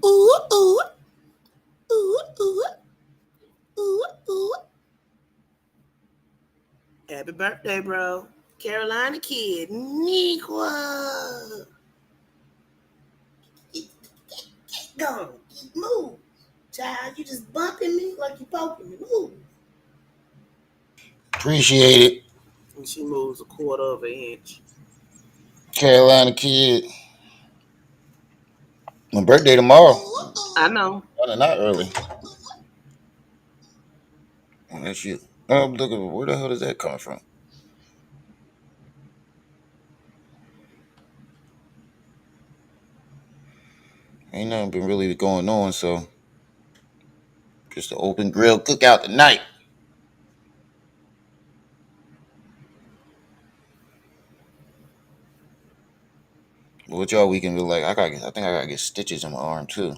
Ooh, ooh, ooh, ooh, ooh, ooh. Happy birthday, bro. Carolina kid, Nequa. Go, move. Child, you just bumping me like you poking me. Move. Appreciate it. And she moves a quarter of an inch. Carolina kid. My birthday tomorrow. I know. Not early. Oh, that's you. Oh, look at where the hell does that come from? Ain't nothing been really going on, so just an open grill cookout tonight. What y'all weekend be like? I think I gotta get stitches in my arm too.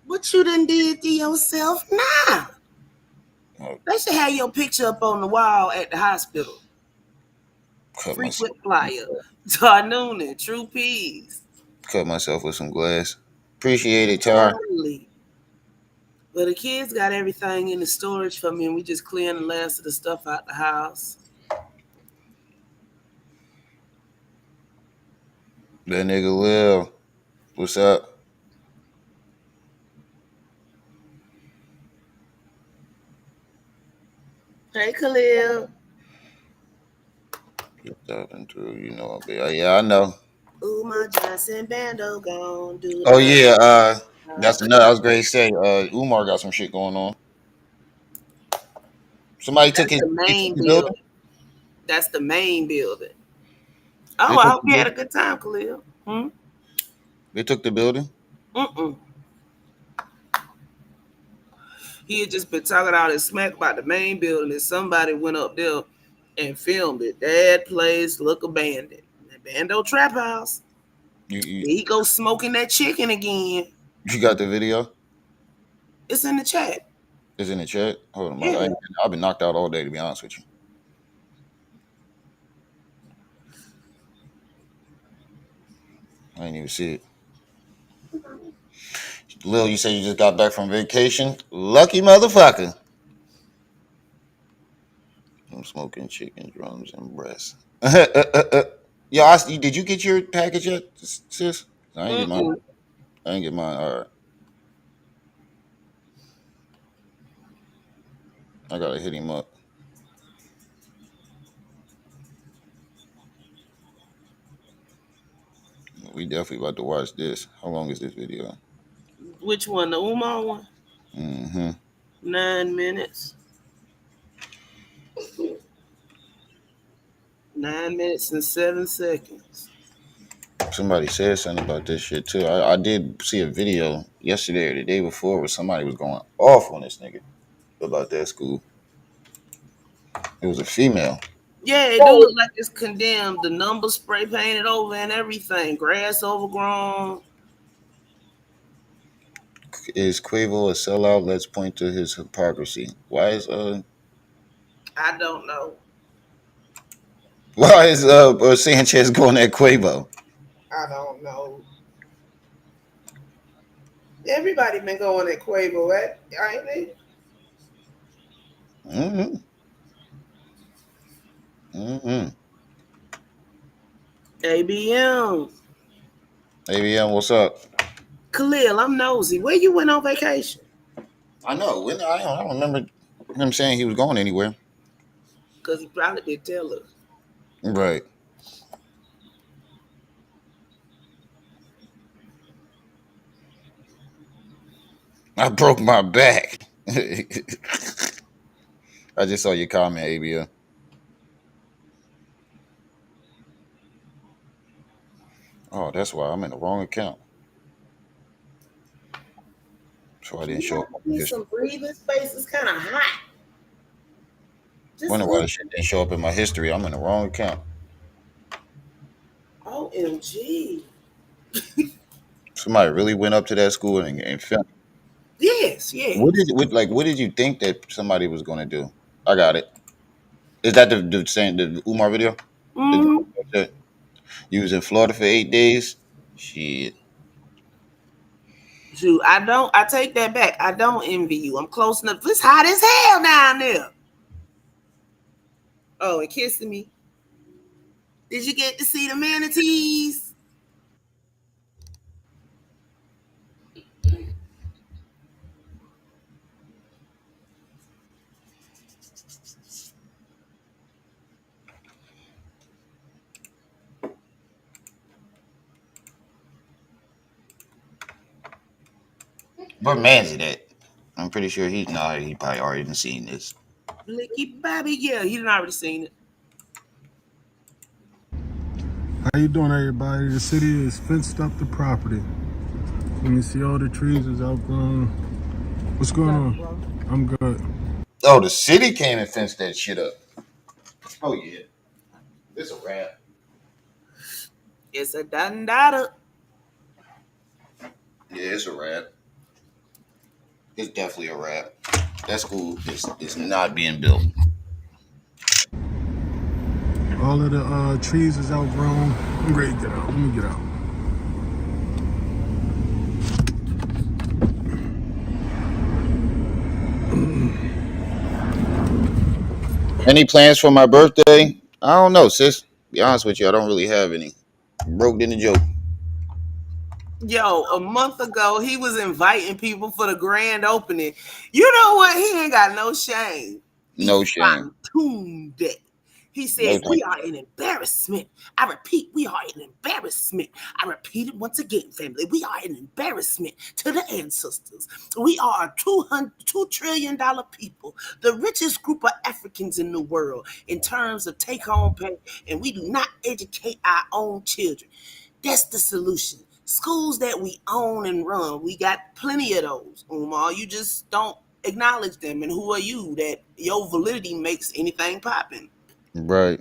What you done did to yourself now? Oh, They should have your picture up on the wall at the hospital. cut myself. Frequent flyer. Tar Noonan, True Peas. Cut myself with some glass. Appreciate it, Tar. Totally. But the kids got everything in the storage for me, and we just clearing the last of the stuff out the house. That nigga Lil. What's up? Hey, Khalil. Up and through, you know. Yeah, I know. Umar Johnson Bando gone do Oh the. yeah, that's another. I was going to say. Umar got some shit going on. Somebody took That's his. the They took main the building. building. That's the main building. Oh, They I took hope the you had a building. good time, Khalil. Hmm? They took the building. Mm-mm. He had just been talking all this smack about the main building, and somebody went up there and filmed it. That place look abandoned. The Bando Trap House. You, you There he go smoking that chicken again. you got the video? It's in the chat. It's in the chat. Hold on, Yeah. I've been knocked out all day to be honest with you. I didn't even see it. Lil, you say you just got back from vacation? Lucky motherfucker. I'm smoking chicken drums and breasts. Yo, did you get your package yet, sis? I ain't get mine. Mm-mm. I ain't get mine. All right, I gotta hit him up. We definitely about to watch this. How long is this video? Which one? The Umar one? Mm-hmm. 9 minutes. 9 minutes and 7 seconds. Somebody said something about this shit too. I did see a video yesterday or the day before where somebody was going off on this nigga about that school. It was a female. Yeah, it do look like it's condemned. The numbers spray painted over and everything. Grass overgrown. Is Quavo a sellout? Let's point to his hypocrisy. I don't know. Why is Sanchez going at Quavo? I don't know. Everybody been going at Quavo, ain't they? Mm-hmm. Mm-hmm. ABM. ABM, what's up? Khalil, I'm nosy. Where you went on vacation? I know. I don't remember him saying he was going anywhere. Because he probably did tell us. Right. I broke my back. I just saw your comment, ABM. Oh, that's why I'm in the wrong account. So I Can didn't you show not up on give me my history. some breathing space? It's kind of hot. Just a Wonder why little. this shit didn't show up in my history. I'm in the wrong account. OMG. Somebody really went up to that school and filmed. Yes, yes. What did you think that somebody was gonna do? I got it. Is that the same the Umar video? The, Mm, you was in Florida for 8 days. Shit. Shoot, I don't. I take that back. I don't envy you. I'm close enough. It's hot as hell down there. Oh, and kissing me. Did you get to see the manatees? Where man's it at? I'm pretty sure he probably already done seen this. Blicky Bobby, yeah, he done already seen it. How you doing, everybody? The city has fenced up the property. You can see all the trees is outgrown. What's going on? I'm good. Oh, the city came and fenced that shit up. Oh yeah, it's a wrap. It's a done data. Yeah, it's a wrap. It's definitely a wrap. That school is not being built. All of the trees is outgrown. I'm ready to get out. Let me get out. Any plans for my birthday? I don't know, sis. Be honest with you, I don't really have any. Broke in the joke. Yo, a month ago, he was inviting people for the grand opening. You know what? He ain't got no shame. He No shame. fine-tuned it. He No said, shame. we are an embarrassment. I repeat, we are an embarrassment. I repeat it once again, family. We are an embarrassment to the ancestors. We are a $2 trillion people, the richest group of Africans in the world in terms of take-home pay, and we do not educate our own children. That's the solution. Schools that we own and run, we got plenty of those, Umar. You just don't acknowledge them. And who are you that your validity makes anything popping? Right.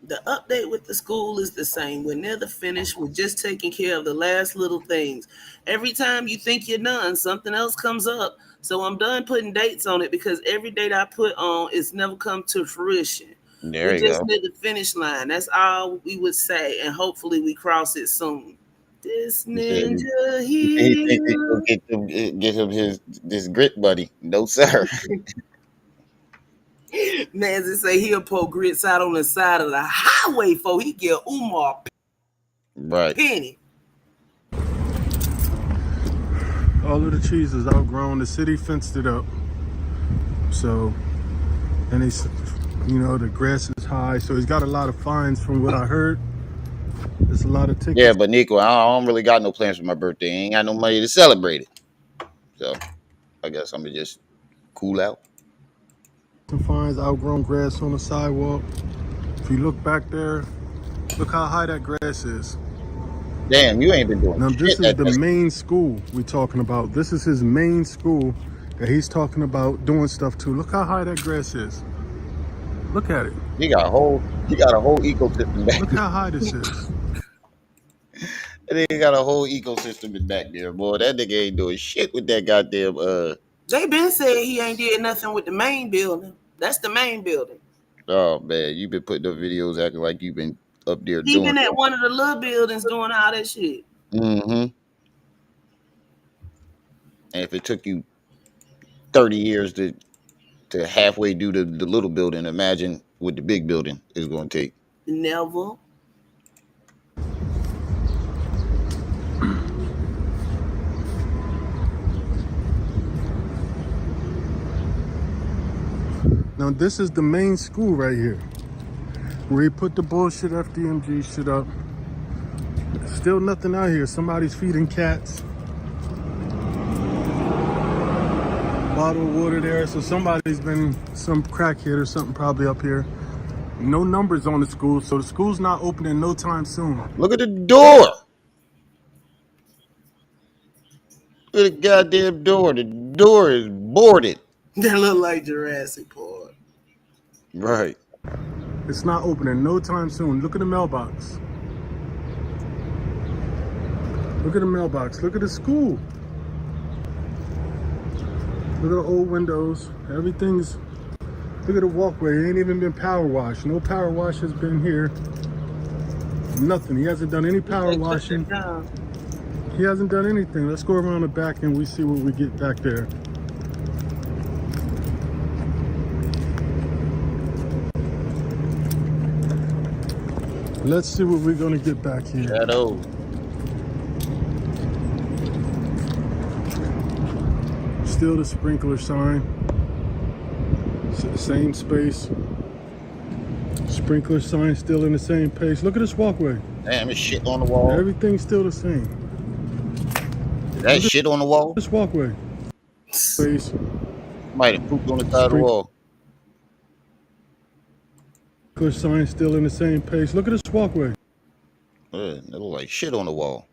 The update with the school is the same. We're near the finish. We're just taking care of the last little things. Every time you think you're done, something else comes up. So I'm done putting dates on it because every date I put on, it's never come to fruition. There We you just go. near the finish line. That's all we would say, and hopefully we cross it soon. This He said ninja he think he gonna here. get him his this grit buddy. No sir. Nancy say he'll pour grits out on the side of the highway for he get Umar Right. penny. All of the trees is outgrown. The city fenced it up. So, and the grass is high. So he's got a lot of fines from what I heard. There's a lot of Yeah, tickets. but Nico, I don't really got no plans for my birthday. I ain't got no money to celebrate it. So I guess I'm gonna just cool out. Some fines, outgrown grass on the sidewalk. If you look back there, look how high that grass is. Damn, you ain't been doing Now, shit this is at the that school. main school we're talking about. This is his main school that he's talking about doing stuff to. Look how high that grass is. Look at it. He got a whole ecosystem back Look how high this is. there. He got a whole ecosystem in back there, boy. That nigga ain't doing shit with that goddamn They been said he ain't did nothing with the main building. That's the main building. oh man, you been putting up videos acting like you been up there He doing been at something. one of the little buildings doing all that shit. Mm-hmm. And if it took you 30 years to halfway do the little building, imagine what the big building is gonna take. Never. Now, this is the main school right here where he put the bullshit FDMG shit up. Still nothing out here. Somebody's feeding cats. Bottle of water there. So somebody's been some crackhead or something probably up here. No numbers on the school, so the school's not opening no time soon. Look at the door. Look at the goddamn door. The door is boarded. That look like Jurassic Park. Right. It's not opening no time soon. Look at the mailbox. Look at the mailbox. Look at the school. Look at the old windows. Everything's. Look at the walkway. It ain't even been power washed. No power wash has been here. Nothing. He hasn't done any power They took washing. it down. He hasn't done anything. Let's go around the back and we see what we get back there. Let's see what we're gonna get back here. Shadow. Still the sprinkler sign. Same space. Sprinkler sign still in the same place. Look at this walkway. Damn, it's shit on the wall. Everything's still the same. Is that shit on the wall? This walkway. Space. Might have pooped on the side of the wall. Sprinkler sign still in the same place. Look at this walkway. It look like shit on the wall.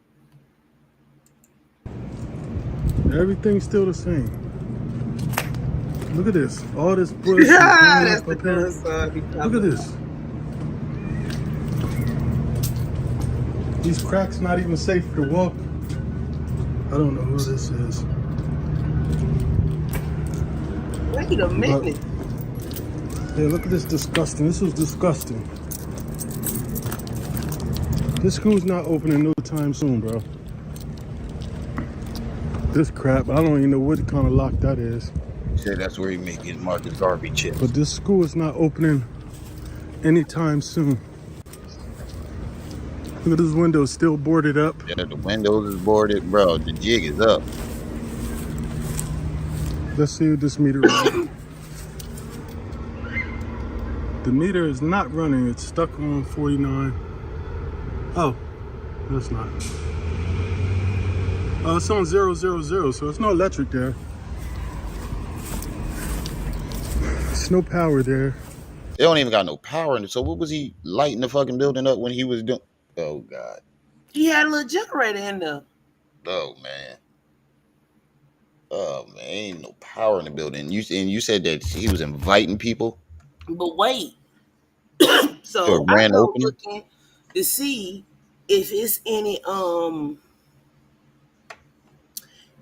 Everything's still the same. Look at this. All this bush. Yeah, that's the good son. Look at this. These cracks not even safe to walk. I don't know who this is. Wait a minute. Yeah, look at this disgusting. This was disgusting. This school's not opening no time soon, bro. This crap, I don't even know what kind of lock that is. Said that's where he make his Marcus Garvey chips. But this school is not opening anytime soon. Look at this window, still boarded up. Yeah, the windows is boarded, bro. The jig is up. Let's see what this meter is. The meter is not running. It's stuck on 49. Oh, that's not. It's on 000, so it's no electric there. There's no power there. They don't even got no power in it. So what was he lighting the fucking building up when he was doing? Oh God. He had a little generator in there. Oh man. Oh man, ain't no power in the building. You said that he was inviting people. But wait. To So a I grand go opening? looking to see if it's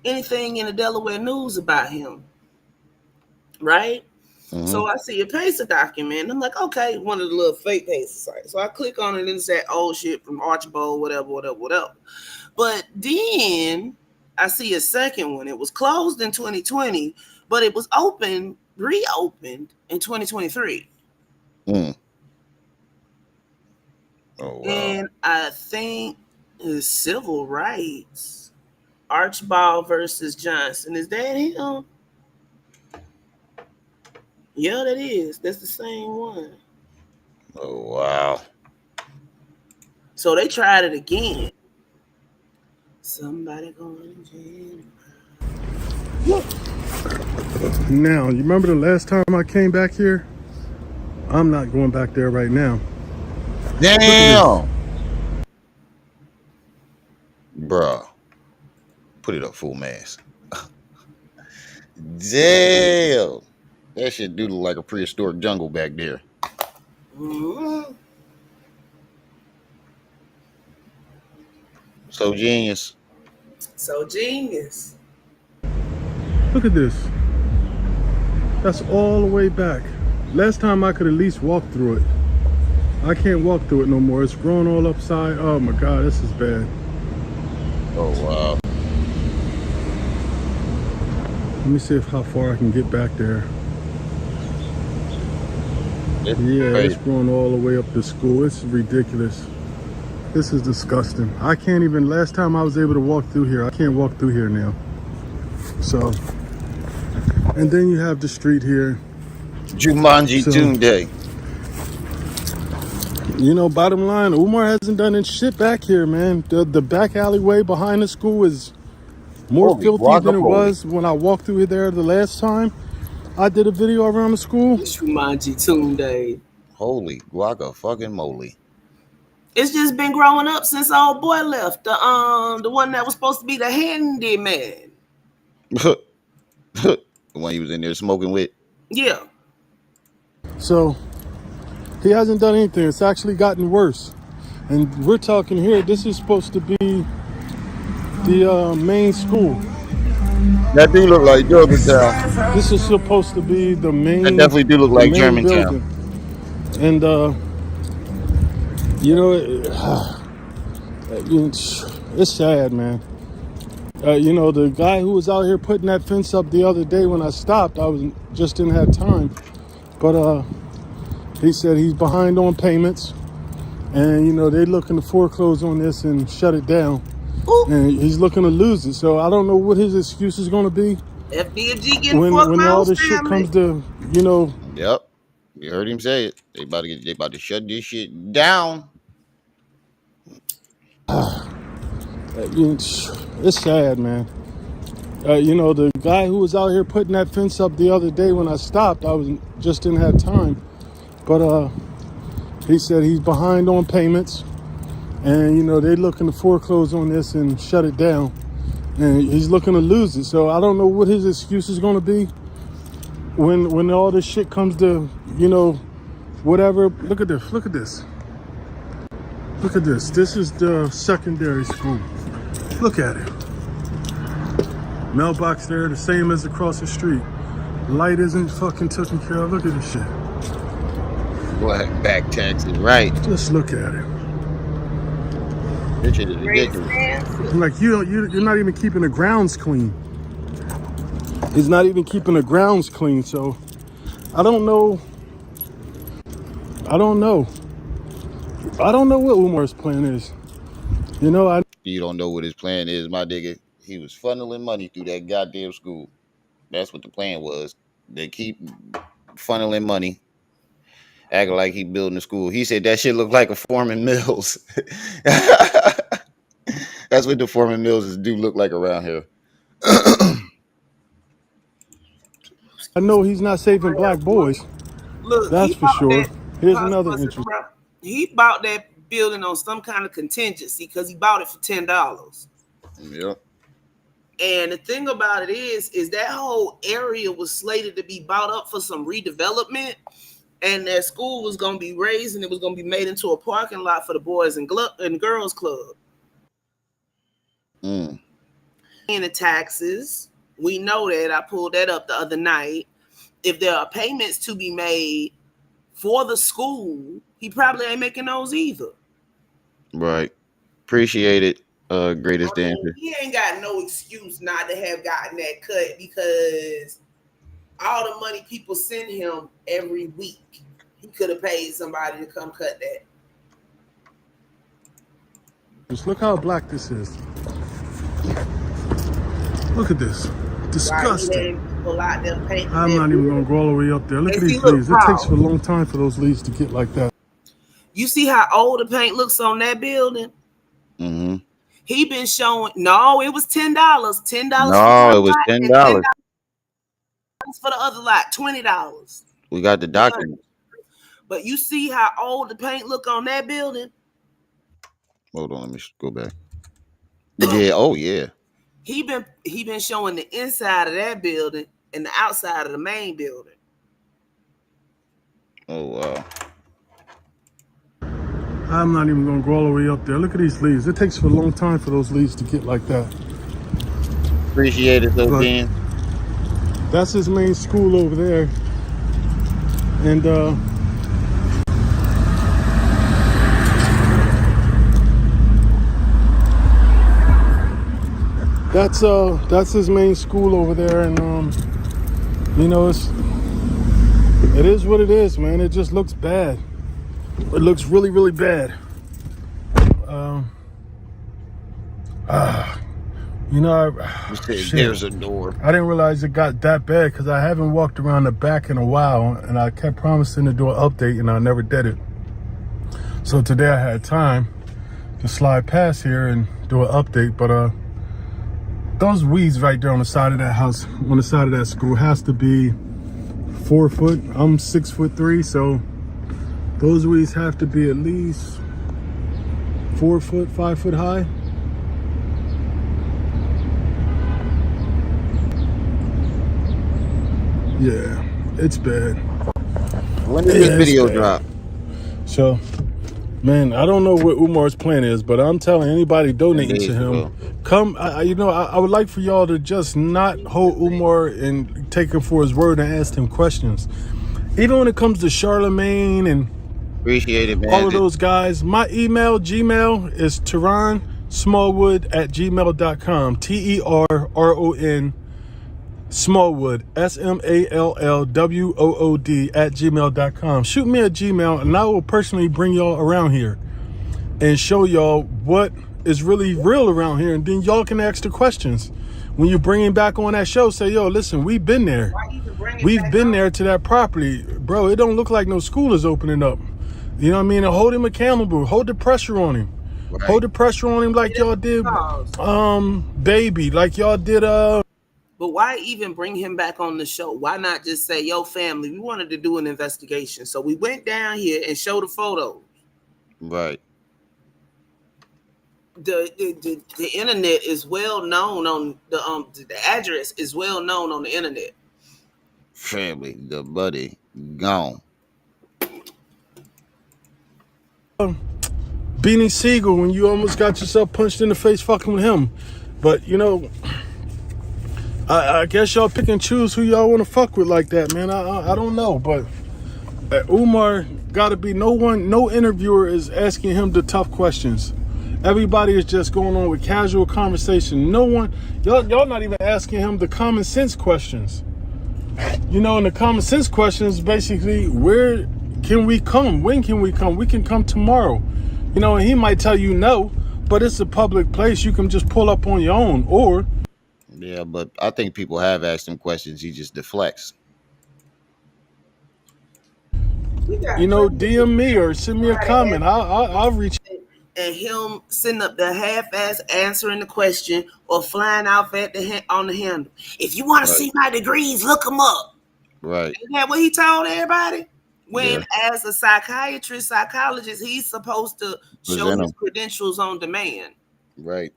anything in the Delaware news about him. Right? Mhm. So I see a Pacer document. I'm like, okay, one of the little fake Pacer sites. So I click on it and it's that old shit from Archbold, whatever. But then I see a second one. It was closed in 2020, but it was reopened in 2023. Mm. Oh wow. And I think it's civil rights. Archbold versus Johnson. Is that him? Yeah, that is. That's the same one. Oh wow. So they tried it again. Somebody going to jail. Now, you remember the last time I came back here? I'm not going back there right now. Damn. Bruh. Put it up full mass. Damn. That shit do look like a prehistoric jungle back there. Mm-hmm. So genius. So genius. Look at this. That's all the way back. Last time I could at least walk through it. I can't walk through it no more. It's grown all upside. Oh my God, this is bad. Oh wow. Let me see how far I can get back there. It's Yeah, crazy. it's grown all the way up to school. It's ridiculous. This is disgusting. I can't even, last time I was able to walk through here, I can't walk through here now. So, and then you have the street here. Jumanji So- Toon Day. You know, bottom line, Umar hasn't done any shit back here, man. The back alleyway behind the school is more Holy filthy than it guacamole. was when I walked through there the last time I did a video around the school. Shumanji Tunde. Holy guaca fucking moly. It's just been growing up since old boy left. The one that was supposed to be the handyman. The one he was in there smoking with. Yeah. So he hasn't done anything. It's actually gotten worse. And we're talking here, this is supposed to be the main school. That do look like Germantown. This is supposed to be the main. That definitely do look the like main Germantown. building. And you know, It's sad, man. The guy who was out here putting that fence up the other day when I stopped, just didn't have time. But he said he's behind on payments, and they're looking to foreclose on this and shut it down. Ooh. And he's looking to lose it. So I don't know what his excuse is going to be. FDMG getting when all this shit comes to, Yep, you heard him say it. They about to shut this shit down. It's sad, man. The guy who was out here putting that fence up the other day when I stopped, just didn't have time. But he said he's behind on payments, and they're looking to foreclose on this and shut it down. And he's looking to lose it. So I don't know what his excuse is going to be when all this shit comes to, whatever. Look at this. Look at this. Look at this. This is the secondary school. Look at it. Mailbox there, the same as across the street. Light isn't fucking taken care of. Look at this shit. What? Back taxes, right? Just look at it. This shit is ridiculous. Like you're not even keeping the grounds clean. He's not even keeping the grounds clean. So I don't know. I don't know what Umar's plan is. You don't know what his plan is, my nigga. He was funneling money through that goddamn school. That's what the plan was. They keep funneling money, acting like he building a school. He said that shit looked like a Foreman Mills. That's what the Foreman Mills do look like around here. I know he's not saving black boys. Look, that's for sure. Here's another interest. He bought that building on some kind of contingency because he bought it for $10. Yep. And the thing about it is that whole area was slated to be bought up for some redevelopment, and that school was going to be raised and it was going to be made into a parking lot for the boys and girls club. And the taxes, we know that. I pulled that up the other night. If there are payments to be made for the school, he probably ain't making those either. Right. Appreciate it. Greatest dancer. He ain't got no excuse not to have gotten that cut because all the money people send him every week, he could have paid somebody to come cut that. Just look how black this is. Look at this. Disgusting. I'm not even going to go all the way up there. Look at these leaves. It takes a long time for those leaves to get like that. You see how old the paint looks on that building? Mm-hmm. He been showing. No, it was $10. $10. No, it was $10 for the other lot. $20. We got the document. But you see how old the paint look on that building? Hold on, let me go back. Yeah. Oh yeah. He been showing the inside of that building and the outside of the main building. Oh wow. I'm not even going to go all the way up there. Look at these leaves. It takes a long time for those leaves to get like that. Appreciate it though, Ben. That's his main school over there. And that's his main school over there, and it is what it is, man. It just looks bad. It looks really, really bad. There's a door. I didn't realize it got that bad because I haven't walked around the back in a while, and I kept promising to do an update, and I never did it. So today I had time to slide past here and do an update, but those weeds right there on the side of that house, on the side of that school, has to be 4 foot. I'm 6'3", so those weeds have to be at least 4 foot, 5 foot high. Yeah, it's bad. When did this video drop? So, man, I don't know what Umar's plan is, but I'm telling anybody donating to him, come. I would like for y'all to just not hold Umar and take him for his word and ask him questions. Even when it comes to Charlemagne and Appreciate it, All man. of those guys. My email, Gmail, is terronsmallwood@gmail.com. TERRON Smallwood, SMALLWOOD @gmail.com. Shoot me a Gmail and I will personally bring y'all around here and show y'all what is really real around here. And then y'all can ask the questions. When you bring him back on that show, say, yo, listen, we've been there. We've been there to that property. Bro, it don't look like no school is opening up. You know what I mean? And hold him accountable. Hold the pressure on him. Right. Hold the pressure on him like y'all did Baby. Like y'all did But why even bring him back on the show? Why not just say, yo, family, we wanted to do an investigation. So we went down here and showed the photos. Right. The internet is well known on the address is well known on the internet. Family, the buddy, gone. Beanie Siegel when you almost got yourself punched in the face fucking with him. But, you know, I guess y'all pick and choose who y'all want to fuck with like that, man. I don't know, but Umar got to be no interviewer is asking him the tough questions. Everybody is just going on with casual conversation. No one, y'all not even asking him the common sense questions. You know, and the common sense questions basically, where can we come? When can we come? We can come tomorrow. You know, and he might tell you no, but it's a public place. You can just pull up on your own. Or, Yeah, but I think people have asked him questions. He just deflects. you know, DM me or send me a comment. I'll reach. And him sitting up there half-ass answering the question or flying out on the handle. If you want to see my degrees, look them up. Right. Isn't that what he told everybody? When, Yeah. as a psychologist, he's supposed to show Present his 'em. credentials on demand. Right.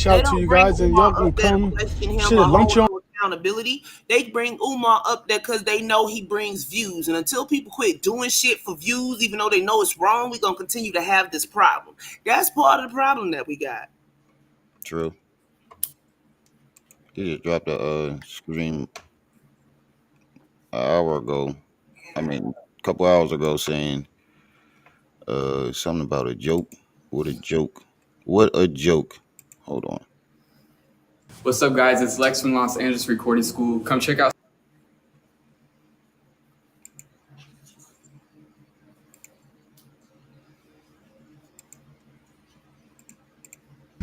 Out to you guys and y'all can come. Shit, lunch on. Accountability. They bring Umar up there because they know he brings views. And until people quit doing shit for views, even though they know it's wrong, we're going to continue to have this problem. That's part of the problem that we got. True. He just dropped a scream an hour ago. I mean, a couple hours ago saying something about a joke. What a joke. What a joke. Hold on. What's up, guys? It's Lex from Los Angeles Recording School. Come check out.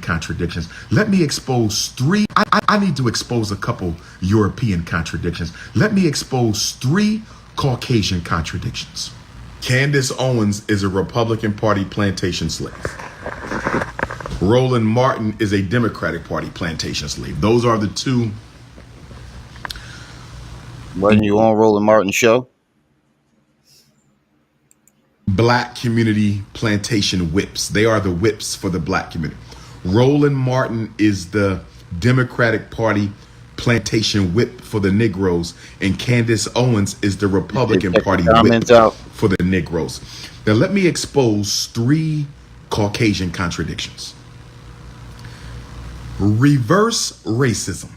Contradictions. Let me expose three. I need to expose a couple European contradictions. Let me expose three Caucasian contradictions. Candace Owens is a Republican Party plantation slave. Roland Martin is a Democratic Party plantation slave. Those are the two. Wasn't you on Roland Martin's show? Black community plantation whips. They are the whips for the black community. Roland Martin is the Democratic Party plantation whip for the Negroes, and Candace Owens is the Republican Party whip for the Negroes. Now let me expose three Caucasian contradictions. Reverse racism.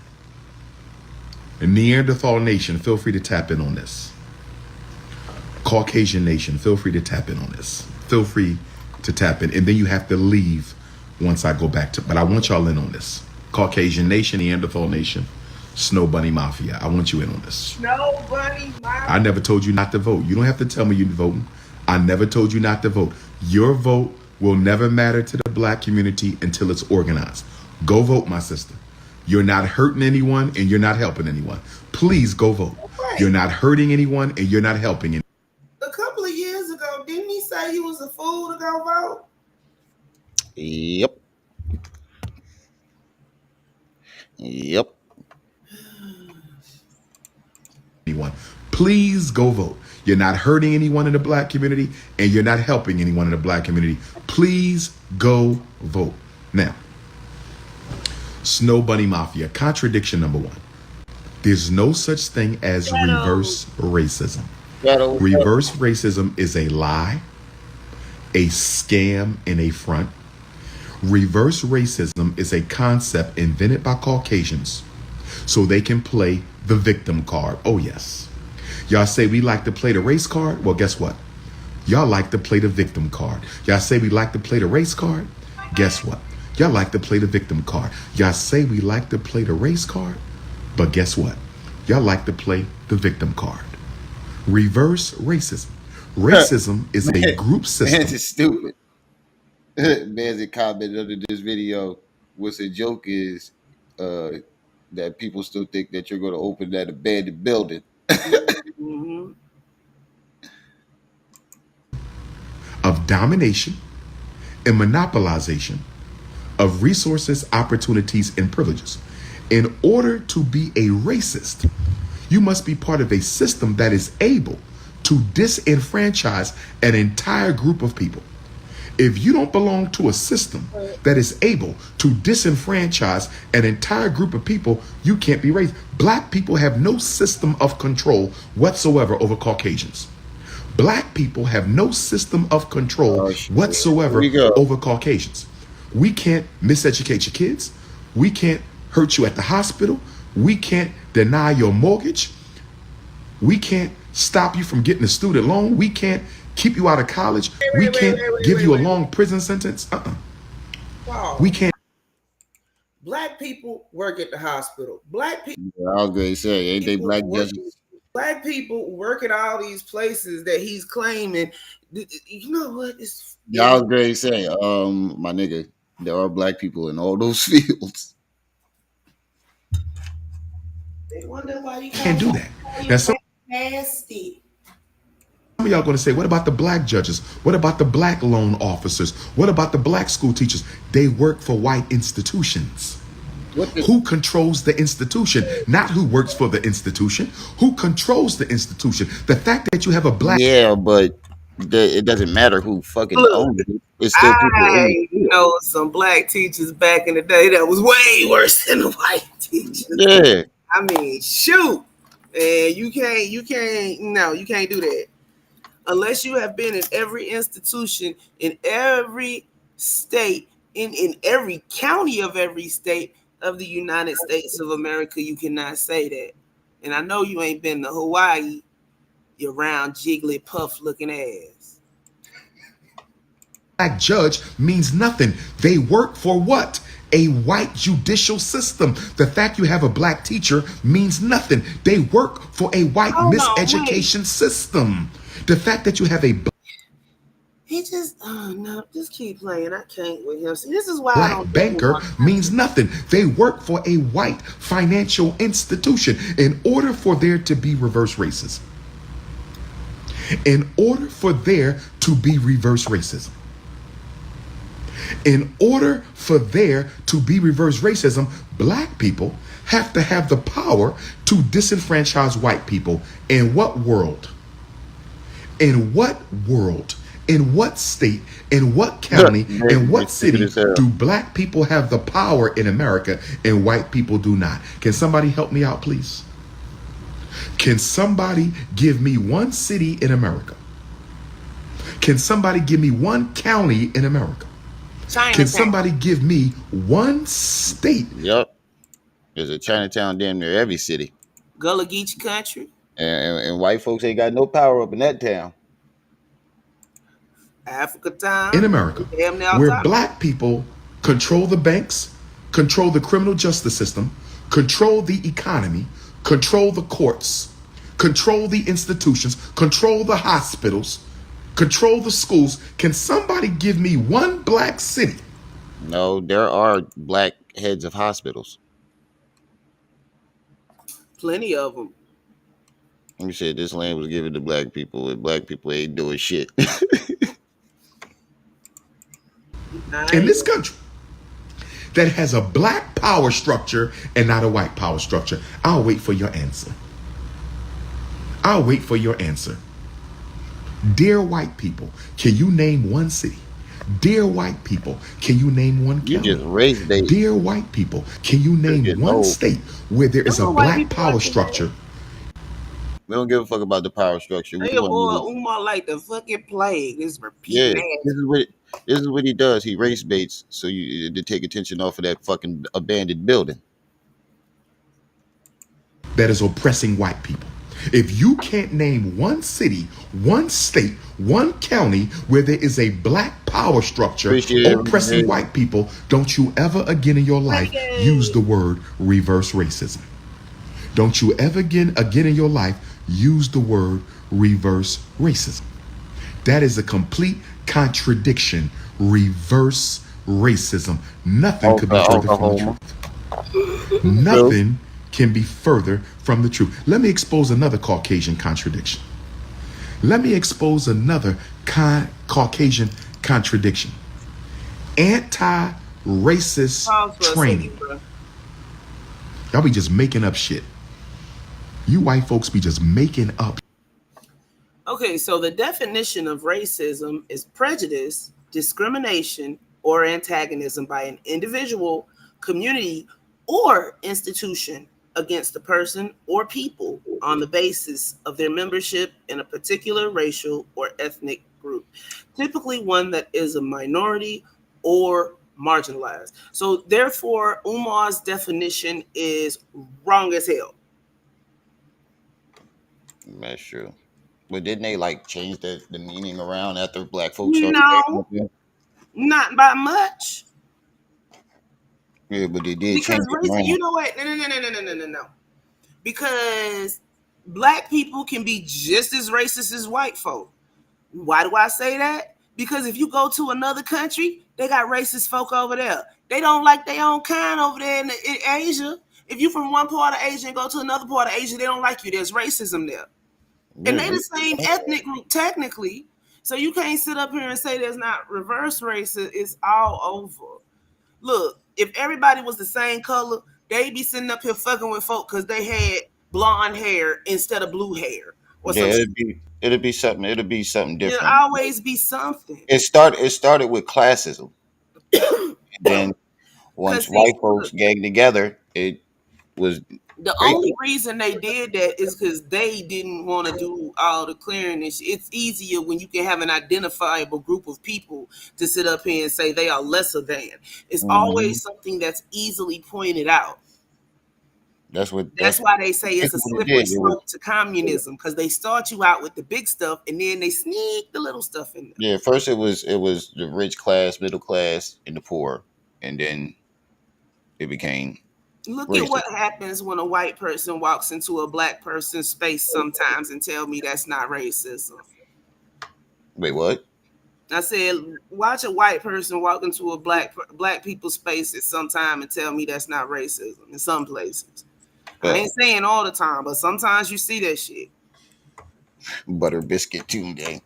Neanderthal Nation, feel free to tap in on this. Caucasian Nation, feel free to tap in on this. Feel free to tap in. And then you have to leave once I go back to, but I want y'all in on this. Caucasian Nation, Neanderthal Nation, Snow Bunny Mafia. I want you in on this. Snow Bunny Mafia. I never told you not to vote. You don't have to tell me you're voting. I never told you not to vote. Your vote will never matter to the black community until it's organized. Go vote, my sister. You're not hurting anyone and you're not helping anyone. Please go vote. Right. You're not hurting anyone and you're not helping anyone. A couple of years ago, didn't he say he was a fool to go vote? Yep. Yep. Anyone. Please go vote. You're not hurting anyone in the black community and you're not helping anyone in the black community. Please go vote. Now, Snow Bunny Mafia, contradiction number one. There's no such thing as reverse racism. Reverse racism is a lie, a scam, and a front. Reverse racism is a concept invented by Caucasians so they can play the victim card. Oh, yes. Y'all say we like to play the race card. Well, guess what? Y'all like to play the victim card. Y'all say we like to play the race card. Guess what? Y'all like to play the victim card. Y'all say we like to play the race card. But guess what? Y'all like to play the victim card. Reverse racism. Racism is a group system. Man, it's stupid. Man's comment under this video was a joke is that people still think that you're going to open that abandoned building. Mm-hmm. Of domination and monopolization of resources, opportunities, and privileges. In order to be a racist, you must be part of a system that is able to disenfranchise an entire group of people. If you don't belong to a system that is able to disenfranchise an entire group of people, you can't be racist. Black people have no system of control whatsoever over Caucasians. Black people have no system of control whatsoever over Caucasians. We can't miseducate your kids. We can't hurt you at the hospital. We can't deny your mortgage. We can't stop you from getting a student loan. We can't keep you out of college. We can't give you a long prison sentence. Wow. We can't. Black people work at the hospital. Black people. Yeah, I was going to say, ain't they black judges? Black people work at all these places that he's claiming. You know what? Yeah, I was going to say, my nigga, there are black people in all those fields. They wonder why you can't do that. Now, some nasty. of y'all going to say, what about the black judges? What about the black loan officers? What about the black school teachers? They work for white institutions. Who controls the institution? Not who works for the institution. Who controls the institution? The fact that you have a black... Yeah, but it doesn't matter who fucking owns it. It's still people I know some black teachers back in the day that was way worse than the white teachers. Yeah. I mean, shoot. And you can't do that. Unless you have been in every institution, in every state, in every county of every state of the United States of America, you cannot say that. And I know you ain't been to Hawaii, you round Jigglypuff looking ass. Black judge means nothing. They work for what? A white judicial system. The fact you have a black teacher means nothing. They work for a white miseducation system. The fact that you have a just keep playing. I can't with him. See, this is why black banker means nothing. They work for a white financial institution. In order for there to be reverse racism, in order for there to be reverse racism, in order for there to be reverse racism, black people have to have the power to disenfranchise white people. In what world? In what world? In what state? In what county? In what city do black people have the power in America and white people do not? Can somebody help me out, please? Can somebody give me one city in America? Can somebody give me one county in America? Can somebody give me one state? Yep. There's a Chinatown damn near every city. Gullah Geechee country. And white folks ain't got no power up in that town. Africa town. In America, where black people control the banks, control the criminal justice system, control the economy, control the courts, control the institutions, control the hospitals, control the schools. Can somebody give me one black city? No, there are black heads of hospitals. Plenty of them. You said this land was given to black people, and black people ain't doing shit. In this country that has a black power structure and not a white power structure. I'll wait for your answer. I'll wait for your answer. Dear white people, can you name one city? Dear white people, can you name one county? You just raised they. Dear white people, can you name one state where there is a black power structure? We don't give a fuck about the power structure. Hey, boy, Umar like the fucking plague. This repeat. Yeah, this is what he does. He race baits so you to take attention off of that fucking abandoned building that is oppressing white people. If you can't name one city, one state, one county where there is a black power structure Appreciate oppressing it. white people, don't you ever again in your life use Reggae. the word reverse racism. Don't you ever again in your life use the word reverse racism. That is a complete contradiction. Reverse racism. Nothing could be further from the truth. Oklahoma. True. Nothing can be further from the truth. Let me expose another Caucasian contradiction. Let me expose another Caucasian contradiction. Anti-racist Pause for a second, training. bro. Y'all be just making up shit. You white folks be just making up. Okay, so the definition of racism is prejudice, discrimination, or antagonism by an individual, community, or institution against a person or people on the basis of their membership in a particular racial or ethnic group, typically one that is a minority or marginalized. So, therefore, Umar's definition is wrong as hell. That's true. But didn't they like change the meaning around after black folks started saying No, it? not by much. Yeah, but they did Because change it race, around. you know what? No. Because black people can be just as racist as white folk. Why do I say that? Because if you go to another country, they got racist folk over there. They don't like their own kind over there in Asia. If you from one part of Asia and go to another part of Asia, they don't like you. There's racism there. And Yeah, they the same ethnic group technically. So you can't sit up here and say there's not reverse racism. It's all over. Look, if everybody was the same color, they'd be sitting up here fucking with folk because they had blonde hair instead of blue hair or yeah, some shit. it'd be something There'll different. always be something. It started with classism. And then once Because see, white folks look, gang together, it was the only racism. reason they did that is because they didn't want to do all the clearing and shit. It's easier when you can have an identifiable group of people to sit up here and say they are lesser than. It's Hmm. always something that's easily pointed out. That's That's why they say it's a basically what it slippery did. It was slope to communism because they start you out with the big stuff and then they sneak the little stuff in there. yeah. First, it was the rich class, middle class, and the poor, and then it became Look at racist. what happens when a white person walks into a black person's space sometimes and tell me that's not racism. Wait, what? I said, watch a white person walk into a black people's space at some time and tell me that's not racism in some places. I Uh, ain't saying all the time, but sometimes you see that shit. Butter biscuit tune day.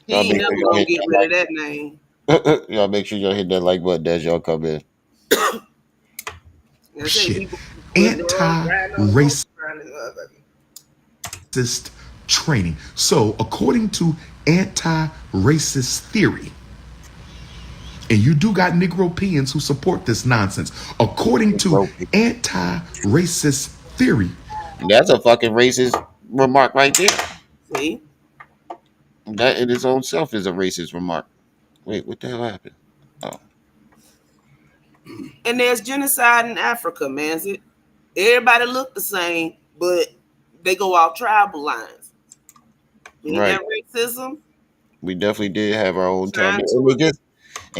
Y'all He ain't make never sure y'all gonna hit get rid of that that name. like. Y'all make sure y'all hit that like button as y'all come in. I say Shit. people putting riding on the horse, Anti-racist riding the motherfucker. training. So, according to anti-racist theory, and you do got Negropeans who support this nonsense. According to Bro, anti-racist theory, that's a fucking racist remark right there. See? That in its own self is a racist remark. Wait, what the hell happened? Oh, And there's genocide in Africa, man. Everybody look the same, but they go off tribal lines. Ain't right. that racism? We definitely did have our own time, Trying and to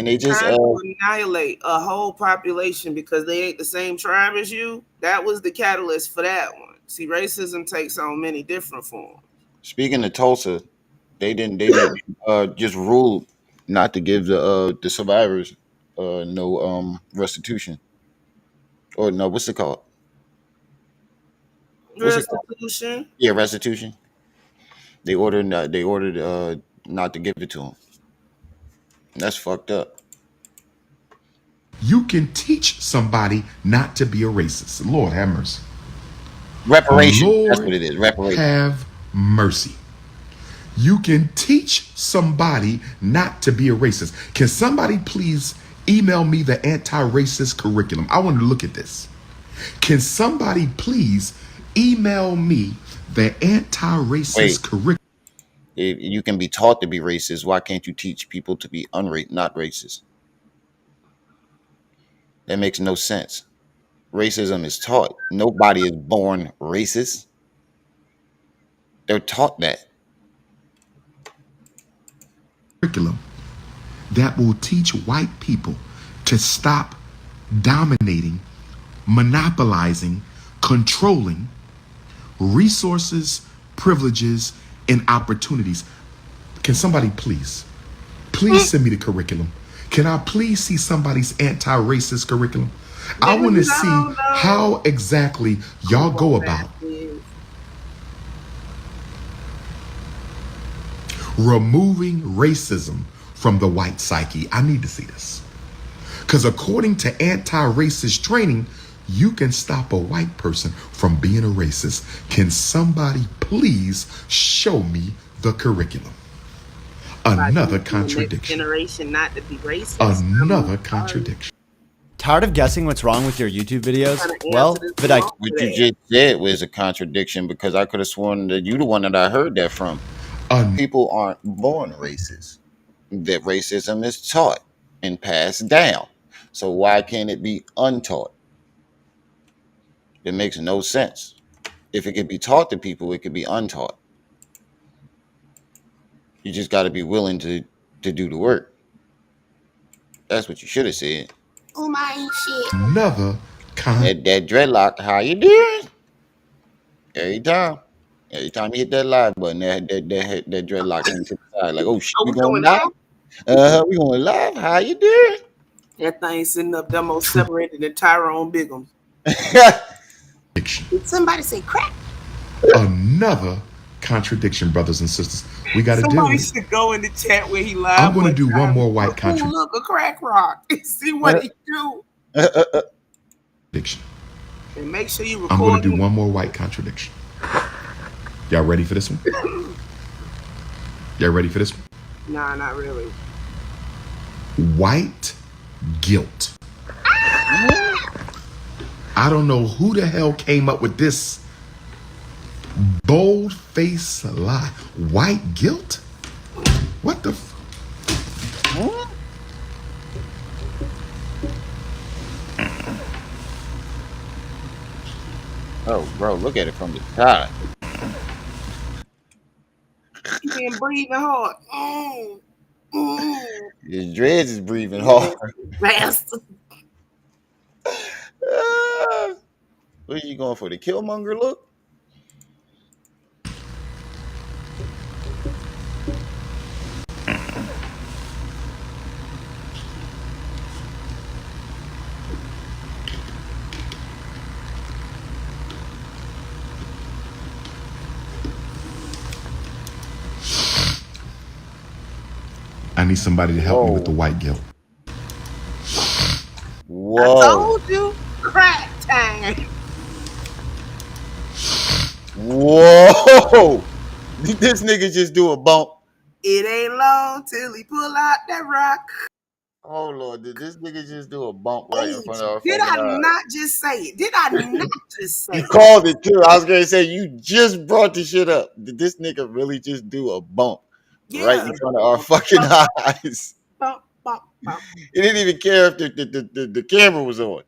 they just trying to annihilate a whole population because they ain't the same tribe as you. That was the catalyst for that one. See, racism takes on many different forms. speaking of Tulsa, they didn't just rule not to give the survivors no restitution, or no, what's it called? What's it called? Restitution. Yeah, restitution. They ordered not to give it to them. That's fucked up. you can teach somebody not to be a racist. Lord have mercy. Reparation. That's what Lord it is. Reparation. have mercy. You can teach somebody not to be a racist. Can somebody please email me the anti-racist curriculum? I want to look at this. Can somebody please email me the Wait, anti-racist curriculum? if you can be taught to be racist, why can't you teach people to be not racist? That makes no sense. Racism is taught. Nobody is born racist. They're taught that. Curriculum that will teach white people to stop dominating, monopolizing, controlling resources, privileges, and opportunities. Can somebody please send me the curriculum? Can I please see somebody's anti-racist curriculum? I want to see how exactly y'all go about removing racism from the white psyche. I need to see this. Because according to anti-racist training, you can stop a white person from being a racist. Can somebody please show me the curriculum? Another contradiction. Generation not to be racist. Another contradiction. Tired of guessing what's wrong with your YouTube videos? Well, What you just said was a contradiction, because I could have sworn that you the one that I heard that from. People aren't born racist. That racism is taught and passed down. So why can't it be untaught? It makes no sense. If it could be taught to people, it could be untaught. You just got to be willing to do the work. That's what you should have said. Umar ain't shit. Another That dreadlock, how you doing? Every time you hit that live button, that dreadlock to the side, like, oh shit, we going live? We going live? How you doing? That thing sitting up there more separated than Tyrone Biggums. Did somebody say crack? Another contradiction, brothers and sisters. We got to deal Somebody with it. should go in the chat where he live. I'm going to do one more white contradiction. Look, a crack rock. See what he do. And make sure you record. I'm going to do one more white contradiction. Y'all ready for this one? Y'all ready for this one? Nah, not really. White guilt. I don't know who the hell came up with this bold-faced lie. White guilt? What the Oh, bro, look at it from the side. He been breathing hard. His dreads is breathing hard. Bastard. What are you going for? The Killmonger look? I need somebody to help me with the white guilt. Whoa. I told you, crack time. Whoa. Did this nigga just do a bump? It ain't long till he pull out that rock. Oh, Lord. Did this nigga just do a bump right in front of our Did fucking I eyes? not just say it? Did I not just say You it? called it, too. I was going to say, you just brought the shit up. Did this nigga really just do a bump right in front of our fucking eyes? Bump, bump, bump. He didn't even care if the camera was on.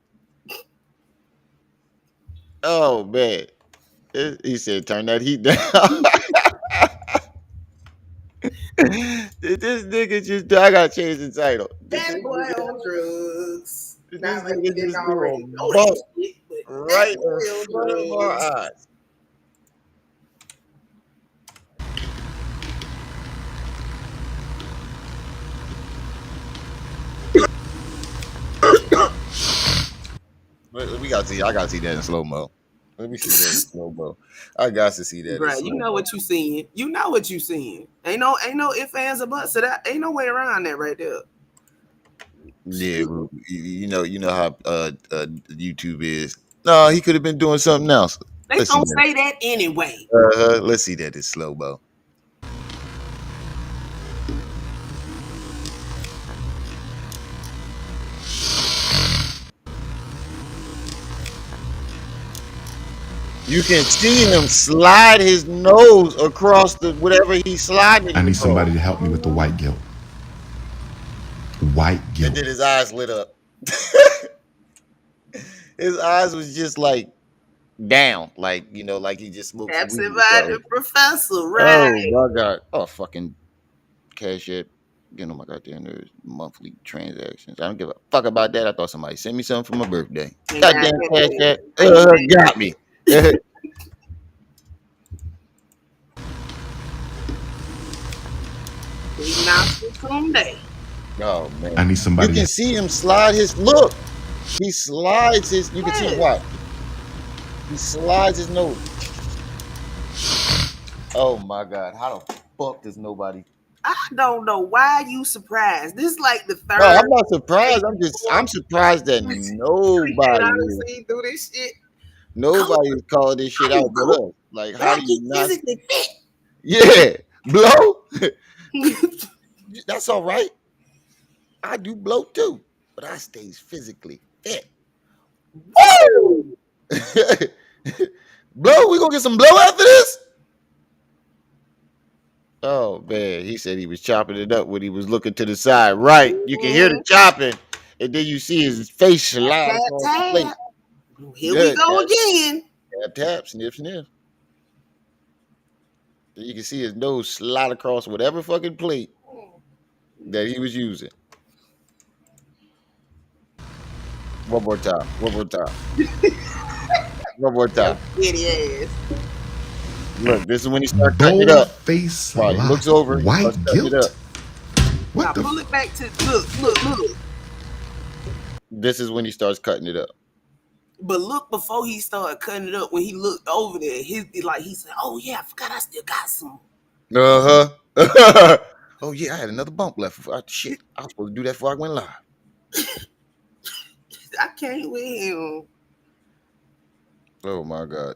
Oh, man. He said, turn that heat down. Did this nigga just do? I got to change the title. That boy on drugs. Did Not this like nigga we didn't just do already a know bump that shit, but right that boy in front of on our drugs. eyes? We got to see. I got to see that in slow mo. Let me see that in slow mo. I got to see that. Right, you know what you seeing. You know what you seeing. Ain't no ifs, ands, or buts. So that ain't no way around that right there. Yeah, you know how YouTube is. No, he could have been doing something else. They gonna say that anyway. Let's see that in slow mo. You can see him slide his nose across the whatever he's sliding. I need somebody to help me with the white guilt. White guilt. And then his eyes lit up. His eyes was just like down, like like he just smoked some weed Absent or something. minded professor, Oh right? my god! Oh fucking Cash App. My goddamn there's monthly transactions. I don't give a fuck about that. I thought somebody sent me something for my birthday. And Goddamn goddamn Cash App. it, ain't Got me. he not someday. Oh man. I need You somebody. can see him slide his look. He slides his. You can see him Yes. what? He slides his nose. Oh my god! How the fuck does nobody? I don't know why you surprised. This is like the No, third I'm not surprised. I'm fourth surprised that created I nobody, done seen do this shit. nobody is calling this shit out I'm but cool, us. Like, but how I do you keep not? physically fit. Yeah, blow. That's all right. I do blow too, but I stays physically fit. Woo! Blow, we gonna get some blow after this? Oh man, he said he was chopping it up when he was looking to the side. Right, you can hear the Mhm. chopping, and then you see his face Tap, slide tap, across the plate. tap. Here we Good go tap, again. tap, tap, sniff, sniff. Then you can see his nose slide across whatever fucking plate that he was using. One more time. One more time. One more time. Kitty ass. Look, this is when he starts cutting it Bold up. face Right, he lie. looks over, he starts White cutting it up. guilt. Now What the? pull it back to look. This is when he starts cutting it up. But look before he started cutting it up when he looked over there, he said, "Oh yeah, I forgot I still got some." Uh-huh. Oh yeah, I had another bump left. Shit, I was supposed to do that before I went live. I can't with him. Oh my god.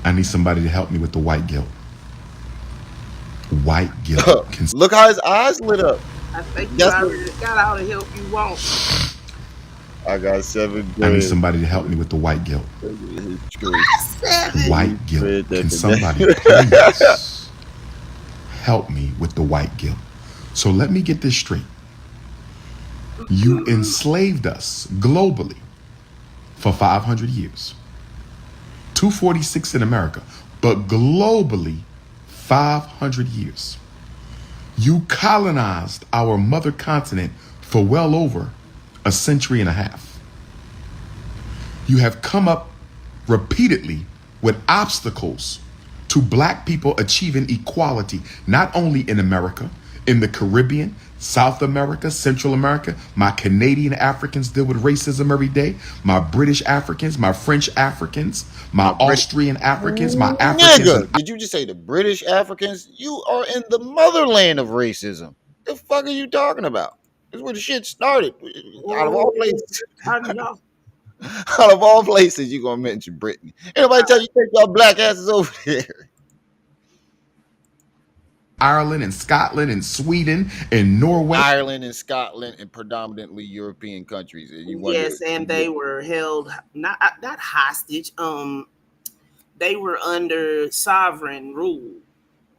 I need somebody to help me with the white guilt. White guilt. Can Look how his eyes lit up. I think you That's already got all the help you want. I got 7 I need grand. somebody to help me with the white guilt. Seven. White guilt. Can somebody please help me with the white guilt? So let me get this straight. You enslaved us globally for 500 years. 246 in America, but globally 500 years. You colonized our mother continent for well over a century and a half. You have come up repeatedly with obstacles to black people achieving equality, not only in America, in the Caribbean, South America, Central America. My Canadian Africans deal with racism every day. My British Africans, my French Africans, my Austrian Africans, my Africans. Nigga, did you just say the British Africans? You are in the motherland of racism. The fuck are you talking about? This is where the shit started. Out of all places. Turn it off. Out of all places, you gonna mention Britain. Anybody tell you take y'all black asses over there? Ireland and Scotland and Sweden and Norway. Ireland and Scotland and predominantly European countries. And you wonder, Yes, and they were held not hostage. They were under sovereign rule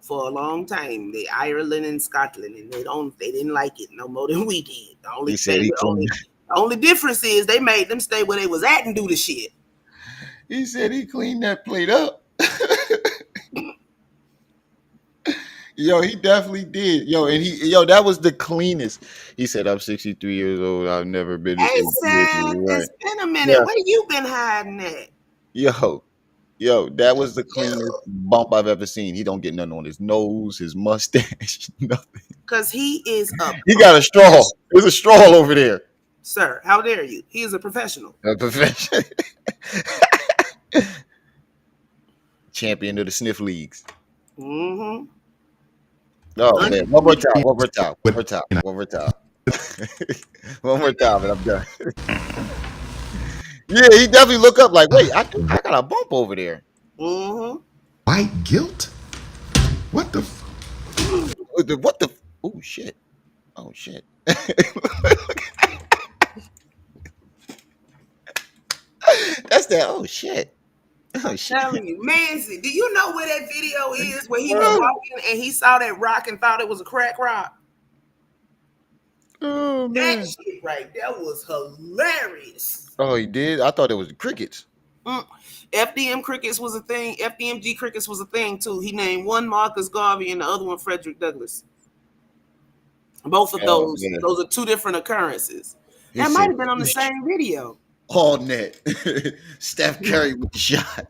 for a long time. The Ireland and Scotland, and they didn't like it no more than we did. The only difference is they made them stay where they was at and do the shit. He said he cleaned that plate up. Yo, he definitely did. That was the cleanest. He said, I'm 63 years old. I've never been Hey, in Sam, right. it's been a minute. Yeah. Where you been hiding at? Yo, that was the cleanest bump I've ever seen. He don't get nothing on his nose, his mustache, nothing. Because he is a He got a straw. There's a straw over there. Sir, how dare you? He is a professional. A profession. Champion of the sniff leagues. Mm-hmm. Oh man, one more time, and I'm done. Yeah, he definitely look up like, wait, I got a bump over there. Mm-hmm. White guilt? What the? What the? Oh shit! said, "Oh shit, oh shit." Telling you, Manzi, do you know where that video is where he was Oh, walking and he saw that rock and thought it was a crack rock? oh That man. shit right there was hilarious. Oh, he did. I thought it was the crickets. Mm. FDM crickets was a thing. FDMG crickets was a thing too. He named one Marcus Garvey and the other one Frederick Douglass. Both of Oh those, man. those are two different occurrences. He That might said have been on the same video. all net. Steph Curry with the shot.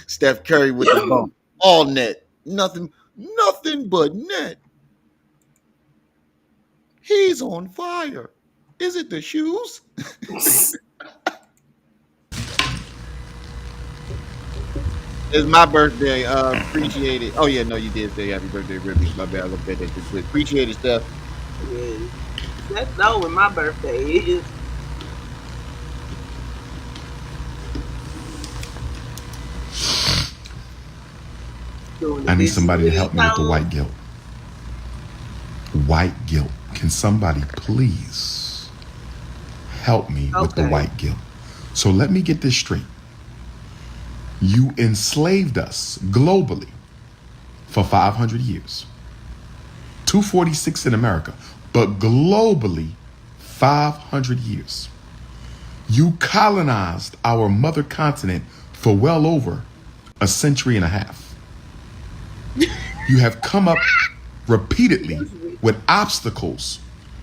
Steph Curry with the bump. All net. Nothing but net. He's on fire. Is it the shoes? It's my birthday. Appreciate it. Oh yeah, no, you did say happy birthday, Ribby. My bad. I looked at that too quick. Appreciate it, Steph. Yeah, that's knowing my birthday. It is. Doing the I need dishes somebody to with his help me with the toes. white guilt. White guilt. Can somebody please help me with the Okay. white guilt? So let me get this straight. You enslaved us globally for 500 years. 246 in America, but globally 500 years. You colonized our mother continent for well over a century and a half. You have come up repeatedly with obstacles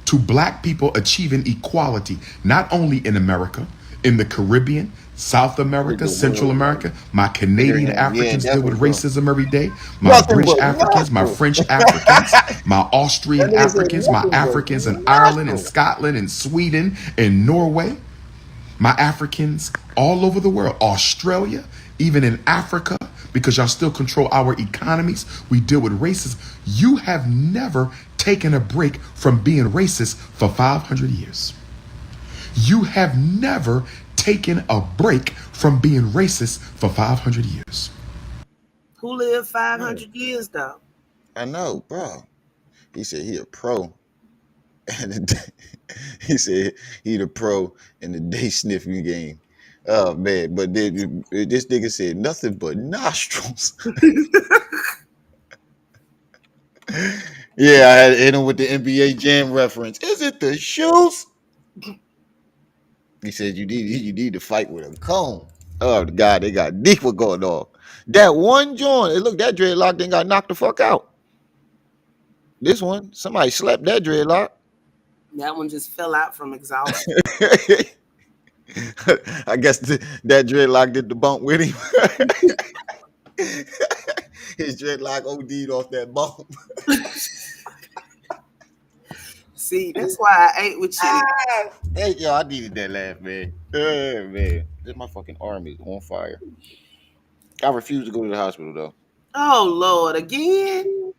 to black people achieving equality, not only in America, in the Caribbean, South America, The Central world. America. My Canadian Yeah, Africans deal with definitely, bro. racism every day. My Nothing British but Africans, my natural. French Africans, my That Austrian nigga said Africans, my nothing but Africans in Ireland and natural. Scotland and Sweden and Norway, my Africans all over the world, Australia, even in Africa, because y'all still control our economies. We deal with racism. You have never taken a break from being racist for 500 years. You have never taken a break from being racist for 500 years. Who lived Yeah, 500 years though? I know, bro. He said he a pro, and he said he the pro in the day sniffing game. Oh man, but then this nigga said nothing but nostrils. Yeah, I had to hit him with the NBA Jam reference. Is it the shoes? He said you need to fight with a comb. Oh God, they got deeper going on. That one joint, it look that dreadlock then got knocked the fuck out. This one, somebody slapped that dreadlock. That one just fell out from exhaustion. I guess that dreadlock did the bump with him. His dreadlock OD'd off that bump. See, that's why I ate with you. Hey, yo, I needed that laugh, man. Man. This my fucking arm is on fire. I refuse to go to the hospital, though. Oh Lord, again?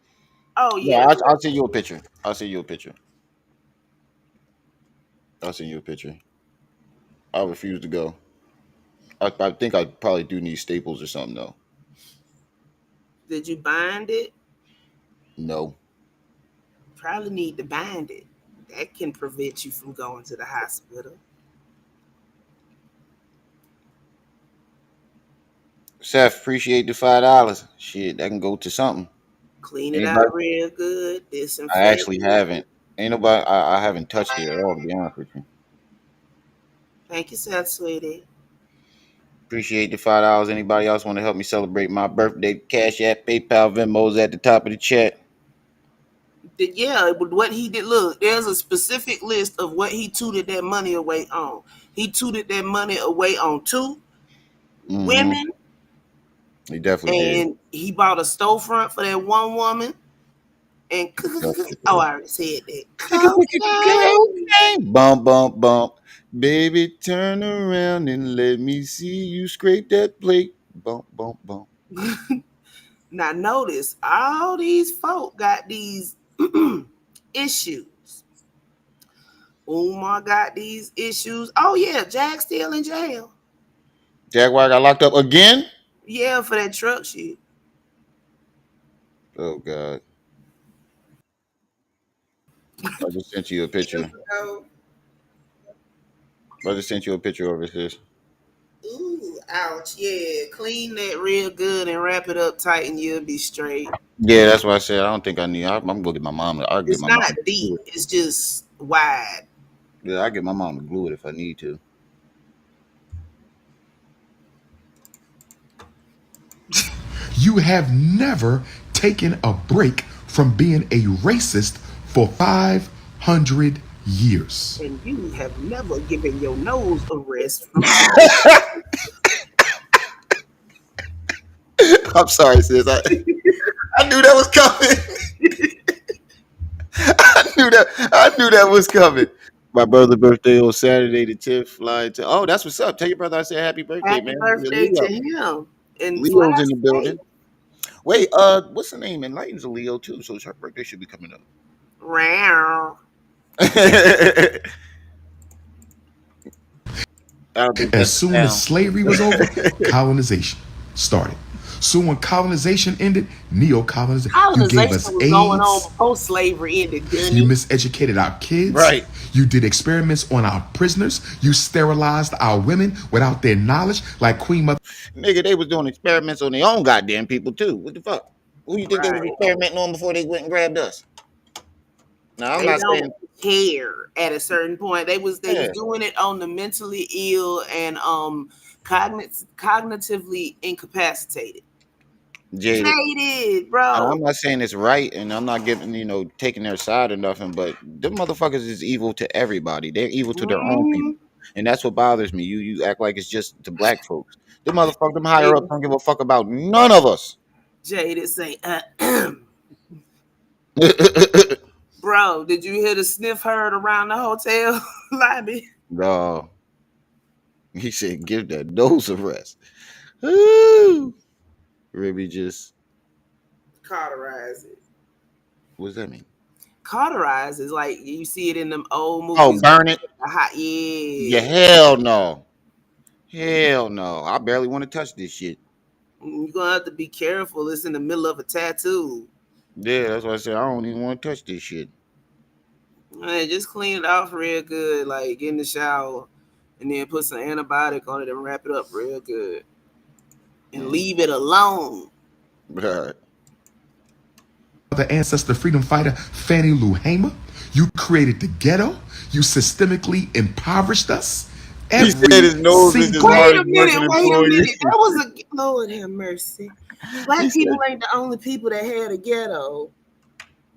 Oh No, yeah. I'll send you a picture. I'll send you a picture. I'll send you a picture. I refuse to go. I think I probably do need staples or something, though. Did you bind it? No. Probably need to bind it. That can prevent you from going to the hospital. Seth, appreciate the $5. Shit, that can go to something. Clean it Anybody? out real good. I Disinfect actually it. haven't. Ain't nobody. I haven't touched it at all, to be honest with you. Thank you, Seth, sweetie. Appreciate the $5. Anybody else want to help me celebrate my birthday? Cash App, PayPal, Venmo's at the top of the chat. Yeah, but what he did, look, there's a specific list of what he tooted that money away on. He tooted that money away on two Mm-hmm. women, He definitely did. and he bought a storefront for that one woman. And Definitely oh, did. I already said that. Cocaine. Cocaine. Bump, bump, bump. Baby, turn around and let me see you scrape that plate. Bump, bump, bump. Now notice all these folk got these issues. Umar got these issues. Oh yeah, Jack's still in jail. Jaguar got locked up again? Yeah, for that truck shit. Oh, God. I just sent you a picture. Oh, I just sent you a picture of it, sis. ooh, Ouch. Yeah. Clean that real good and wrap it up tight, and you'll be straight. Yeah, that's why I said I don't think I need. I'm gonna go get my mom. I'll get It's my mom not to glue deep. it. It's just wide. Yeah, I get my mom to glue it if I need to. You have never taken a break from being a racist for 500 years. And you have never given your nose a rest from. I'm sorry, sis. I knew that was coming. I knew that was coming. My brother's birthday on Saturday the 10th. Flying to. Oh, that's what's up. Tell your brother I said happy birthday, Happy man. Yeah, birthday to Leo. him. And fly Leo's in the safe. building. Wait, what's the name? Enlighten's a Leo too, so her birthday should be coming up. Round. I don't think As that's the soon as sound. slavery was over, colonization started. So when colonization ended, neo-colonization. You gave Colonization us was going on AIDS. before slavery ended, You Gunny. miseducated our kids. Right. You did experiments on our prisoners. You sterilized our women without their knowledge, like Queen Mother Nigga, they was doing experiments on their own goddamn people too. What the fuck? Who you think they was Right. experimenting on before they went and grabbed us? Now I'm They not don't saying care at a certain point. They was yeah, doing it on the mentally ill and cognitively incapacitated. jaded. Jaded, And bro. I'm not saying it's right, and I'm not giving taking their side or nothing. But them motherfuckers is evil to everybody. They're evil to their own Mm-hmm. people, and that's what bothers me. You act like it's just the black folks. Them motherfuckers, them higher up Jaded, don't give a fuck about none of us. Jaded say, bro, did you hear the sniff heard around the hotel lobby? No, he said give that nose a rest. Ooh. Ribby just Cauterize it. what does that mean? Cauterize is like you see it in them old Oh, movies. burn it? The hot, Yeah, yeah. hell no. Hell no. I barely want to touch this shit. You're gonna have to be careful. It's in the middle of a tattoo. Yeah, that's why I said I don't even want to touch this shit. Man, just clean it off real good, like get in the shower, and then put some antibiotic on it and wrap it up real good, and leave it alone. Right. ancestor freedom fighter Fannie Lou Hamer. You created the ghetto. You systemically impoverished us. He said Every his nose is his single Wait hardest a minute, working wait a employee. minute. That was a Lord have mercy. He Black said, people ain't the only people that had a ghetto.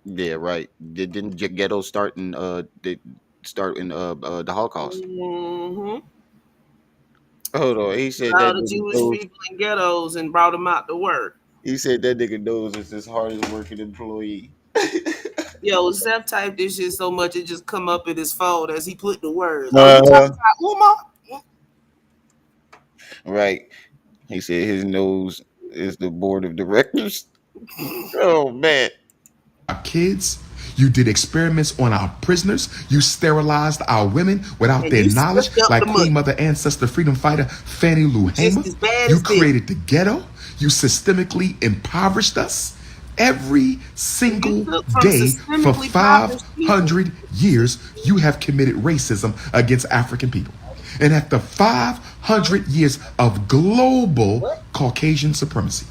yeah, right. Didn't ghetto start in the Holocaust? Mm-hmm. Hold on. He said All that the nigga Jewish nose. people in ghettos and brought them out to work. He said that nigga nose is his hardest working employee. Yo, Seth typed this shit so much it just come up in his phone as he put the words. Oh, you Uh, talking about Umar? right. He said his nose is the board of directors. Oh man. our kids. You did experiments on our prisoners. You sterilized our women without And their you knowledge, slipped up like the Queen money. Mother ancestor freedom fighter Fannie Lou Hamer. Just as bad You as this. created the ghetto. You systemically impoverished us. Every single took from day for systemically impoverished people. 500 years, you have committed racism against African people. And after 500 years of global Caucasian supremacy,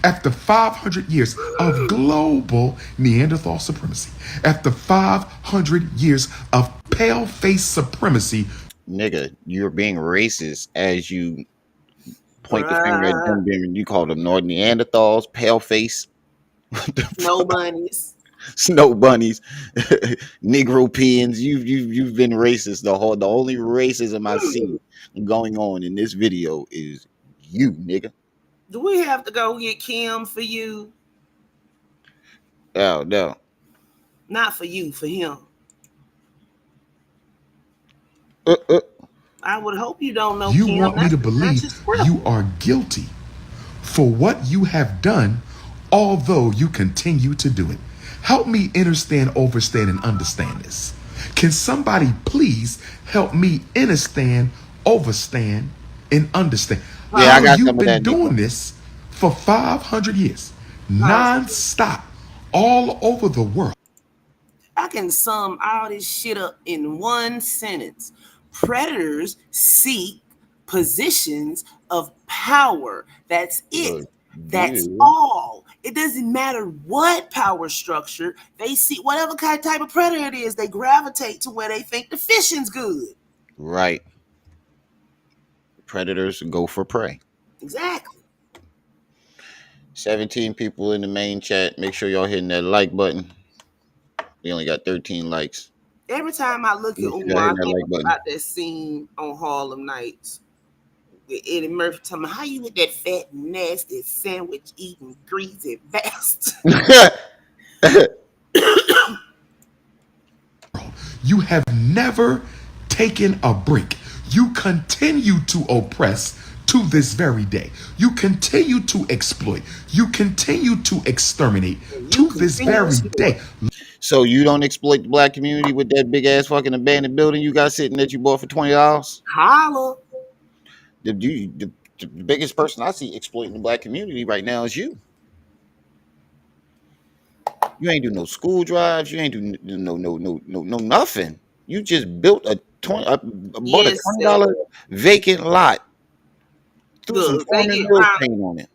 after 500 years of global Neanderthal supremacy, after 500 years of pale face supremacy, Nigga, you're being racist as you point the finger at Bruh. them being you call them North Neanderthals, pale face, No bunnies. snow bunnies, Negropeans. You've been racist the only racism I see going on in this video is you, nigga. Do we have to go get Kim for you? Oh no. Not for you, for him. Uh, uh. I would hope you don't know you Kim. want me to That's believe his script. you are guilty for what you have done, although you continue to do it. Help me understand, overstand, and understand this. Can somebody please help me understand, overstand, and understand Yeah, I how got you've some of been that, doing Negro. this for 500 years, non-stop, all over the world? I can sum all this shit up in one sentence. Predators seek positions of power. That's it. Look, That's yeah. all. It doesn't matter what power structure they see, whatever kind of type of predator it is, they gravitate to where they think the fishing's good. Right. Predators go for prey. Exactly. 17 people in the main chat. Make sure y'all hitting that like button. We only got 13 likes. Every time I look at Make sure y'all Umar, I hitting that think like button. about that scene on Harlem Nights. With Eddie Murphy telling me, how you with that fat, nasty, sandwich eating, greasy bastard? You have never taken a break. You continue to oppress to this very day. You continue to exploit. You continue to exterminate to this very day. So you don't exploit the black community with that big ass fucking abandoned building you got sitting that you bought for $20? Holla. The biggest person I see exploiting the black community right now is you. You ain't do no school drives. You ain't do no nothing. You just built bought a Yes, $20 vacant lot. Threw some look, they Foreman get Mills round. paint on it.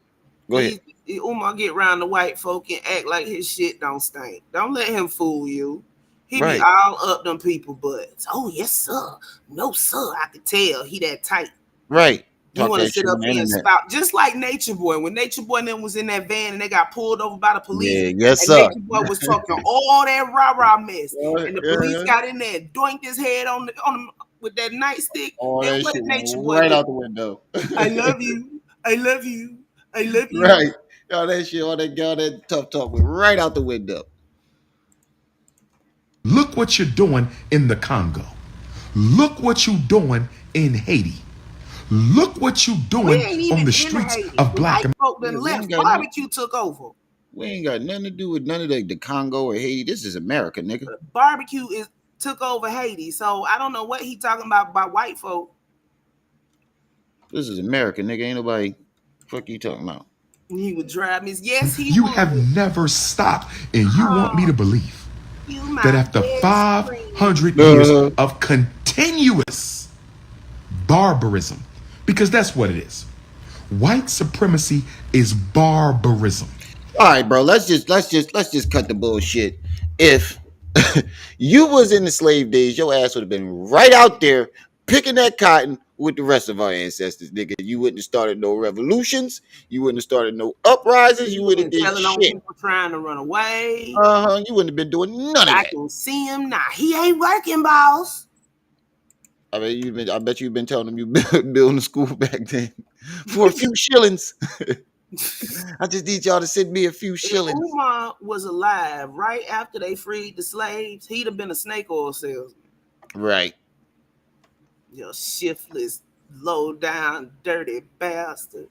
Go ahead. Umar get round the white folk and act like his shit don't stink. Don't let him fool you. He be Right. all up them people butts. Oh yes, sir. No, sir. I could tell he that tight. Right. You Talk want to that sit shit up on the here and internet. spout, just like Nature Boy. When Nature Boy and them was in that van and they got pulled over by the police, Yeah, yes, and sir. Nature Boy was talking all that rah-rah mess, Yeah, and the yeah, police yeah. got in there and doinked his head on him with that nightstick. All And that what shit did Nature went Boy right do? out the window. I love you. I love you. I love you. Right. All that shit, all that tough talk went right out the window. Look what you're doing in the Congo. Look what you're doing in Haiti. Look what you're We doing ain't on even the in streets Haiti. of The Black white America. folk Yeah, done we left. ain't got Barbecue took over. we ain't got nothing to do with none of the Congo or Haiti. This is America, nigga. Barbecue took over Haiti. So I don't know what he talking about by white folk. This is America, nigga. Ain't nobody fuck you talking about. He would drive me. Yes, he You would. have never stopped, and you want me Oh, to believe you that my after best friend. 500 years of continuous barbarism, because that's what it is. White supremacy is barbarism. All right, bro. Let's just cut the bullshit. If you was in the slave days, your ass would have been right out there picking that cotton with the rest of our ancestors, nigga. You wouldn't have started no revolutions. You wouldn't have started no uprisings. You He wouldn't have been did telling on shit. people trying to run away. You wouldn't have been doing none of I that. can see him now. He ain't working, boss. I mean, I bet you've been telling them you building a school back then for a few shillings. I just need y'all to send me a few If shillings. Umar was alive right after they freed the slaves, he'd have been a snake oil salesman. Right. You shiftless, low down, dirty bastard.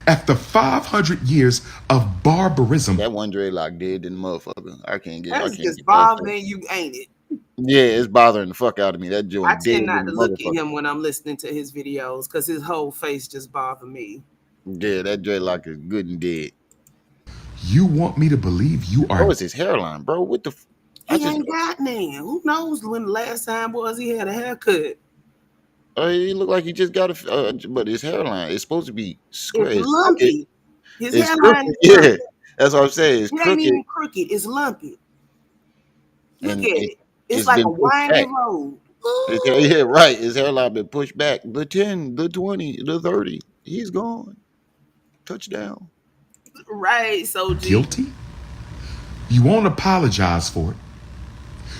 After 500 years of barbarism, That one dreadlock dead in the motherfucker. I can't That's get just past that. bothering you, ain't it? Yeah, it's bothering the fuck out of me. That I joint dead tend not in to the look at motherfucker. him when I'm listening to his videos because his whole face just bothers me. Yeah, that dreadlock is good and dead. you want me to believe you Bro, are it's his hairline, bro. What the? He ain't got none. Who knows when the last time was he had a haircut? He look like he just got but his hairline is supposed to be square. It's It's crooked. lumpy. His It's hairline crooked. is Yeah, lumpy. that's what I'm saying. It's It ain't crooked, even crooked. It's lumpy. Look and at it. It's it's like been a pushed winding back. road. Yeah, right. His hairline been pushed back. The 10, the 20, the 30. He's gone. Touchdown. Right, so G. guilty. You won't apologize for it.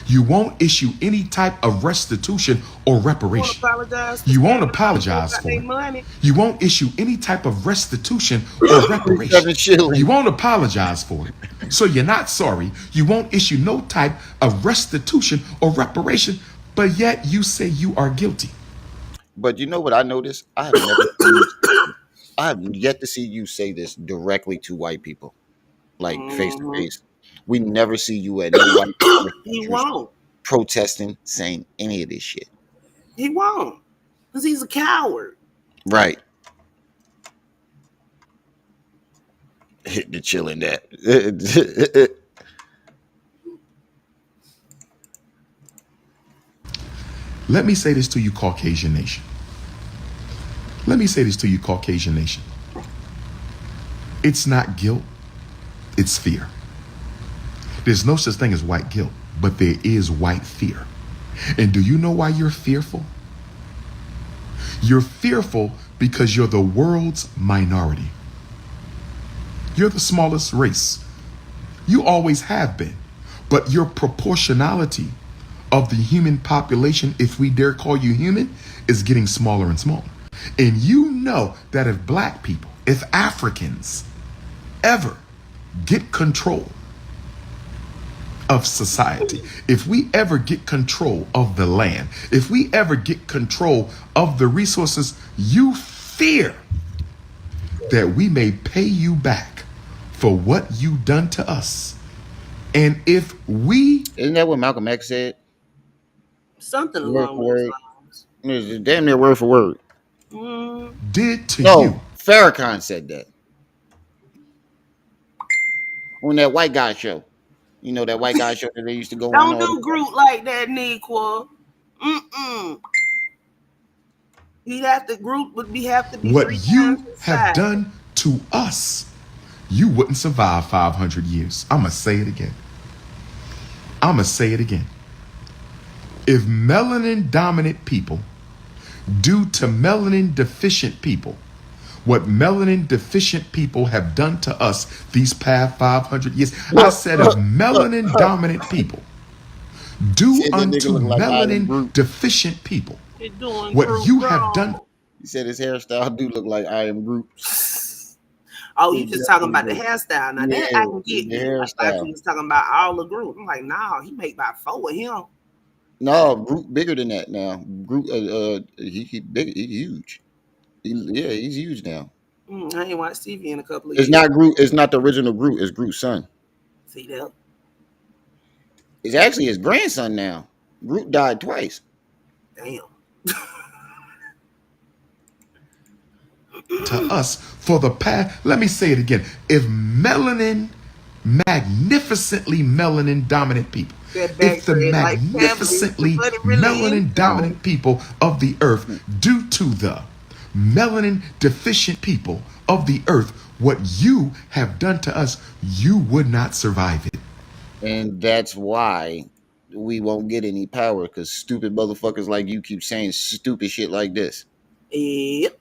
You won't issue any type of restitution or reparation. Apologize. You won't apologize for it. Money. You won't issue any type of restitution or reparation. 7 shillings. You won't apologize for it. So you're not sorry. You won't issue no type of restitution or reparation, but yet you say you are guilty. But you know what I noticed? I have yet to see you say this directly to white people, like face to face. We never see you at no white He protesters won't. protesting, saying any of this shit. He won't. Because he's a coward. Right. Hit the chill in that. Let me say this to you, Caucasian nation. Let me say this to you, Caucasian nation. It's not guilt, it's fear. There's no such thing as white guilt, but there is white fear. And do you know why you're fearful? You're fearful because you're the world's minority. You're the smallest race. You always have been. But your proportionality of the human population, if we dare call you human, is getting smaller and smaller. And you know that if black people, if Africans ever get control of society, if we ever get control of the land, if we ever get control of the resources, you fear that we may pay you back for what you done to us. And if we... Isn't that what Malcolm X said? Something Word along for those word. lines. It's damn near word for word. did to No, you. Farrakhan said that on that white guy show. You know that white guy show that they used to go on Don't all the do time? Groot like that, Nequa. He'd have to Groot would have to be What 3 times you his have size. done to us, you wouldn't survive 500 years. I'm going to say it again. I'm going to say it again. If melanin dominant people do to melanin deficient people what melanin deficient people have done to us these past 500 years, I said if melanin dominant people do Said that nigga unto look like I am melanin Groot. deficient people You're doing what Groot you have done. wrong. He said his hairstyle do look like I am Groot. Oh, He you just talking about the definitely hairstyle. Now do. that Yeah, I can get the with. I thought you hairstyle. was talking about all the Groot. I'm like, nah, he make about 4 of him. No, Groot bigger than that now. Groot, he big, he huge. Yeah, he's huge now. I ain't watched TV in a couple of It's years. not Groot. It's not the original Groot. It's Groot's son. See that? It's actually his grandson now. Groot died twice. Damn. To us for the past, let me say it again. If melanin, magnificently melanin dominant people, That if the backstory like family, magnificently but it really is melanin dominant people of the earth do to the melanin deficient people of the earth what you have done to us, you would not survive it. And that's why we won't get any power, because stupid motherfuckers like you keep saying stupid shit like this. Yep.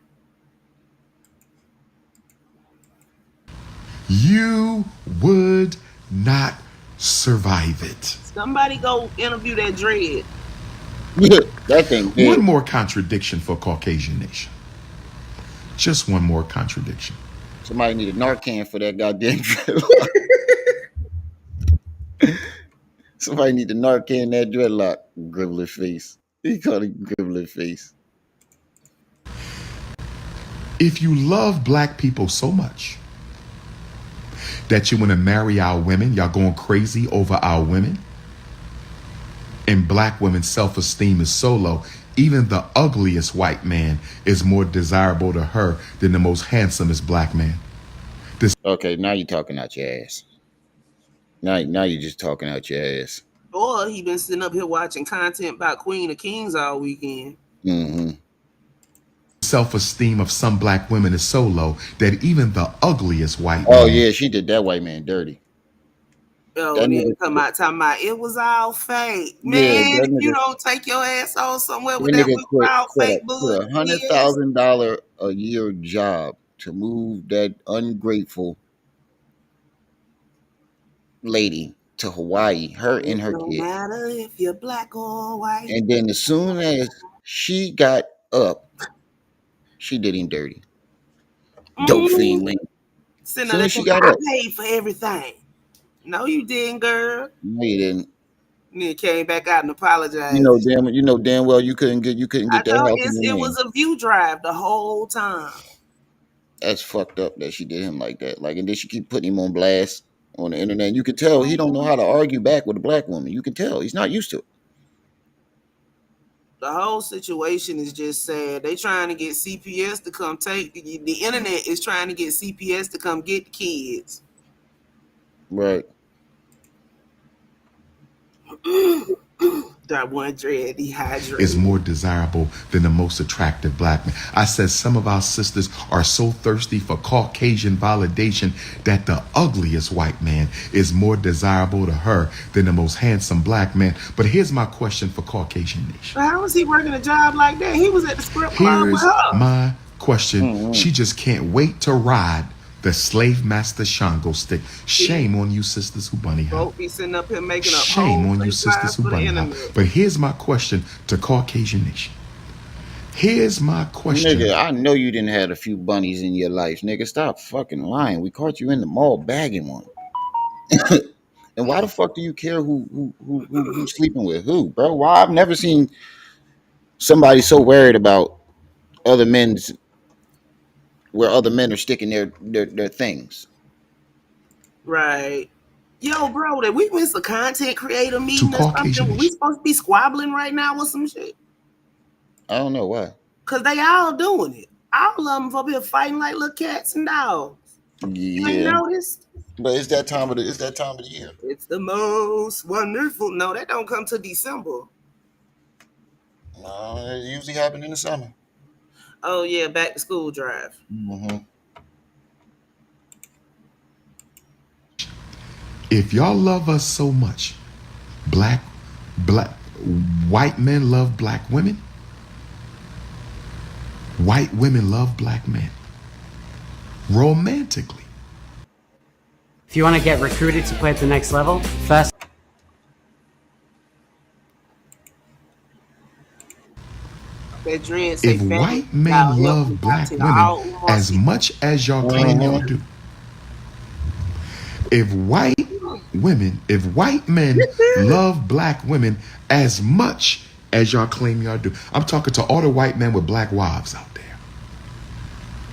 You would not survive it. Somebody go interview that dread. That thing One big. more contradiction for Caucasian nation. Just one more contradiction. Somebody need a Narcan for that goddamn dreadlock. Somebody need a Narcan that dreadlock. Gribbler face. He called it gribbler face. If you love black people so much that you want to marry our women, y'all going crazy over our women, and black women's self-esteem is so low, even the ugliest white man is more desirable to her than the most handsomest black man. Okay, now you're talking out your ass. Now you're just talking out your ass. Or he been sitting up here watching content about Queen of Kings all weekend. Mm-hmm. Self-esteem of some black women is so low that even the ugliest white Oh man, yeah, she did that white man dirty. Oh, That and then nigga, talking about it was all fake. yeah, Man, that if you nigga, don't take your ass on somewhere with that that nigga we were all fake quit bullshit is. $100,000 a year job to move that ungrateful lady to Hawaii, her and It her don't kid. matter if you're black or white. And then as soon as she got up, she did him dirty. Dope fiend link. Sitting As there soon as she thinking, got I up, paid for everything. No, you didn't, girl. no, you didn't. And then came back out and apologized. You know damn well you couldn't get I that know house in your it name. was a view drive the whole time. That's fucked up that she did him like that. Like, and then she keep putting him on blast on the internet. You can tell he don't know how to argue back with a black woman. You can tell he's not used to it. The whole situation is just sad. They trying to get CPS to come take the internet is trying to get CPS to come get the kids. Right. That one dread is dehydrated. more desirable than the most attractive black man. I said some of our sisters are so thirsty for Caucasian validation that the ugliest white man is more desirable to her than the most handsome black man. But here's my question for Caucasian Nation. How was he working a job like that? He was at the script club with Here's her. my question. Mm-hmm. She just can't wait to ride the slave master Shango stick. Shame on you sisters who bunny hop. Folk be sitting up here making up Shame whole on you fake sisters lives who for the bunny hop. internet. But here's my question to Caucasian Nation. Here's my question. Nigga, I know you didn't have a few bunnies in your life, nigga. Stop fucking lying. We caught you in the mall bagging one. And why the fuck do you care who's sleeping with who, bro? Why I've never seen somebody so worried about other men's where other men are sticking their things. Right. Yo, bro, did we miss a content creator To meeting or Caucasian something? Were we Nation. supposed to be squabbling right now with some shit? I don't know why. Because they all doing it. All of them up here fighting like little cats and dogs. You ain't Yeah, noticed? but it's that time of the year. It's the most wonderful. No, that don't come till December. No, it usually happens in the summer. Oh, yeah, back to school drive. Mm-hmm. If y'all love us so much, black white men love black women. White women love black men. Romantically. If you want to get recruited to play at the next level, first That dread say If family white y'all men help me love out black to women all Umar as people. much as y'all claim y'all do, if white men love black women as much as y'all claim y'all do, I'm talking to all the white men with black wives out there.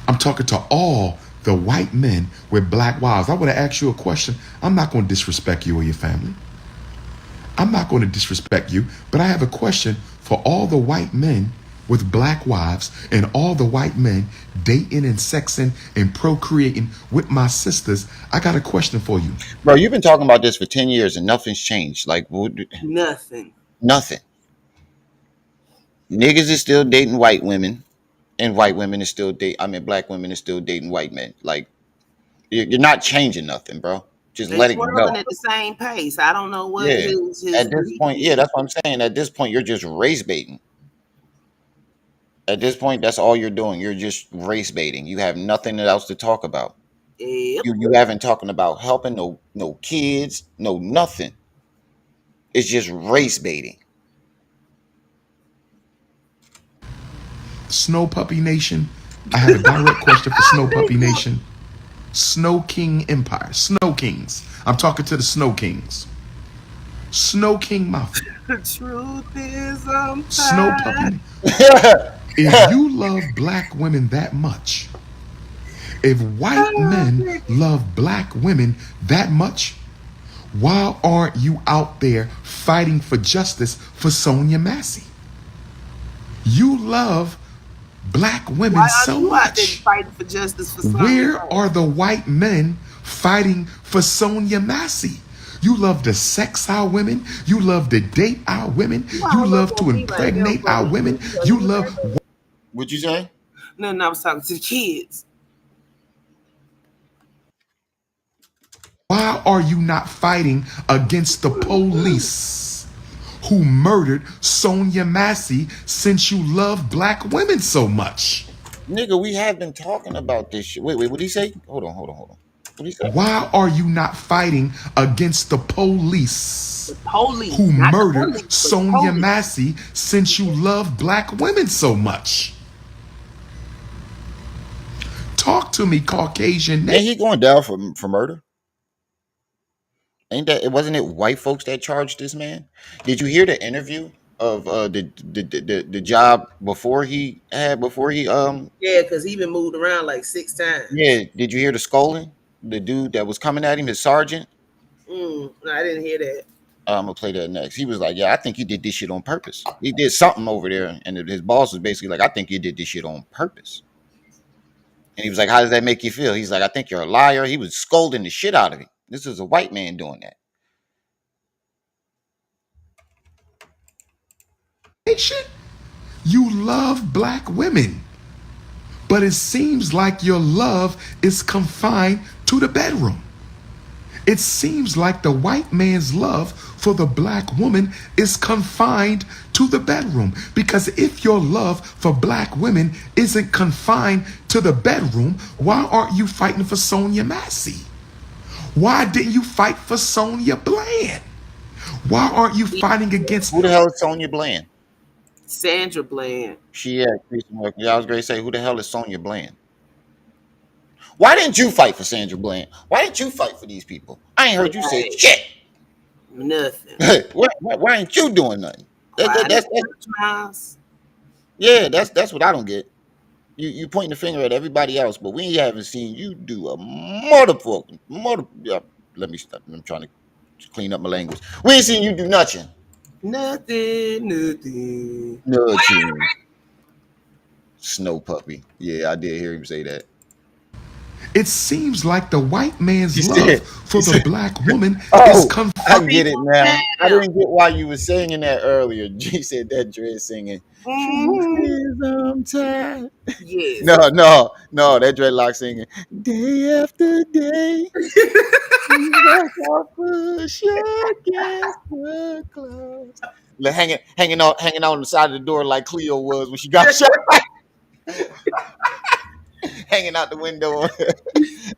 I'm talking to all the white men with black wives. I want to ask you a question. I'm not going to disrespect you or your family. I'm not going to disrespect you, but I have a question for all the white men with black wives and all the white men dating and sexing and procreating with my sisters. I got a question for you. Bro, you've been talking about this for 10 years and nothing's changed. Like Nothing. nothing. Niggas is still dating white women, and white women is still black women is still dating white men. Like you're not changing nothing, bro. Just They let it twirling go. at the same pace. I don't know what Yeah. his At this point, greedy yeah, is. that's what I'm saying. At this point, you're just race baiting. At this point, that's all you're doing. You're just race baiting. You have nothing else to talk about. Yep. You haven't talking about helping no kids, no nothing. It's just race baiting. Snow Puppy Nation, I have a direct question for Snow Puppy Nation. Snow King Empire, Snow Kings. I'm talking to the Snow Kings. Snow King Mafia, The truth is I'm Snow tired. Puppy. If you love black women that much, if white men love black women that much, why aren't you out there fighting for justice for Sonia Massey? You love black women Why so are you out there much. fighting for justice for Sonya? Where are the white men fighting for Sonia Massey? You love to sex our women. You love to date our women. You love to impregnate our women. You love. What'd you say? No, I was talking to the kids. Why are you not fighting against the police who murdered Sonia Massey since you love black women so much? Nigga, we have been talking about this shit. Wait, what did he say? Hold on. What did he say? Why are you not fighting against the police The police, who not the murdered police, but Sonia police. Massey since you love black women so much? Talk to me, Caucasian. Ain't he going down for murder? Ain't that it? Wasn't it white folks that charged this man? Did you hear the interview of the job before he Yeah, because he been moved around like 6 times. yeah? Did you hear the scolding? The dude that was coming at him, his sergeant. No, I didn't hear that. I'm gonna play that next. He was like, "Yeah, I think you did this shit on purpose." He did something over there, and his boss was basically like, "I think you did this shit on purpose." And he was like, "How does that make you feel?" He's like, "I think you're a liar." He was scolding the shit out of him. This is a white man doing that. You love black women, but it seems like your love is confined to the bedroom. It seems like the white man's love for the black woman is confined to the bedroom. Because if your love for black women isn't confined to the bedroom, why aren't you fighting for Sonia Massey? Why didn't you fight for Sonia Bland? Why aren't you fighting against Who the hell is Sonia Bland? Sandra Bland. She yeah, I was going to say, who the hell is Sonia Bland? Why didn't you fight for Sandra Bland? Why didn't you fight for these people? I ain't heard you say Right. shit. Nothing. Why ain't you doing nothing? Quiet Miles. Yeah, that's what I don't get. You pointing the finger at everybody else, but we haven't seen you do a yeah, let me stop. I'm trying to clean up my language. We ain't seen you do nothing. Nothing. Nothing. Snow puppy. Yeah, I did hear him say that. it seems like the white man's He love said, for the black woman is "Oh, I confined. get it now. I didn't get why you were singing that earlier." G said that Dread singing. She Mhm. says I'm tired. Yes. No, that dreadlock singing day after day. Walk off push against the clouds. Like hanging out on the side of the door like Cleo was when she got shot. Hanging out the window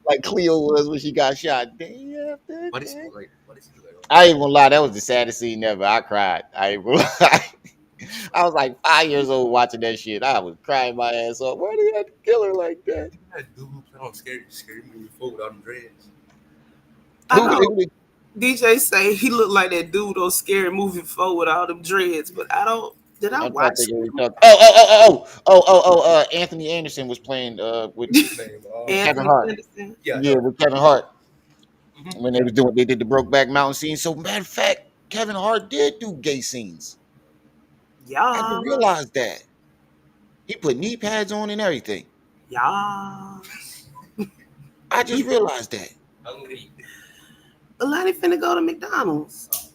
like Cleo was when she got shot. Day after day. I ain't gonna lie, that was the saddest scene ever. I cried. I ain't gonna lie. I was like 5 years old watching that shit. I was crying my ass off. Why do you have to kill her like that? I Who, know. who, DJ say he looked like that dude on Scary Movie 4 with all them dreads, but I don't. Did I I'm trying to watch think of who it? we talking. Oh, Anthony Anderson was playing with Kevin Anthony Hart. Anderson. Yeah, with Kevin Hart when they did the Brokeback Mountain scene. So matter of fact, Kevin Hart did do gay scenes. I Yeah. didn't realize that. He put knee pads on and everything. Yeah. I just realized that. Alani finna go to McDonald's.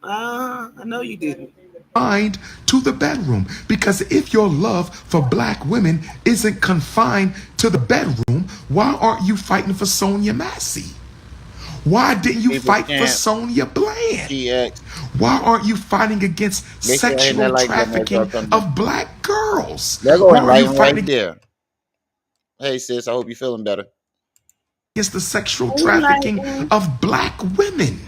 I know you didn't. To the bedroom. Because if your love for black women isn't confined to the bedroom, why aren't you fighting for Sonia Massey? Why didn't you People fight for can't. Sonia Bland? GX. Why aren't you fighting against Make sure I hit that sexual like button as y'all trafficking come back. of black girls? They're Why going are you right fighting there. Hey sis, I hope you're feeling better. against the sexual Who like trafficking of black women?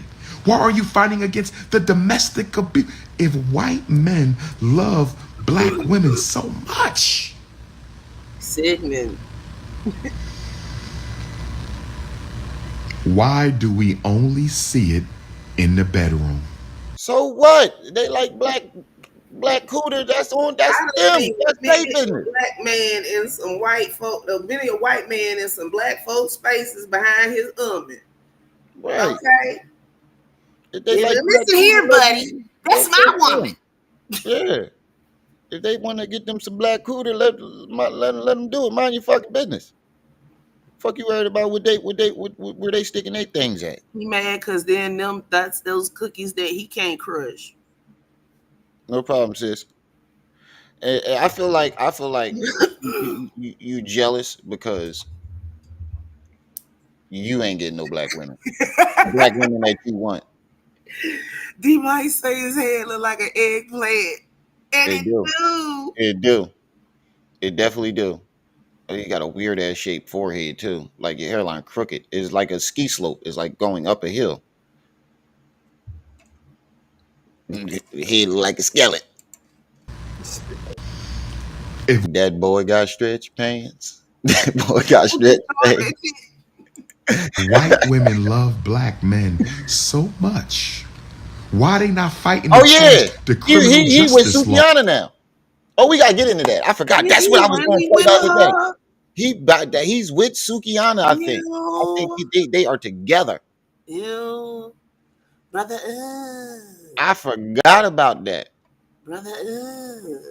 Why are you fighting against the domestic abuse? If white men love black women so much, Sigmund? why do we only see it in the bedroom? So what? They like black cooter. That's I done them. seen That's their many a business. black man and some white folk, many a white man in some black folks' faces behind his woman. Right. Okay? If they like black Listen cooter, here, buddy. That's my woman. them. Yeah. If they want to get them some black cooter, let them do it. Mind your fucking business. Fuck you worried about where they sticking their things at. He mad because then that's those cookies that he can't crush. No problem, sis. And I feel like you jealous because you ain't getting no black women. The black women that you want. D might say his head look like an eggplant. And It it do. do. It do. It definitely do. Oh, you got a weird ass shaped forehead too. Like your hairline crooked. It's like a ski slope. It's like going up a hill. Head look like a skeleton. If That boy got stretch pants. That boy got stretch pants. white women love black men so much, why they not fighting to Oh change yeah. the criminal He with justice law? Sukiana now. Oh, we gotta get into that. I forgot. That's what I was going to He say with the other day. her. He's with Sukiana, I think. I think Ew. they are together. Ew. Brother, I forgot about that. brother,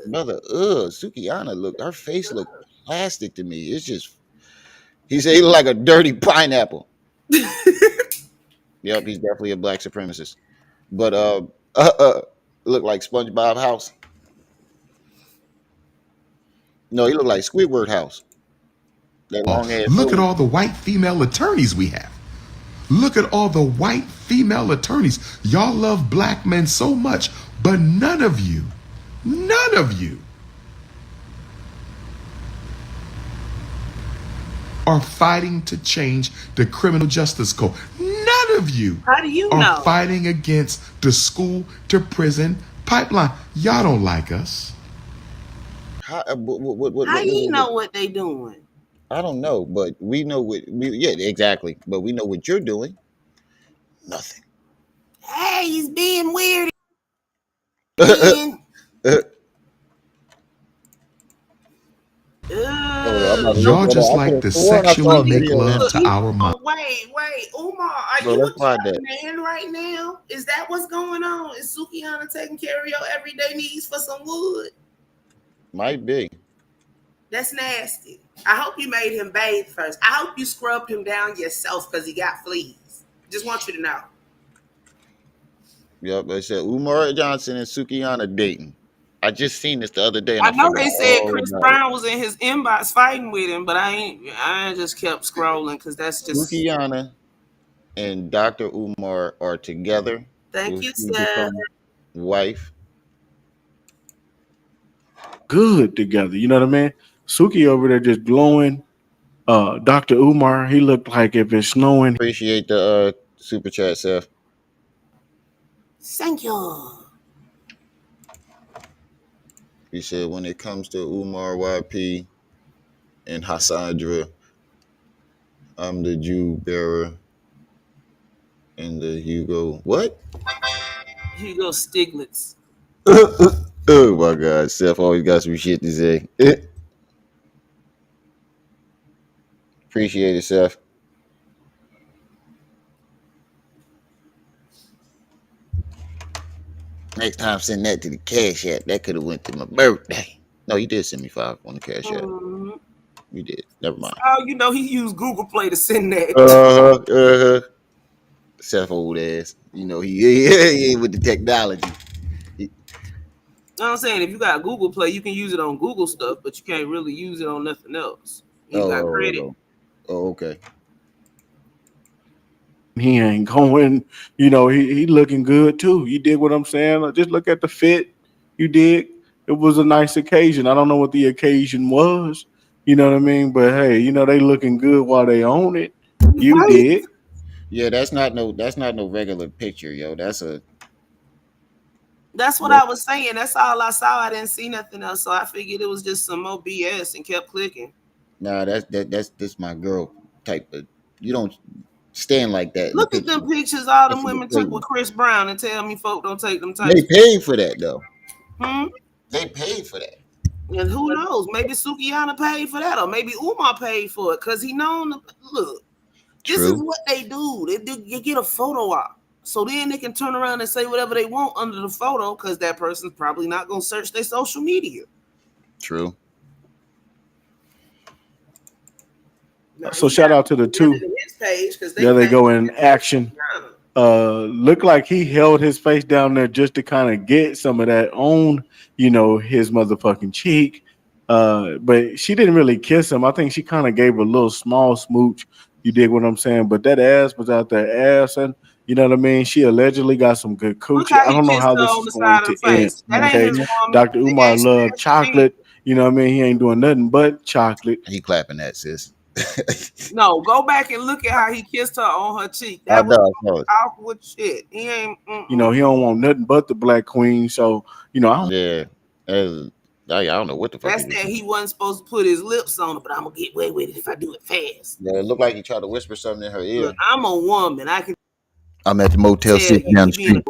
Brother, Sukiana her face looked plastic to me. It's just, he said he looked like a dirty pineapple. Yep, he's definitely a black supremacist. But Look like SpongeBob house. No, he look like Squidward house. That long ass Look at nose. all the white female attorneys we have. Look at all the white female attorneys. Y'all love black men so much, but none of you are fighting to change the criminal justice code. None of you How do you are know? fighting against the school to prison pipeline. Y'all don't like us. How, How you know what they doing? I don't know, but we know yeah, exactly. But we know what you're doing. Nothing. Hey, he's being weird again. I'm about to look Y'all that just up. I like could to have sworn I saw sexually a make video of love him. to our mom. Wait, Umar, are Bro, you let's a find gay that. man right now? Is that what's going on? Is Sukiana taking care of your everyday needs for some wood? Might be. That's nasty. I hope you made him bathe first. I hope you scrubbed him down yourself because he got fleas. Just want you to know. Yep, they said Umar Johnson and Sukiana dating. I just seen this the other day and I I know forgot they said all Chris about it. Brown was in his inbox fighting with him, but I just kept scrolling because that's just. Sukiana and Dr. Umar are together. Thank Will you, soon sir. become wife. Good together. You know what I mean? Suki over there just glowing. Dr. Umar, he looked like if it's snowing. Appreciate the super chat, Seth. Thank you. He said when it comes to Umar YP and Hassandra, I'm the Jew bearer and the Hugo. What? Hugo Stiglitz. Oh my God, Seth always got some shit to say. Appreciate it, Seth. Next time, send that to the Cash App. That could have went to my birthday. No, you did send me 5 on the Cash App. Mm-hmm. You did. Never mind. Oh, you know he used Google Play to send that. Seth old ass. You know he ain't with the technology. You know what I'm saying? If you got Google Play, you can use it on Google stuff, but you can't really use it on nothing else. You got credit. Oh, okay. He ain't going, you know, he looking good too. You dig what I'm saying? Just look at the fit. You dig? It was a nice occasion. I don't know what the occasion was. You know what I mean? But hey, you know, they looking good while they own it. You Right. dig? Yeah, that's not no regular picture, yo. That's what I was saying. That's all I saw. I didn't see nothing else. So I figured it was just some more BS and kept clicking. nah, that's my girl type of. You don't stand like that in the Look at picture. them pictures all them It's women crazy. took with Chris Brown and tell me folk don't take them They types. paid for that though. Hmm? They paid for that. And who knows? Maybe Sukiana paid for that, or maybe Umar paid for it because he known. Look, this is True. what they do. You get a photo op, so then they can turn around and say whatever they want under the photo because that person's probably not gonna search their social media. True. Now, So shout out to the two. Page There they go in action. Look like he held his face down there just to kind of get some of that on, you know, his motherfucking cheek. But she didn't really kiss him. I think she kind of gave a little small smooch. You dig what I'm saying? But that ass was out there ass, and you know what I mean? She allegedly got some good Look coochie. how I he don't know kissed how her this on is the going side of to the end. face. That ain't Okay. his woman. Dr. They Umar gave loved nasty chocolate. You know what I mean? He ain't doing nothing but chocolate. He clapping that, sis. No, go back and look at how he kissed her on her cheek. I That was know, I saw it. awkward shit. He ain't. You know, he don't want nothing but the black queen. So, you know, I don't Yeah. I don't know what the fuck he That's was that saying. he wasn't supposed to put his lips on it, but I'm gonna get away with it if I do it fast. Yeah, it looked like he tried to whisper something in her ear. Look, I'm a woman. I can I'm at the Motel tell 6 down the he being street.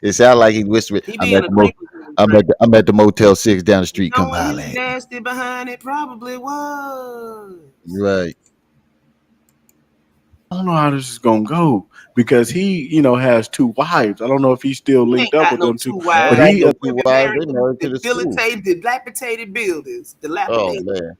It sounded like he whispered, he being a creep. I'm at the Motel 6 down the street. Come Knowing holler his at me. nasty behind it probably was. Right. know how this is gonna go because he, you know, has 2 wives. I don't know if he's still He linked ain't up got with no them two two, They ain't but wives. got he no two Women wives. married They to married to the school. dilapidated buildings. Oh Dilapidated. man.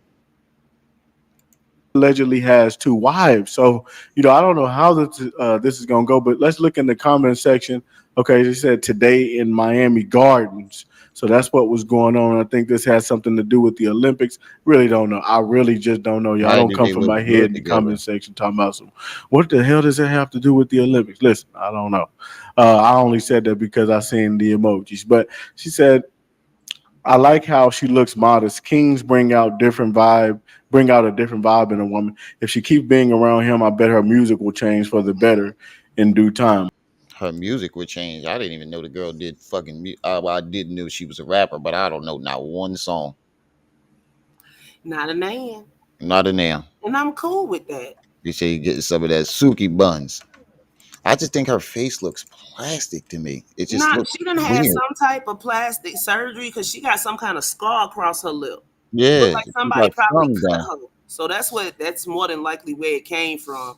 allegedly has 2 wives. So, you know, I don't know how this is gonna go, but let's look in the comment section. Okay, she said today in Miami Gardens. So that's what was going on. I think this has something to do with the Olympics. Really don't know. I really just don't know. Y'all Why don't did come they from look my head good in the together? comment section talking about some. What the hell does it have to do with the Olympics? Listen, I don't know. I only said that because I seen the emojis. But she said I like how she looks modest. Kings bring out a different vibe in a woman. If she keeps being around him, I bet her music will change for the better in due time. Her music would change. I didn't even know the girl did fucking. Well, I did know she was a rapper, but I don't know not one song. Not a man. Not a name. And I'm cool with that. They say you get some of that Suki buns. I just think her face looks plastic to me. It just Not looks she done had weird. some type of plastic surgery because she got some kind of scar across her lip. Look Yeah, like she somebody got probably some cut done. her. So that's more than likely where it came from.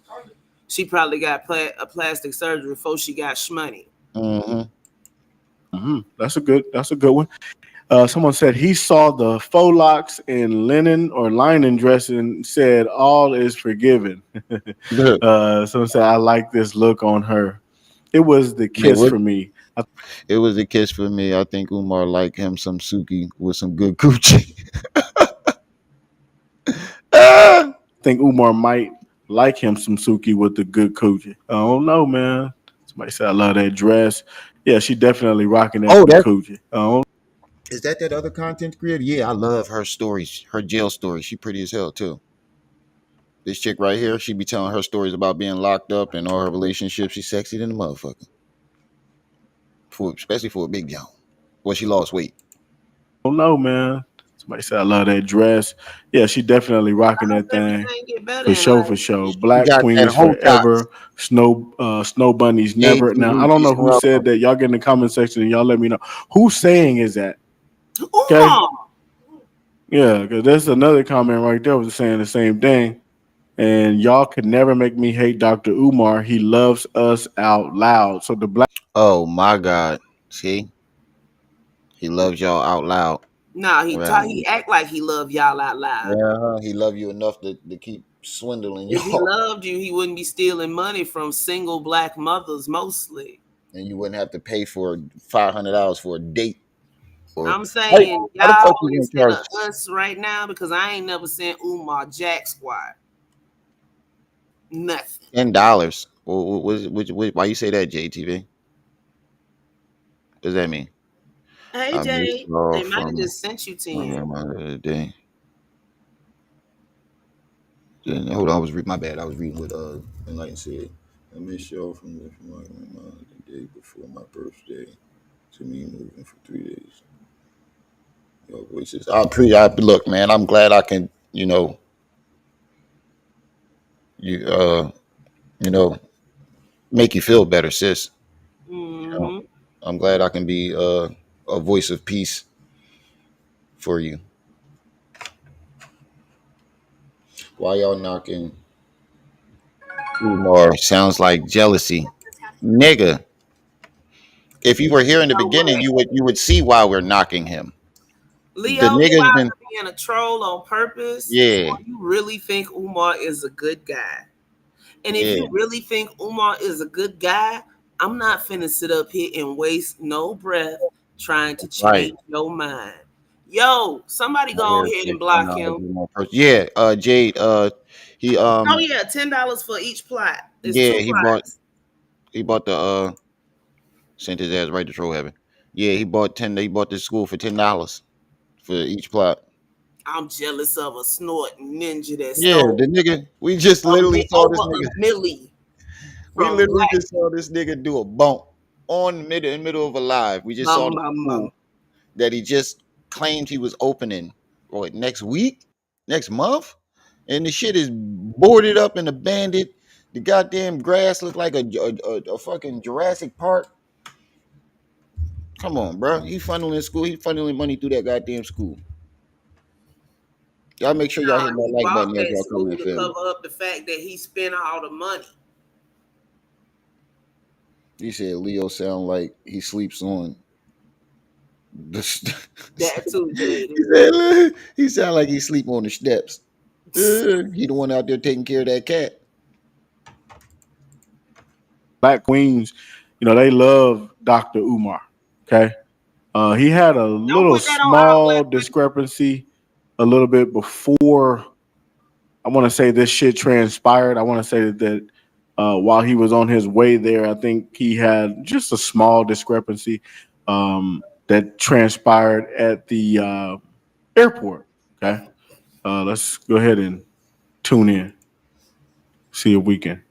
She probably got a plastic surgery before she got shmoney. Hmm. That's a good one. Someone said he saw the faux locks in linen or linen dress and said all is forgiven. Someone said I like this look on her. It was the Wait, kiss what? for me. It was a kiss for me. I think Umar like him some Suki with some good coochie. Ah! Think Umar might like him some Suki with the good coochie. I don't know, man. Somebody said I love that dress. Yeah, she definitely rocking that Oh, good coochie. I don't is that other content creator? Yeah, I love her stories, her jail stories. She pretty as hell too. This chick right here, she be telling her stories about being locked up and all her relationships. She's sexy than a motherfucker, especially for a big gal. Well, she lost weight. know, man. Somebody said I love that dress. Yeah, she definitely I rocking hope that thing. everything get better For in sure, life. for sure. She Black got that queens whole tots. forever. Snow bunnies never. Now JTV, I don't peace know and who said love. that. Y'all get in the comment section and y'all let me know who's saying is that. Okay, Umar. yeah, because there's another comment right there was saying the same thing. And y'all could never make me hate Dr. Umar. He loves us out loud. So the black Oh my God. See, he loves y'all out loud. Nah, Well, he act like he love y'all out loud. yeah, he love you enough to keep swindling If he y'all, loved you, he wouldn't be stealing money from single black mothers mostly. and you wouldn't have to pay for $500 for a date. Or I'm how, saying how the y'all fuck you only gonna send charge a us right now because I ain't never sent Umar Jack Squad. Nothing. $10? Why you say that, JTV? What does that mean? Hey I missed Jay, all they might have from just sent you 10. my other day. Hold on, my bad. I was reading what Enlighten said. I missed y'all from the day before my birthday to me moving for 3 days. Your voices. Look, man. I'm glad I can, you you know, make you feel better, sis. You know, Mm-hmm. I'm glad I can be a voice of peace for you. Why y'all knocking Umar? Sounds like jealousy, nigga. If you were here in the So beginning, what? you would see why we're knocking him. The Leo, you nigga's been, either being a troll on purpose yeah, or you really think Umar is a good guy. And if yeah, you really think Umar is a good guy, I'm not finna sit up here and waste no breath trying to right. change your mind. Yo, somebody I go hear ahead and shit block coming out of him. you more Yeah, Jade, he Oh yeah, $10 for each plot. It's yeah, two plots. he bought the sent his ass right to troll heaven. Yeah, he bought this school for $10 for each plot. I'm jealous of a snorting ninja that Yeah, stole the nigga, we just literally saw over this a nigga. milli We from literally Black just saw this nigga do a bump in the middle of a live. We just saw Bum the Bum Bum. school that he just claimed he was opening next week, next month, and the shit is boarded up and abandoned. The goddamn grass looked like a fucking Jurassic Park. Come on, bro. He funneling school. He funneling money through that goddamn school. Y'all make sure y'all hit Nah, that he like bought button as that y'all come in, school to feel me? cover up the fact that he spent all the money. He said Leo sound like he sleeps on the. That too, Jada. He sound like he sleep on the steps. He the one out there taking care of that cat. queens, they love Dr. Umar. Okay. He had a little put that on our small platform. discrepancy a little bit before I want to say this shit transpired. I want to say that while he was on his way there, I think he had just a small discrepancy that transpired at the airport. Okay. Let's go ahead and tune in. See if we can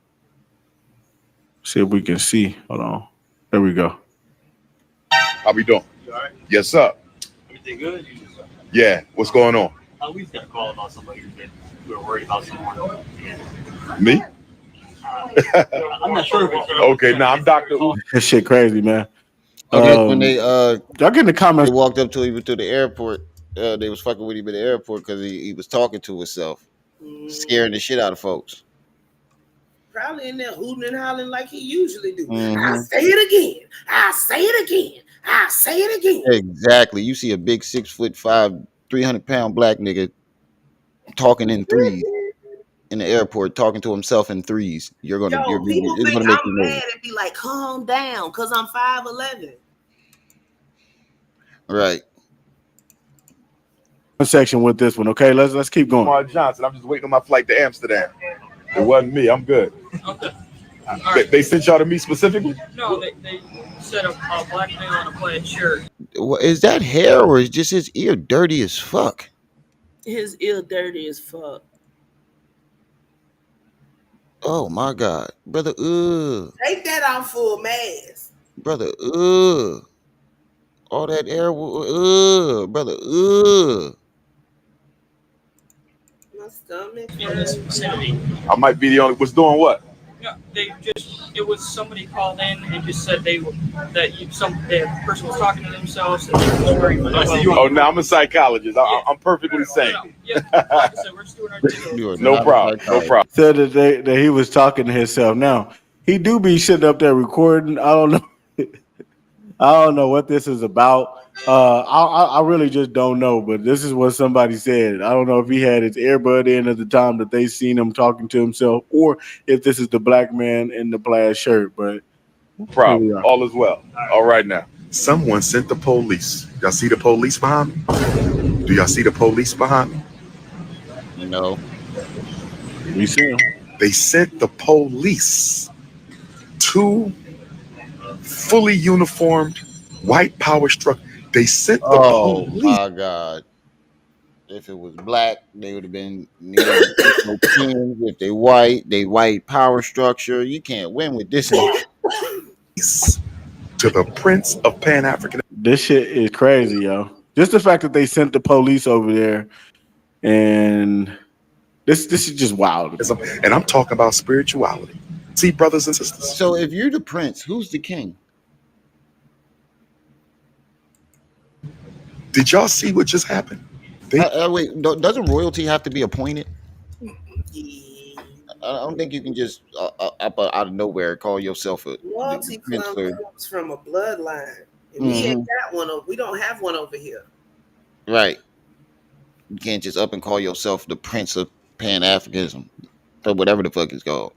see. Hold on. There we go. How we doing? You all right? Yes, sir. Everything good? Yeah. What's going on? We just got a call about somebody that we were worried about someone. Me? I'm not sure if it's Okay. Now I'm Dr. U. That shit crazy, man. I guess when they Y'all get in the they comments. walked up to him to the airport, they was fucking with him at the airport because he was talking to himself, scaring the shit out of folks. Probably in there hooting and hollering like he usually do. Mhm. I say it again. I say it again. I say it again. Exactly. You see a big 6'5", 300-pound black nigga talking in threes in the airport, talking to himself in threes. It's People gonna think make I'm you mad nervous. and be like, calm down, because I'm 5'11". Right. Section with this one. Okay, let's keep going. Umar Johnson. I'm just waiting on my flight to Amsterdam. It wasn't me. I'm good. Okay. They sent y'all to me specifically? No, they set a black man on a plaid shirt. Is that hair or is just his ear dirty as fuck? His ear dirty as fuck. Oh my god, brother. Take that off full mask. Brother. All that air. Brother. My stomach. In this vicinity. I might be the only. Was doing what? Yeah, it was somebody called in and just said the person was talking to themselves and they were wearing. Oh, now I'm a psychologist. I'm perfectly sane. Yeah, like I said, we're just doing our due diligence. No problem. No problem. Said that he was talking to himself. Now he do be sitting up there recording. I don't know. I don't know what this is about. I really just don't know. But this is what somebody said. I don't know if he had his earbud in at the time that they seen him talking to himself, or if this is the black man in the plaid shirt. But No problem. All is well. All right now. Someone sent the police. Y'all see the police behind me? Do y'all see the police behind me? No. We see him. They sent the police. Two fully uniformed white power struck. They sent the police. My god. If it was black, they would have been no pins. If they white power structure. You can't win with this. To the Prince of Pan African. This shit is crazy, yo. Just the fact that they sent the police over there, and this is just wild. And I'm talking about spirituality. See, brothers and sisters. So if you're the prince, who's the king? Did y'all see what just happened? Wait, doesn't royalty have to be appointed? Yeah. I don't think you can just up out of nowhere call yourself a Royalty prince. comes from a bloodline. And we ain't got one. We don't have one over here. Right. You can't just up and call yourself the Prince of Pan Africanism or whatever the fuck it's called.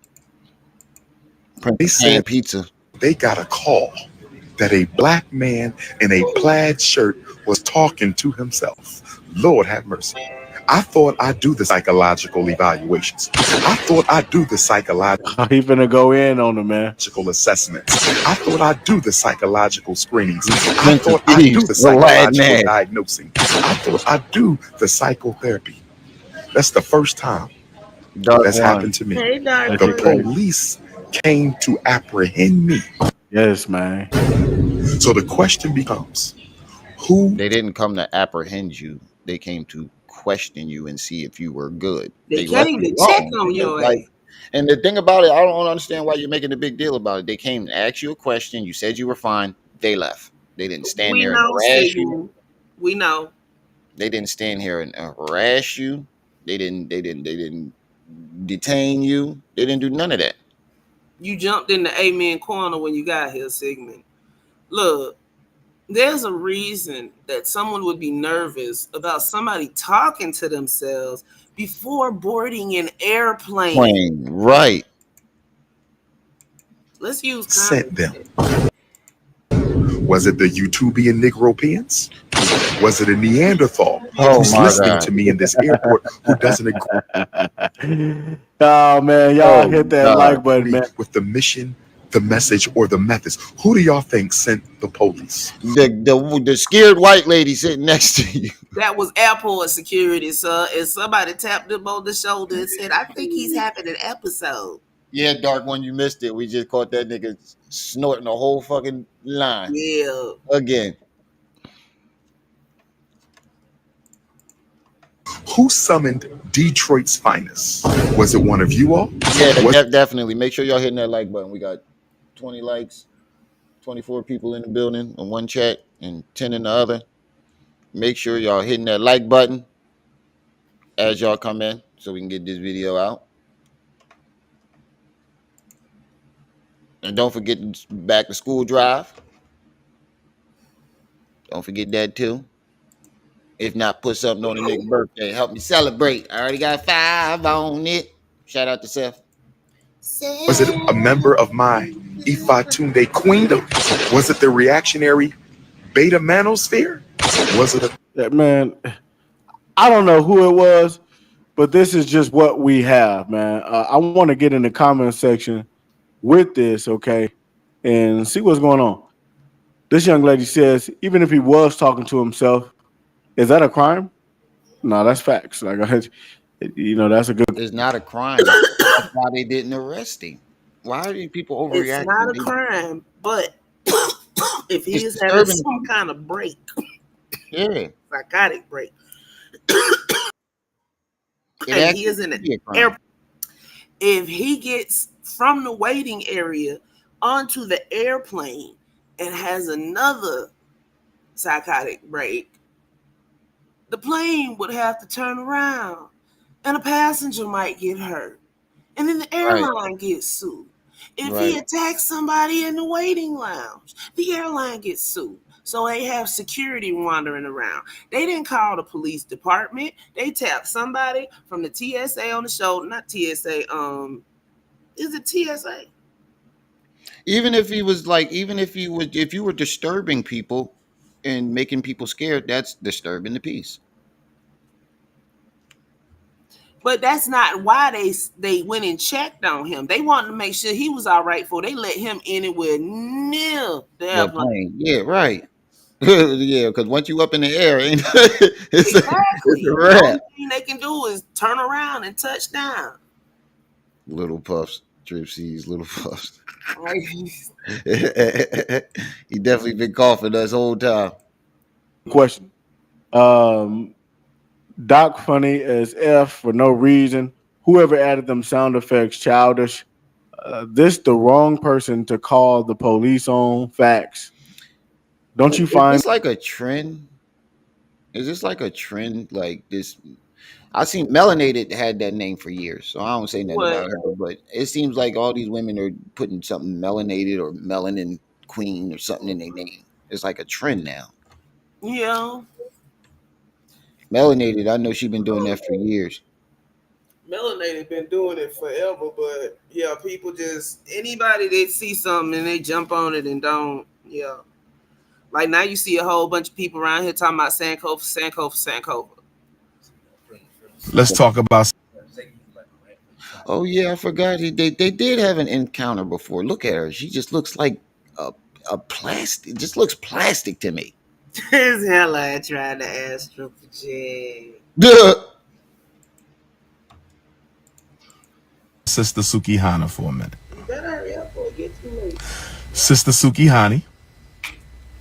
Prince of Pan Pizza. They got a call that a black man in a plaid shirt was talking to himself. Lord have mercy. I thought I'd do the psychological evaluations. I thought I'd do the psychological. He finna go in on him, man. Assessments. I thought I'd do the psychological screenings. I thought I'd do the psychological diagnosing. I thought I'd do the psychotherapy. That's the first time that's happened to me. Hey, the police came to apprehend me. Yes, man. So the question becomes, who? They didn't come to apprehend you. They came to question you and see if you were good. They came to check on your ass. And the thing about it, I don't understand why you're making a big deal about it. They came to ask you a question. You said you were fine. They left. They didn't stand there and harass you. We know. They didn't stand here and harass you. They didn't detain you. They didn't do none of that. You jumped in the amen corner when you got here, Sigmund. Look, there's a reason that someone would be nervous about somebody talking to themselves before boarding an airplane. Right. Let's use sent common them? sense. Was it the Utopian Negropeans? Was it a Neanderthal Oh who's my listening god. to me in this airport who doesn't agree Oh man, y'all Oh hit that god. like button, man. with the mission, the message, or the methods? Who do y'all think sent the police? The scared white lady sitting next to you. That was airport security, sir. And somebody tapped him on the shoulder and said, I think he's having an episode. Yeah, dark one, you missed it. We just caught that nigga snorting a whole fucking line Yeah. again. Who summoned Detroit's finest? Was it one of you all? Yeah, Was definitely. Make sure y'all hitting that like button. We got 20 likes, 24 people in the building on one chat, and 10 in the other. Make sure y'all hitting that like button as y'all come in so we can get this video out. And don't forget back to school drive. Don't forget that too. If not, put something on the nigga birthday. Help me celebrate. I already got 5 on it. Shout out to Seth. was it a member of my Ifa Tunde Queendom? Was it the reactionary Beta Manosphere? Was it a That man, I don't know who it was, but this is just what we have, man. I want to get in the comment section with this, okay, and see what's going on. This young lady says, even if he was talking to himself, is that a crime? No, that's facts. Like, that's a good. It's not a crime. That's why they didn't arrest him. Why are these people It's overreacting? not a crime, but if he It's is having disturbing. some kind of break, Yeah. psychotic break, It and he actually is in could the be a crime. airport, if he gets from the waiting area onto the airplane and has another psychotic break, the plane would have to turn around and a passenger might get hurt. And then the Right. airline gets sued. If he Right. attacks somebody in the waiting lounge, the airline gets sued. So they have security wandering around. They didn't call the police department. They tapped somebody from the TSA on the shoulder. Not TSA. Is it TSA? Even if he was like, if you were disturbing people and making people scared, that's disturbing the peace. But that's not why they went and checked on him. They wanted to make sure he was all right before they let him anywhere near the The airplane. plane. Yeah, right. Yeah, because once you up in the air, ain't it's Exactly. a The wrap. only thing they can do is turn around and touch down. Little puffs, drip seeds, little puffs. Right? He definitely been coughing this whole time. Question. Doc funny as F for no reason. Whoever added them sound effects childish. This the wrong person to call the police on. Facts. Don't you Is find? this like a trend? Is this like a trend? Like this? I seen Melanated had that name for years, so I don't say nothing What? about her. But it seems like all these women are putting something melanated or melanin queen or something in their name. It's like a trend now. Yeah. Melanated, I know she's been doing that for years. Melanated been doing it forever, but yeah, people just anybody they see something and they jump on it and don't. Yeah. Like now you see a whole bunch of people around here talking about Sankofa, Sankofa, Sankofa. Let's talk about Oh yeah, I forgot. They did have an encounter before. Look at her. She just looks like a plastic. Just looks plastic to me. This hell I tried to astro project. Duh. Sister Sukihana for a minute. You better hurry up or get too late. Sister Sukihani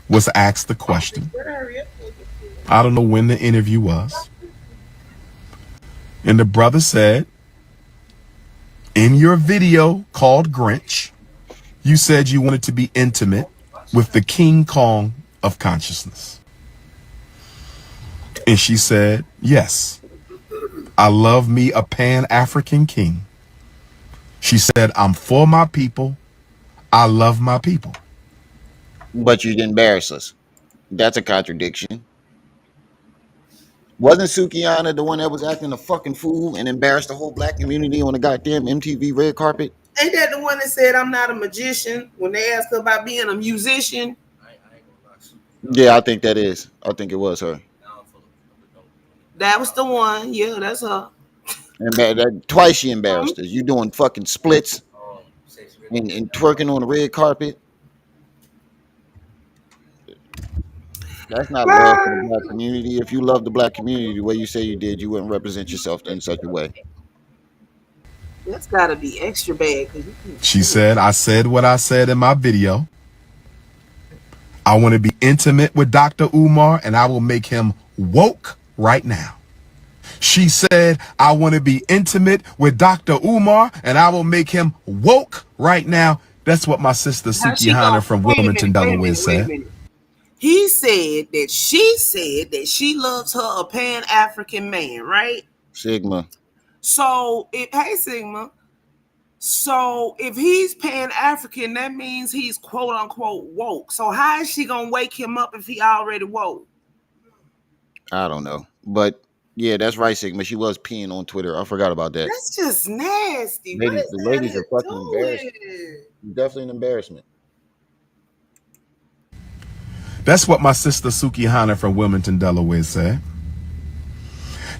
was asked the question. You better hurry up or get too late. I don't know when the interview was. And the brother said, in your video called Grinch, you said you wanted to be intimate with the King Kong of consciousness. And she said, yes, I love me a Pan-African king. She said, I'm for my people. I love my people. But you'd embarrass us. That's a contradiction. Wasn't Sukihana the one that was acting a fucking fool and embarrassed the whole black community on the goddamn MTV red carpet? Ain't that the one that said I'm not a magician when they asked her about being a musician? Yeah, I think that is. I think it was her. That was the one. Yeah, that's her. And twice she embarrassed us. You doing fucking splits and twerking on the red carpet. That's not love for the black community. If you love the black community the way you say you did, you wouldn't represent yourself in such a way. That's gotta be extra bad because She said, I said what I said in my video. I want to be intimate with Dr. Umar and I will make him woke right now. She said, I want to be intimate with Dr. Umar and I will make him woke right now. That's what my sister Suki Hanna from Wilmington, Delaware said. He said that she loves her a Pan-African man, right? Sigma. So hey Sigma. So if he's Pan-African, that means he's quote unquote woke. So how is she gonna wake him up if he already woke? I don't know. But yeah, that's right, Sigma. She was peeing on Twitter. I forgot about that. That's just nasty. The ladies are fucking doing? embarrassed. Definitely an embarrassment. That's what my sister Suki Hanna from Wilmington, Delaware said.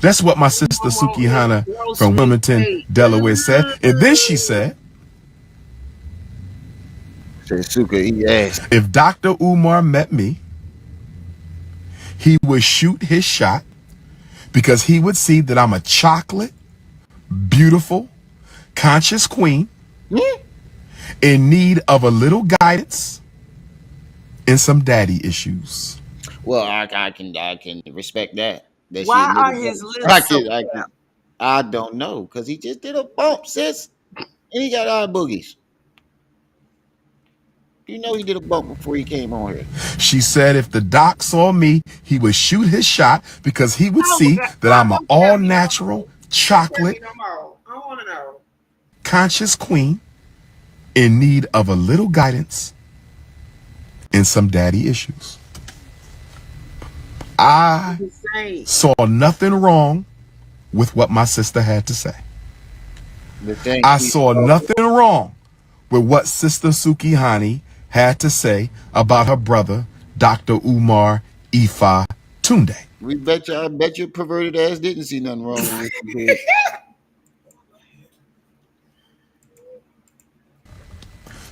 That's what my sister Suki Hanna from Wilmington, Delaware said. And then she said, if Dr. Umar met me, he would shoot his shot because he would see that I'm a chocolate, beautiful, conscious queen in need of a little guidance and some daddy issues. Well, I can respect that. Why are his lips so I don't know, because he just did a bump, sis. And he got eye boogies. You know he did a bump before he came on here. She said if the doc saw me, he would shoot his shot because he would see that I'm an all-natural, chocolate, conscious queen in need of a little guidance and some daddy issues. I saw nothing wrong with what my sister had to say. I saw nothing wrong with what Sister Suki Hani had to say about her brother, Dr. Umar Ifa Tunde. I bet your perverted ass didn't see nothing wrong with it.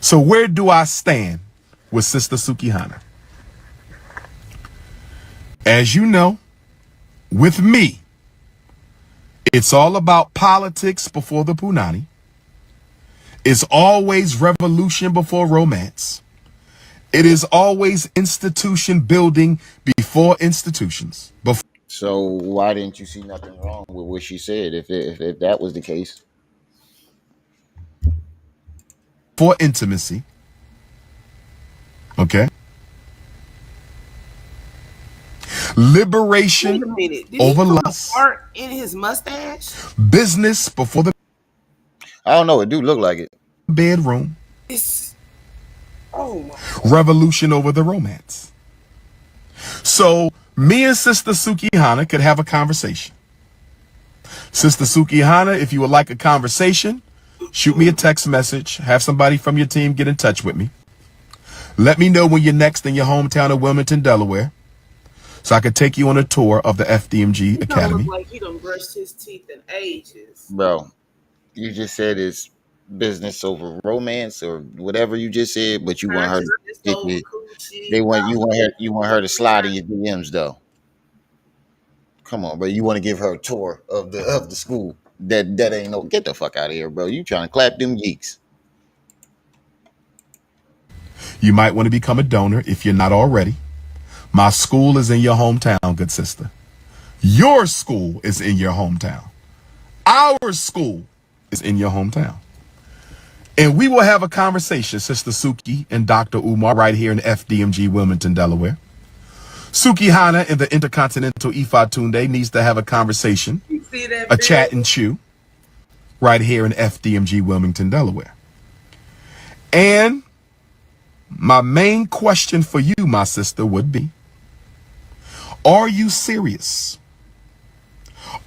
So where do I stand with Sister Suki Hanna? As you know, with me, it's all about politics before the punani. It's always revolution before romance. It is always institution building before institutions. So why didn't you see nothing wrong with what she said if that was the case? For intimacy. Okay. Liberation over lust. Art in his mustache. Business before the. I don't know. It do look like it. Bedroom. Oh. Revolution over the romance. So me and Sister Suki Hanna could have a conversation. Sister Suki Hanna, if you would like a conversation, shoot me a text message. Have somebody from your team get in touch with me. Let me know when you're next in your hometown of Wilmington, Delaware, so I could take you on a tour of the FDMG Academy. Look like he done brushed his teeth in ages. Bro, you just said it's business over romance or whatever you just said, but you want her to you want her to slide in your DMs though. Come on, bro. You want to give her a tour of the school. That ain't no, get the fuck out of here, bro. You trying to clap them geeks. You might want to become a donor if you're not already. My school is in your hometown, good sister. Your school is in your hometown. Our school is in your hometown. And we will have a conversation, Sister Suki and Dr. Umar, right here in FDMG, Wilmington, Delaware. Suki Hanna and the Intercontinental Ifa Tunde needs to have a conversation, a chat and chew, right here in FDMG, Wilmington, Delaware. And my main question for you, my sister, would be, are you serious?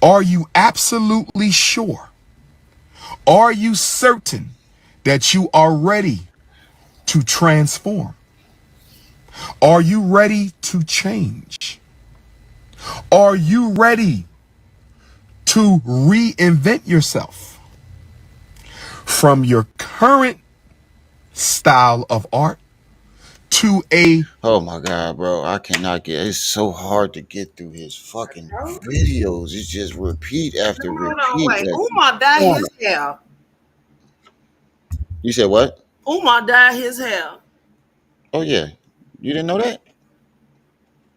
Are you absolutely sure? Are you certain that you are ready to transform? Are you ready to change? Are you ready to reinvent yourself from your current style of art to a... Oh my god, bro! I cannot get. It's so hard to get through his fucking videos. It's just repeat after Hold on, repeat. wait. Umar dyed his hair. You said what? Umar dyed his hair. Oh yeah, you didn't know that?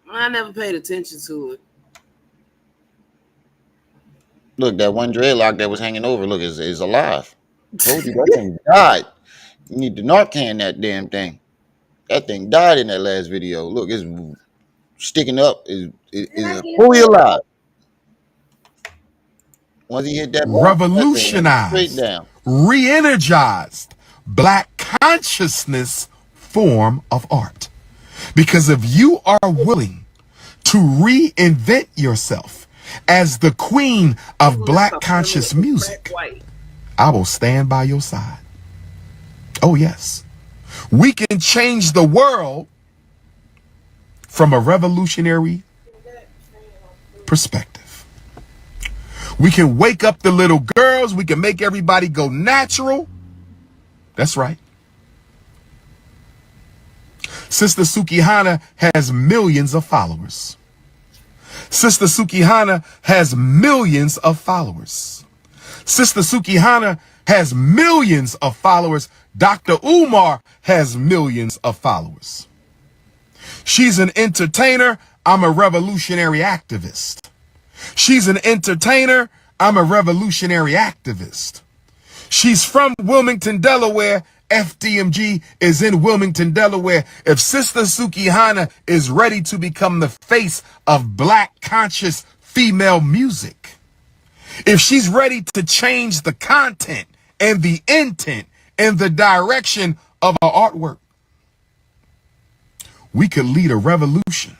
I never paid attention to it. Look, that one dreadlock that was hanging over, look, is alive. Told you that thing died. You need to Narcan that damn thing. That thing died in that last video. Look, it's sticking up. Is fully alive. Once he hit that bump, that thing went straight revolutionized, down. re-energized black consciousness form of art. Because if you are willing to reinvent yourself as the queen of black conscious music, I will stand by your side. Oh yes, we can change the world from a revolutionary perspective. We can wake up the little girls. We can make everybody go natural. That's right. Sister Sukihana has millions of followers. Sister Sukihana has millions of followers. Sister Sukihana has millions of followers. Dr. Umar has millions of followers. She's an entertainer. I'm a revolutionary activist. She's an entertainer. I'm a revolutionary activist. She's from Wilmington, Delaware. FDMG is in Wilmington, Delaware. If Sister Sukihana is ready to become the face of black conscious female music, if she's ready to change the content and the intent and the direction of her artwork, we could lead a revolution.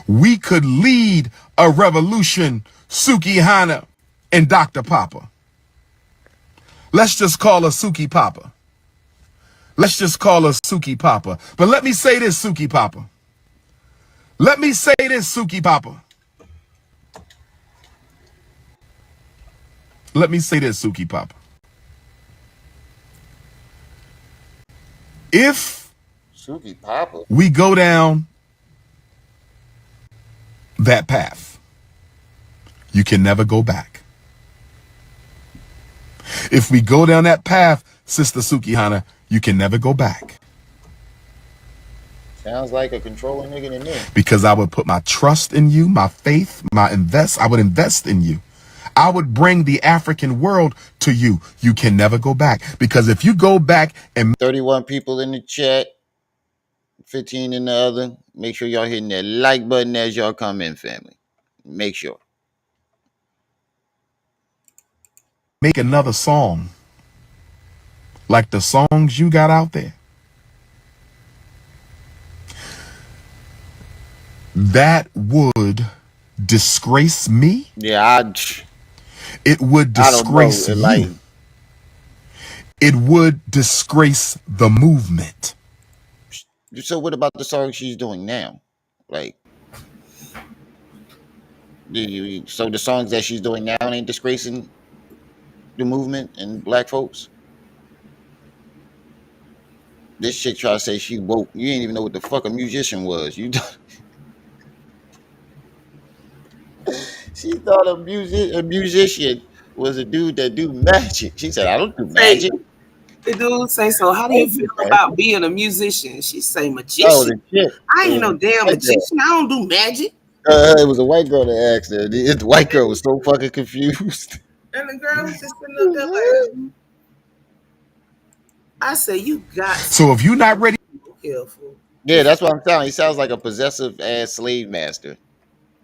We could lead a revolution, Sukihana and Dr. Papa. Let's just call her Suki Papa. Let's just call her Suki Papa. But let me say this, Suki Papa. Let me say this, Suki Papa. Let me say this, Suki Papa. If Suki Papa, we go down that path, you can never go back. If we go down that path, Sister Sukihana, you can never go back. sounds like a controlling nigga to me. Because I would put my trust in you, my faith, I would invest in you. I would bring the African world to you. You can never go back. Because if you go back and 31 people in the chat, 15 in the other. Make sure y'all hitting that like button as y'all come in, family. Make sure. make another song like the songs you got out there, that would disgrace me. Yeah, it would disgrace you. Like, it would disgrace the movement. so what about the song she's doing now? Like, so the songs that she's doing now ain't disgracing the movement and black folks? This chick try to say she woke. You ain't even know what the fuck a musician was. You she thought a musician was a dude that do magic. She said, I don't do magic. The dude say, so how do you feel about being a musician? She say, magician? Oh, the shit. I ain't no damn magician. I don't do magic. It was a white girl that asked her. The white girl was so fucking confused. And the girl was just sitting up there like, I say, you got to. So if you're not ready, careful. Yeah, that's what I'm telling. He sounds like a possessive ass slave master.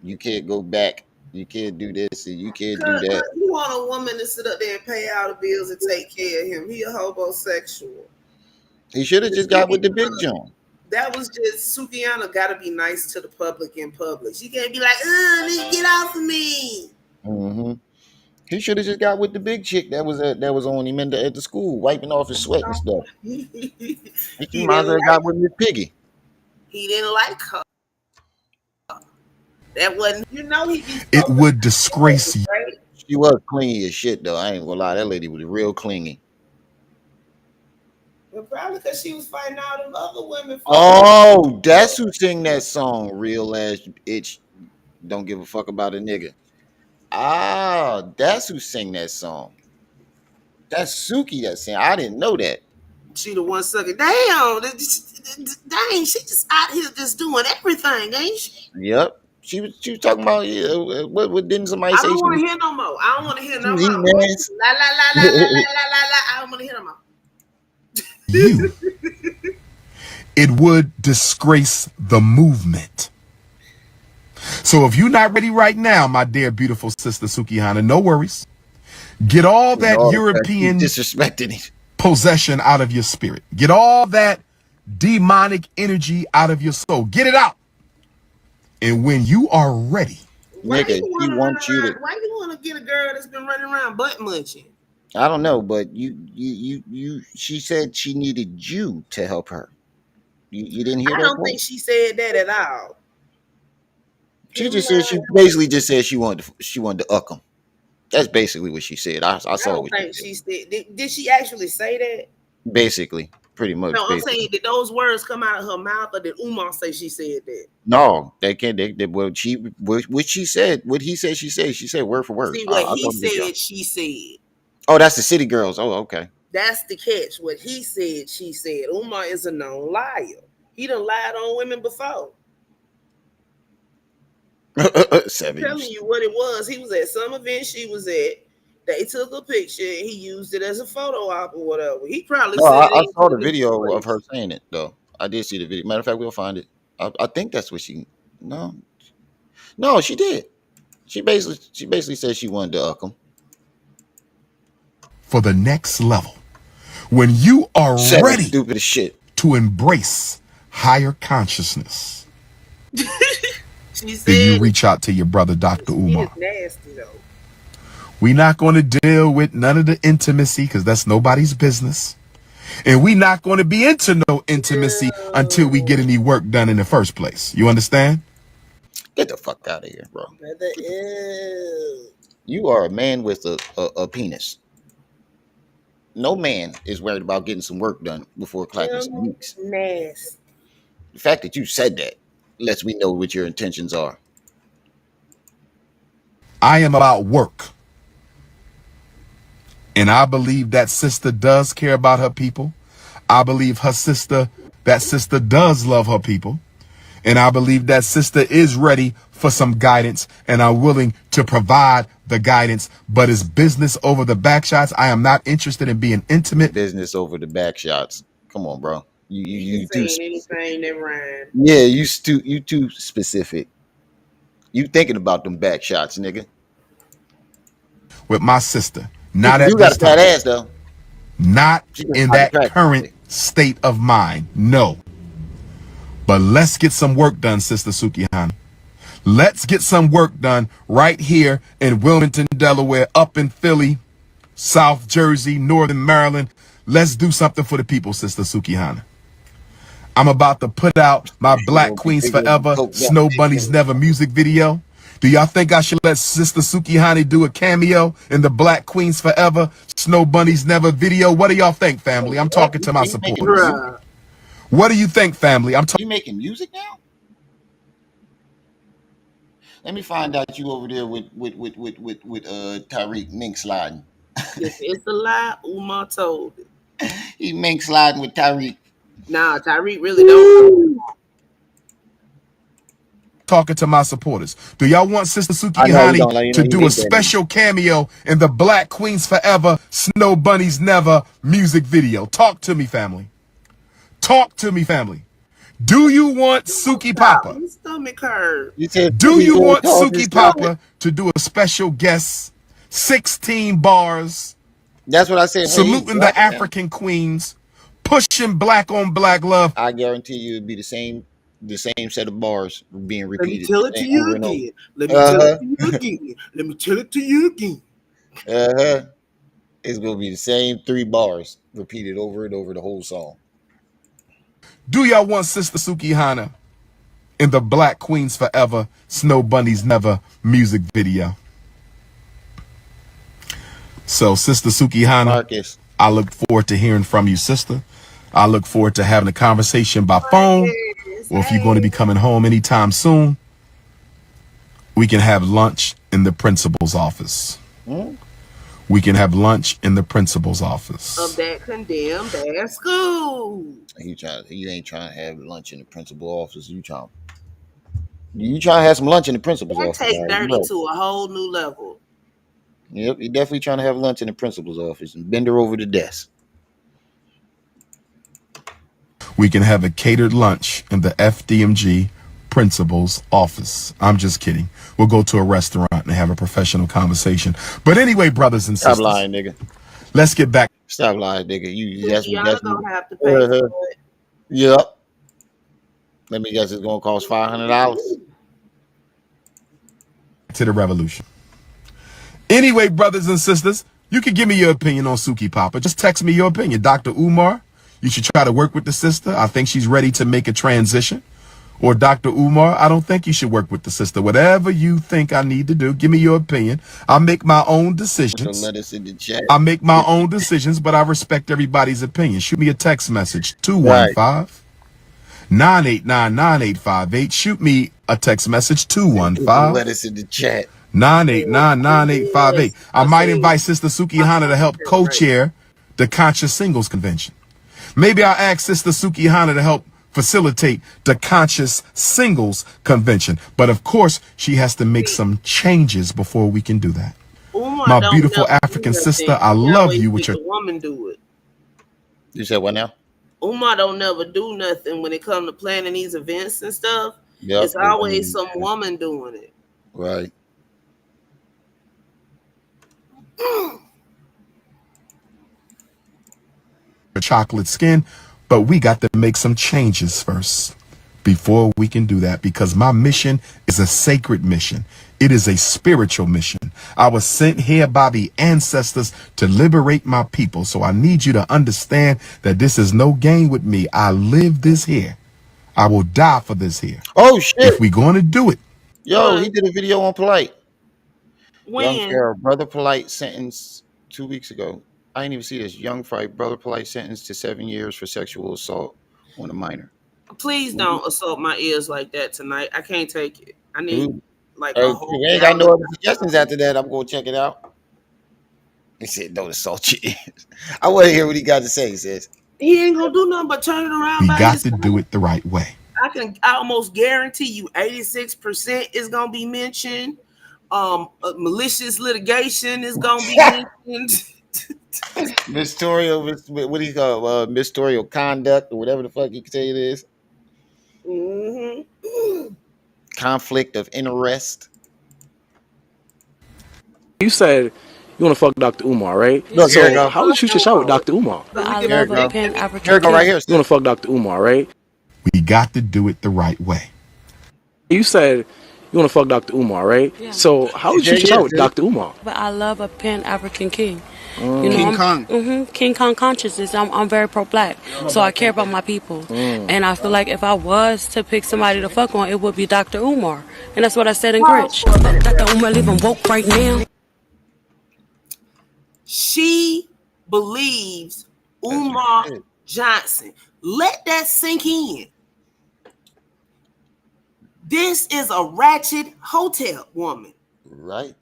You can't go back. You can't do this. And you can't do that. You want a woman to sit up there and pay all the bills and take care of him. He a homosexual. He should have just got with the big John. That was just, Sukihana got to be nice to the public in public. She can't be like, nigga, get off of me. Mm-hmm. He should have just got with the big chick that was on him at the school, wiping off his sweat and stuff. he He might as well didn't have got with Miss Piggy. he didn't like her. That wasn't, he be It so would disgrace you. right? She was clingy as shit though. I ain't gonna lie, that lady was real clingy. But probably because she was fighting all them other women. Oh, that's who sing that song, Real Ass Itch. Don't give a fuck about a nigga. Ah, that's who sing that song. That's Suki that sing. I didn't know that. She the one sucking. Damn, dang, she just out here just doing everything, ain't she? Yep. She was talking about what didn't somebody I say don't she want was, to hear no more. I don't want to hear she no was more. eating ass? La la la la la la la la la. I don't want to hear no more. You. It would disgrace the movement. So if you're not ready right now, my dear beautiful sister Sukihana, no worries. Get all that No, European disrespecting it. possession out of your spirit. Get all that demonic energy out of your soul. Get it out. And when you are ready, Why Nigga, you he want to run wants you around? to. Why you want to get a girl that's been running around butt munching? I don't know, but she said she needed you to help her. You didn't hear I that don't part? think she said that at all. She just said she basically just said she wanted to uck him. That's basically what she said. I I saw don't what think she she said. Did she actually say that? said. Basically, pretty much. No, I'm saying, Basically, did those words come out of her mouth, or did Umar say she said that? no, they can't. They what she said, what he said, she said. She said word for word. See, what I'll he go to this, y'all. said, she said. Oh, that's the City Girls. Oh, okay. That's the catch. What he said, she said. Umar is a known liar. He done lied on women before. Seven. I'm telling you what it was. He was at some event she was at. They took a picture and he used it as a photo op or whatever. He probably No, said it I ain't saw put the it in video of place. her saying it though. I did see the video. Matter of fact, we'll find it. I think that's what she. No, she did. She basically said she wanted to uck him. for the next level, when you are Seven, ready stupid as shit. to embrace higher consciousness, She then you said reach out to your brother, Dr. she is Umar. nasty though. We're not going to deal with none of the intimacy because that's nobody's business. And we're not going to be into no intimacy until we get any work done in the first place. You understand? Get the fuck out of here, bro. Brother, ew. You are a man with a penis. No man is worried about getting some work done before clacking some weeks. Nasty. The fact that you said that lets me know what your intentions are. I am about work. And I believe that sister does care about her people. I believe that sister does love her people. And I believe that sister is ready for some guidance and are willing to provide the guidance, but it's business over the back shots. I am not interested in being intimate. Business over the back shots. Come on, bro. You too Saying anything that rhymes. Yeah, you too specific. You thinking about them back shots, nigga. With my sister. Not at You got this a fat time. ass though. Not She just in not that attractive. current state of mind. No. But let's get some work done, Sister Sukihana. Let's get some work done right here in Wilmington, Delaware, up in Philly, South Jersey, Northern Maryland. Let's do something for the people, Sister Sukihana. I'm about to put out my Black Queens Forever, Snow Bunnies Never music video. Do y'all think I should let Sister Sukihana do a cameo in the Black Queens Forever, Snow Bunnies Never video? What do y'all think, family? I'm talking to my supporters. What do you think, family? You making music now? Let me find out you over there with Tyreek mink sliding. If it's a lie, Umar told it. He mink sliding with Tyreek. Nah, Tyreek really don't. Talking to my supporters. Do y'all want Sister Sukihana to do a special cameo in the Black Queens Forever, Snow Bunnies Never music video? Talk to me, family. Talk to me, family. Do you want Suki Papa? My stomach hurt. Do you want Suki Papa to do a special guest 16 bars? That's what I said. Saluting the African queens, pushing black on black love. I guarantee you it'd be the same set of bars being repeated. Let me tell it to you again. Let me tell it to you again. Let me tell it to you again. It's gonna be the same 3 bars repeated over and over the whole song. Do y'all want Sister Sukihana in the Black Queens Forever, Snow Bunnies Never music video? So, Sister Sukihana, Marcus, I look forward to hearing from you, sister. I look forward to having a conversation by phone, or if you're going to be coming home anytime soon, we can have lunch in the principal's office. We can have lunch in the principal's office. Of that condemned ass school. You ain't trying to have lunch in the principal office. You trying to have some lunch in the principal's That office. take Right? dirty to a whole new level. Yep, you definitely trying to have lunch in the principal's office and bend her over the desk. We can have a catered lunch in the FDMG principal's office. I'm just kidding. We'll go to a restaurant and have a professional conversation. But anyway, brothers and sisters, Stop lying, nigga. Let's get back. Stop lying, nigga. Y'all gonna have to pay for it. Yep. Let me guess, it's gonna cost $500. To the revolution. Anyway, brothers and sisters, you can give me your opinion on Suki Papa. Just text me your opinion. Dr. Umar, you should try to work with the sister. I think she's ready to make a transition. Or Dr. Umar, I don't think you should work with the sister. Whatever you think I need to do, give me your opinion. I'll make my own decisions. Let us in the chat. I make my own decisions, but I respect everybody's opinion. Shoot me a text message, 215-989-9858. Shoot me a text message, 215. Let us in the chat. 989-9858. I might invite Sister Sukihana to help co-chair the Conscious Singles Convention. Maybe I'll ask Sister Sukihana to help facilitate the Conscious Singles Convention. But of course, she has to make some changes before we can do that. My beautiful African sister, I love you with your... woman do it. You said what now? Umar don't never do nothing when it comes to planning these events and stuff. Yep. It's always some woman doing it. Right. Chocolate skin, but we got to make some changes first before we can do that, because my mission is a sacred mission. It is a spiritual mission. I was sent here by the ancestors to liberate my people. So I need you to understand that this is no game with me. I live this here. I will die for this here. Oh shit. If we're going to do it. Yo, he did a video on Polite. When? Young Pharaoh, brother Polite sentenced 2 weeks ago. I didn't even see this. Young fight, brother Polite sentenced to 7 years for sexual assault on a minor. Please don't assault my ears like that tonight. I can't take it. I need like a whole. We ain't got no other suggestions after that. I'm gonna check it out. He said, "Don't assault your ears." I want to hear what he got to say. He says he ain't gonna do nothing but turn it around. We got to do it the right way. I almost guarantee you 86% is gonna be mentioned. Malicious litigation is gonna be mentioned. Mistorial, what do you call mistorial conduct or whatever the fuck you can say it is. Conflict of interest. You said you want to fuck Dr. Umar, right? Look, so here you go. how would you shoot your shot with Dr. Umar? Here you go. Here you go right here. You want to fuck Dr. Umar, right? We got to do it the right way. You said you want to fuck Dr. Umar, right? Yeah. So how would you shoot your shot with Dr. Umar? But I love a Pan-African king. You know, King Kong. King Kong consciousness. I'm very pro-black, so I care about my people. And I feel like if I was to pick somebody to fuck on, it would be Dr. Umar. And that's what I said in Grinch. Dr. Umar leaving woke right now. She believes Umar Johnson. Let that sink in. This is a ratchet hotel woman. Right.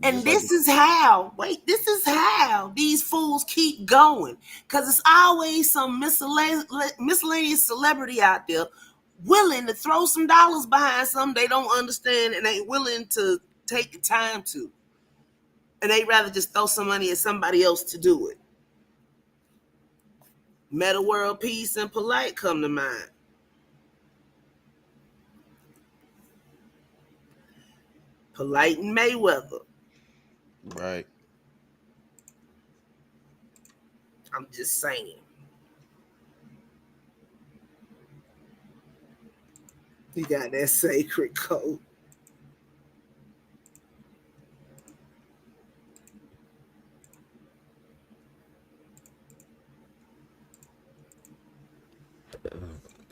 And this is how these fools keep going. Because it's always some miscellaneous celebrity out there willing to throw some dollars behind something they don't understand and ain't willing to take the time to. And they'd rather just throw some money at somebody else to do it. Meta World Peace and Polite come to mind. Polite and Mayweather. Right. I'm just saying. You got that sacred code.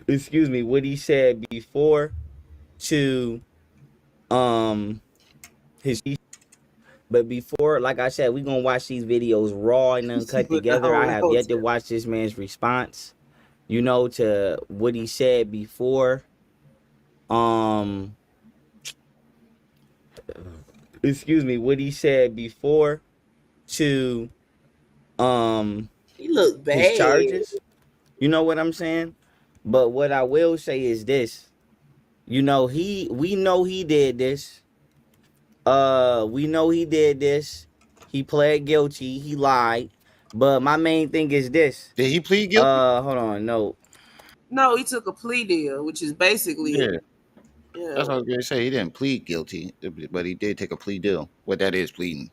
excuse me, what he said before to his. But before, like I said, we gonna watch these videos raw and uncut But the together. I Holy have yet to Hotel. watch this man's response, to what he said before. Um, excuse me, what he said before to He looked his bad. charges. You know what I'm saying? But what I will say is this. We know he did this. We know he did this. He pled guilty. He lied. But my main thing is this. Did he plead guilty? Hold on, no. No, he took a plea deal, which is basically, Yeah, yeah. that's what I was gonna say. He didn't plead guilty, but he did take a plea deal. What that is, pleading.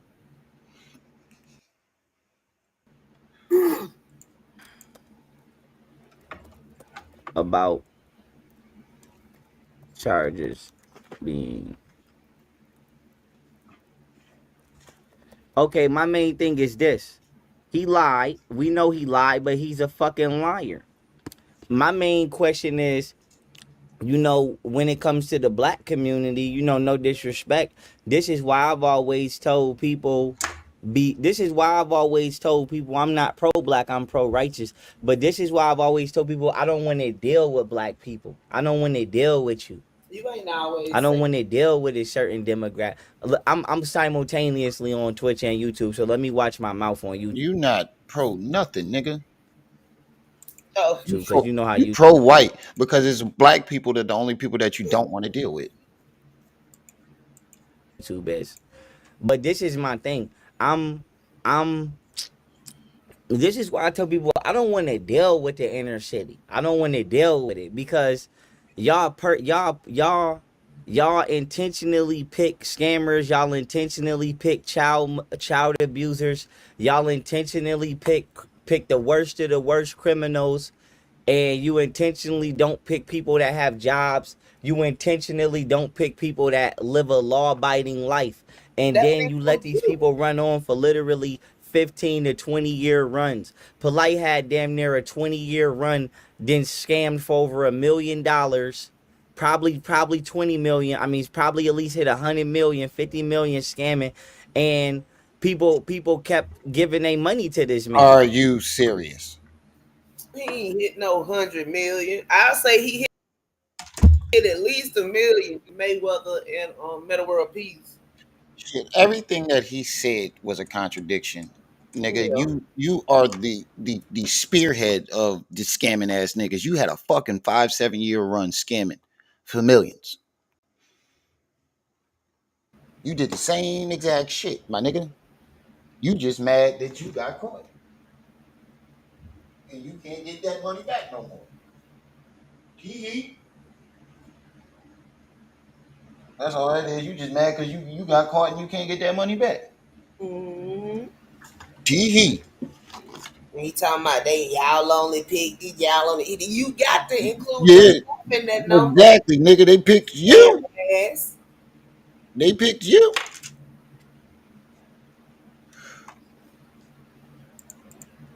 About charges being. Okay, my main thing is this. He lied. We know he lied, but he's a fucking liar. My main question is, when it comes to the black community, no disrespect. This is why I've always told people I'm not pro black, I'm pro righteous. But this is why I've always told people I don't want to deal with black people. I don't want to deal with you. You ain't always. I don't want to deal with a certain demographic. I'm simultaneously on Twitch and YouTube, so let me watch my mouth on YouTube. You not pro nothing, nigga. Oh, Because you know how you you pro white because it's black people that the only people that you don't want to deal with. YouTube is. But this is my thing. I'm this is why I tell people I don't want to deal with the inner city. I don't want to deal with it because y'all intentionally pick scammers, y'all intentionally pick child abusers, y'all intentionally pick the worst of the worst criminals, and you intentionally don't pick people that have jobs. You intentionally don't pick people that live a law-abiding life. And then you let these people run on for literally 15 to 20-year runs. Polite had damn near a 20-year run, then scammed for over $1 million. Probably 20 million. I mean, he's probably at least hit 100 million, 50 million scamming. And people kept giving their money to this man. Are you serious? He ain't hit no 100 million. I'll say he hit at least $1 million. Mayweather and Metal World Peace. Shit, everything that he said was a contradiction. Nigga, Yeah. you are the spearhead of the scamming ass niggas. You had a fucking 5-7 year run scamming for millions. You did the same exact shit, my nigga. You just mad that you got caught. And you can't get that money back no more. Hee. That's all that is. You just mad because you got caught and you can't get that money back. Mm-hmm. Hee. He talking about y'all only picked it, y'all only eat it. You got to include Yeah, yourself in that number. exactly, nigga. They picked you. Yes. They picked you.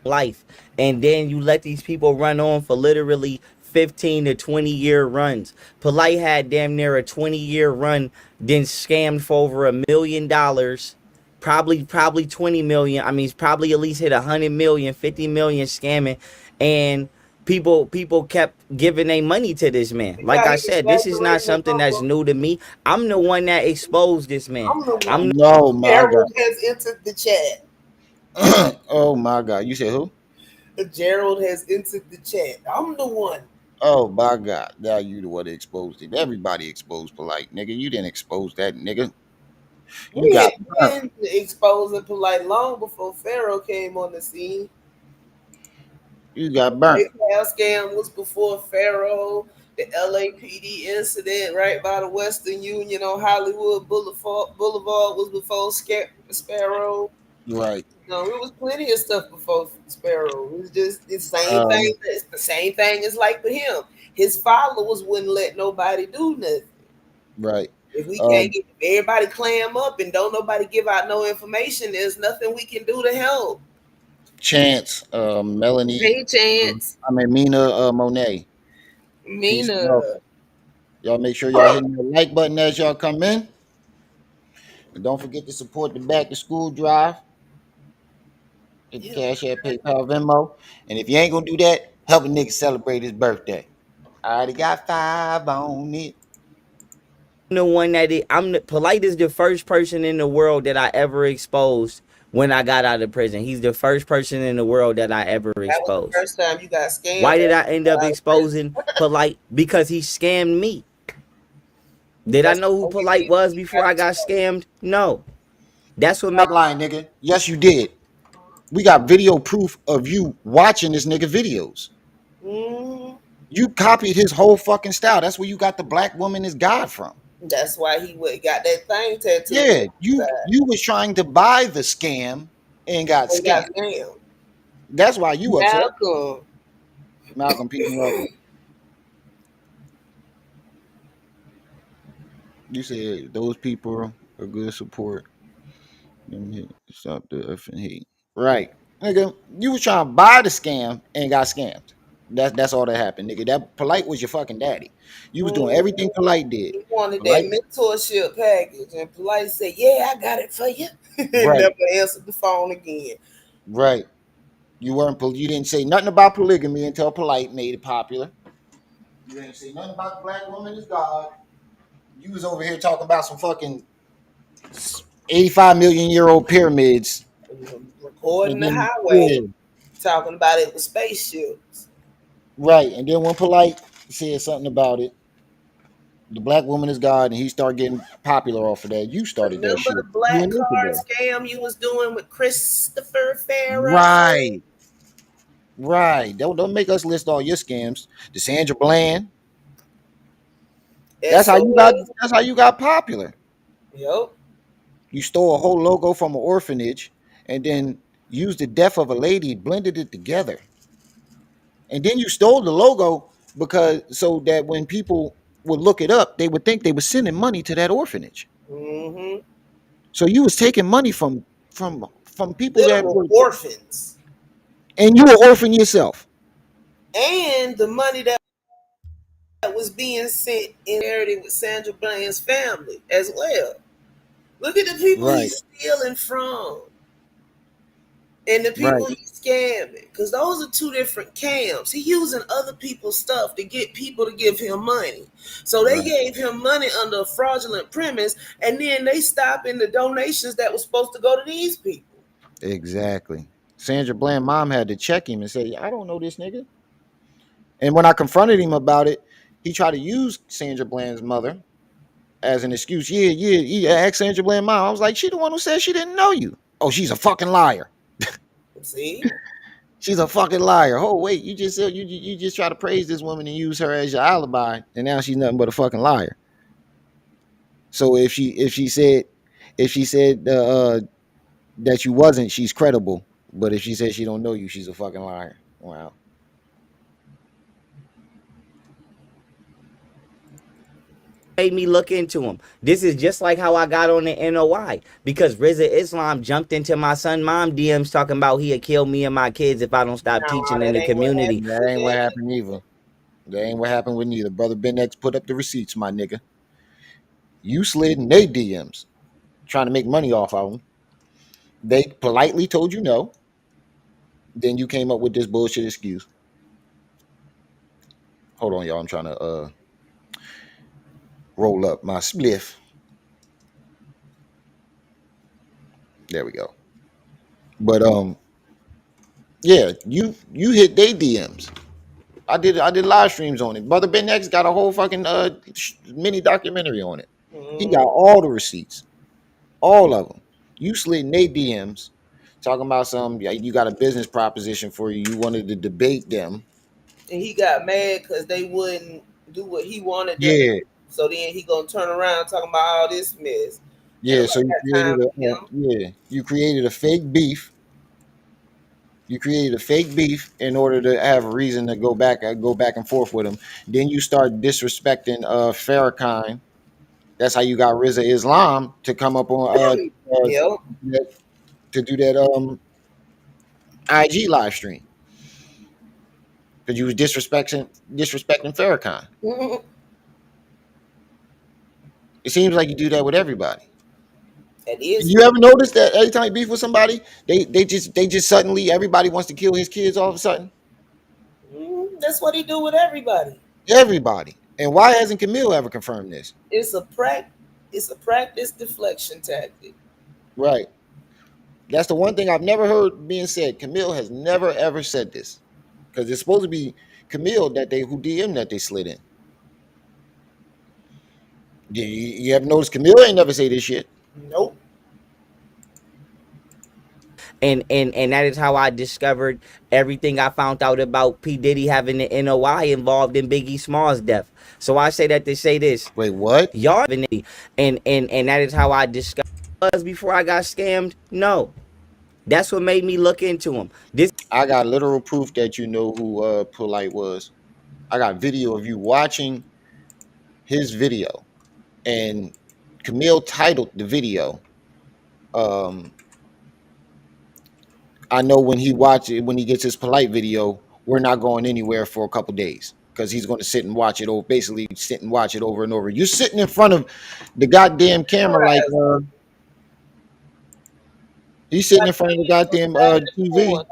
Life, and then you let these people run on for literally 15 to 20-year runs. Polite had damn near a 20-year run, then scammed for over $1 million. Probably 20 million. I mean, he's probably at least hit 100 million, 50 million scamming, and people kept giving their money to this man. Like I said, this is not something that's new to me. I'm the one that exposed this man. I'm the one. No, my God. Gerald has entered the chat. Oh my God. You said who? Gerald has entered the chat. I'm the one. Oh my God. Now you the one that exposed it. Everybody exposed Polite, nigga. You didn't expose that nigga. You We got had been exposing Polite long before Pharaoh came on the scene. You got burnt. PayPal scam was before Pharaoh. The LAPD incident right by the Western Union on Hollywood Boulevard was before Sparrow. Right. No, it was plenty of stuff before Sparrow. It was just the same Um, thing. It's the same thing as like with him. His followers wouldn't let nobody do nothing. Right. If we can't get everybody clam up and don't nobody give out no information, there's nothing we can do to help. Chance, Melanie. Hey, Chance. Mina Monet. Me Peace and love. neither. Y'all make sure y'all hitting the like button as y'all come in. And don't forget to support the back to school drive. Hit the Yeah. Cash App, PayPal, Venmo. And if you ain't gonna do that, help a nigga celebrate his birthday. I already got 5 on it. The one that Polite is the first person in the world that I ever exposed when I got out of prison. He's the first person in the world that I ever That was the exposed. first time you got scammed. Why did I end up Out of prison. exposing Polite? Because he scammed me. Did I That's know who the only Polite reason was you before got I got exposed. scammed? No. That's what made Stop lying, nigga. Yes, you did. We got video proof of you watching this nigga videos. Mm, You copied his whole fucking style. That's where you got the black woman is God from. that's why he got that thing tattooed Yeah, on his you side. you was trying to buy the scam and got He got scammed. scammed. That's why you upset. Malcolm. Malcolm, peace and love. You said those people are good support. Stop the effing hate. Right. Nigga, you was trying to buy the scam and got scammed. That's all that happened, nigga. That Polite was your fucking daddy. You was doing Mm, everything Polite did. he wanted that Polite, mentorship package, and Polite said, "Yeah, I got it for you." And right, never answered the phone again. right. You didn't say nothing about polygamy until Polite made it popular. You didn't say nothing about the black woman is God. You was over here talking about some fucking 85 million-year-old pyramids. Recording And the then highway, yeah, talking about it with spaceships. right. And then when Polite said something about it, the black woman is God, and he started getting popular off of that. You started that Remember shit. the You black and Nika card did. scam you was doing with Christopher Pharaoh? Right, right. Don't make us list all your scams. The Sandra Bland. That's how you got. SOS. That's how you got popular. Yep. You stole a whole logo from an orphanage, and then used the death of a lady, blended it together, and then you stole the logo because so that when people would look it up, they would think they were sending money to that orphanage. Mm-hmm. So you was taking money from people that Literal were, orphans. and you were orphan yourself. And the money that was being sent inherited with Sandra Bland's family as well. Look at the people Right, he's stealing from and the right, people he's scamming. Because those are two different camps. He using other people's stuff to get people to give him money. So they right. gave him money under a fraudulent premise, and then they stopping the donations that was supposed to go to these people. Exactly. Sandra Bland mom had to check him and say, I don't know this nigga. And when I confronted him about it, he tried to use Sandra Bland's mother as an excuse. Yeah. Ask Sandra Bland mom. I was like, she the one who said she didn't know you. Oh, she's a fucking liar. See? She's a fucking liar. Oh, wait, you just said you just try to praise this woman and use her as your alibi, and now she's nothing but a fucking liar. So if she said that you wasn't, she's credible. But if she said she don't know you, she's a fucking liar. Wow. me look into him. This is just like how I got on the NOI because Rizza Islam jumped into my son mom DMs talking about he'll kill me and my kids if I don't stop No, teaching in that the ain't what community. happened That with ain't what that. happened either. That ain't what happened with neither. Brother Ben X put up the receipts, my nigga. You slid in they DMs trying to make money off of them. They politely told you no. Then you came up with this bullshit excuse. Hold on, y'all. I'm trying to roll up my spliff. There we go. But yeah, you hit they DMs. I did live streams on it. Brother Ben X got a whole fucking mini documentary on it. He got all the receipts, all of them. You slid in they DMs talking about some. Yeah, you got a business proposition for you. You wanted to debate them. And he got mad because they wouldn't do what he wanted them to Yeah, do. So then he gonna turn around talking about all this mess. Ain't yeah. So nobody you got created time a for him. you created a fake beef. You created a fake beef in order to have a reason to go back and forth with him. Then you start disrespecting Farrakhan. That's how you got Rizza Islam to come up on Yep. to do that IG live stream. because you was disrespecting Farrakhan. Mhm. It seems like you do that with everybody. That is You ever notice that every time you beef with somebody, they just suddenly everybody wants to kill his kids all of a sudden? that's what he do with everybody. Everybody. And why hasn't Camille ever confirmed this? It's a practice deflection tactic. Right. That's the one thing I've never heard being said. Camille has never ever said this. Because it's supposed to be Camille that they who DM that they slid in. You ever notice Camille ain't never say this shit? Nope. And that is how I discovered everything I found out about P Diddy having the NOI involved in Biggie Smalls' death. So I say that to say this. Wait, what? Y'all and that is how I discovered before I got scammed. No, that's what made me look into him. This I got literal proof that you know who Polite was. I got video of you watching his video, and Camille titled the video. I know when he gets his Polite video, we're not going anywhere for a couple days because he's going to sit and watch it over, basically sit and watch it over and over. You're sitting in front of the goddamn camera like he's sitting in front of the goddamn TV,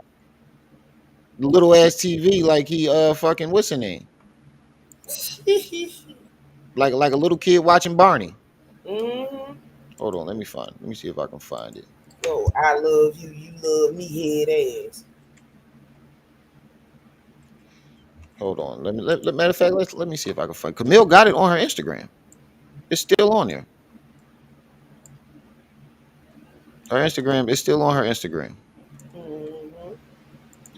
the little ass TV, like he fucking what's her name? Like a little kid watching Barney. Mm-hmm. Hold on, let me see if I can find it. Oh, I love you, you love me, head ass. Hold on, matter of fact, let me see if I can find. Camille got it on her Instagram. It's still on there. Her Instagram is still on her Instagram. Mm-hmm.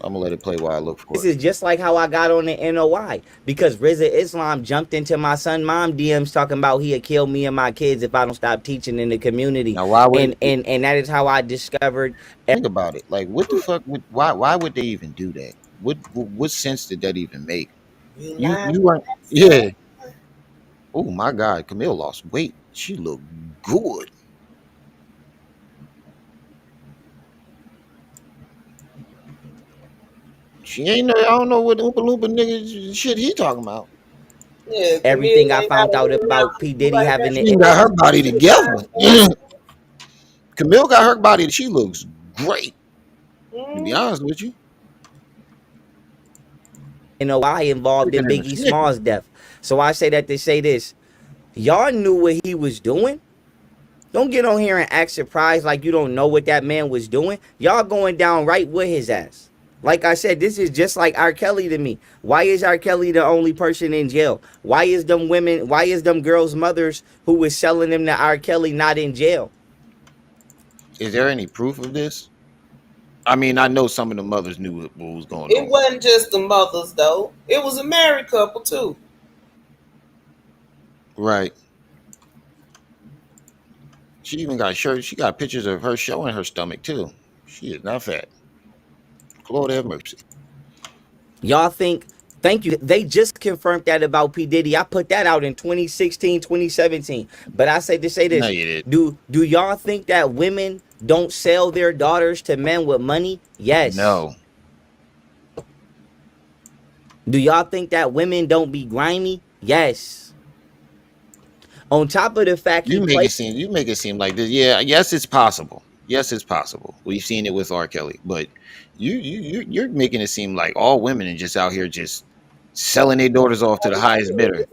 I'm gonna let it play while I look for it. is just like how I got on the NOI because Rizza Islam jumped into my son mom DMs talking about he'd kill me and my kids if I don't stop teaching in the community. Now, why would and that is how I discovered. Think about it. Like, what the fuck? Why would they even do that? What sense did that even make? You weren't. Yeah. Oh my God, Camille lost weight. She looked good. She ain't no. I don't know what Oompa Loompa nigga shit he talking about. Yeah, Everything I found out about P Diddy having She got her body together. Camille got her body. She looks great. To be honest with you. NOI involved in Biggie Smalls' death. So I say that to say this. Y'all knew what he was doing. Don't get on here and act surprised like you don't know what that man was doing. Y'all going down right with his ass. Like I said, this is just like R. Kelly to me. Why is R. Kelly the only person in jail? Why is them girls' mothers who was selling them to R. Kelly not in jail? Is there any proof of this? I mean, I know some of the mothers knew what was going on. It wasn't just the mothers though. It was a married couple too. Right. She even got shirts. She got pictures of her showing her stomach too. She is not fat. Lord have mercy. Y'all think, thank you. They just confirmed that about P. Diddy. I put that out in 2016, 2017. But I say to say this. No, you did. Do y'all think that women don't sell their daughters to men with money? Yes. No. Do y'all think that women don't be grimy? Yes. On top of the fact you make it seem like this. Yeah, yes, it's possible. Yes, it's possible. We've seen it with R. Kelly, but you're making it seem like all women are just out here just selling their daughters off to the highest bidder.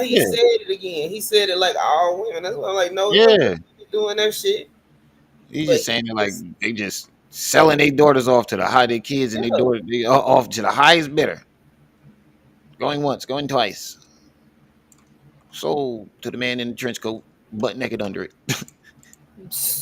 He said it again. He said it like all women. That's why I'm like, no, doing that shit. He's just saying it like they just selling their daughters off to their kids and their daughters off to the highest bidder. Going once, going twice. Sold to the man in the trench coat, butt naked under it.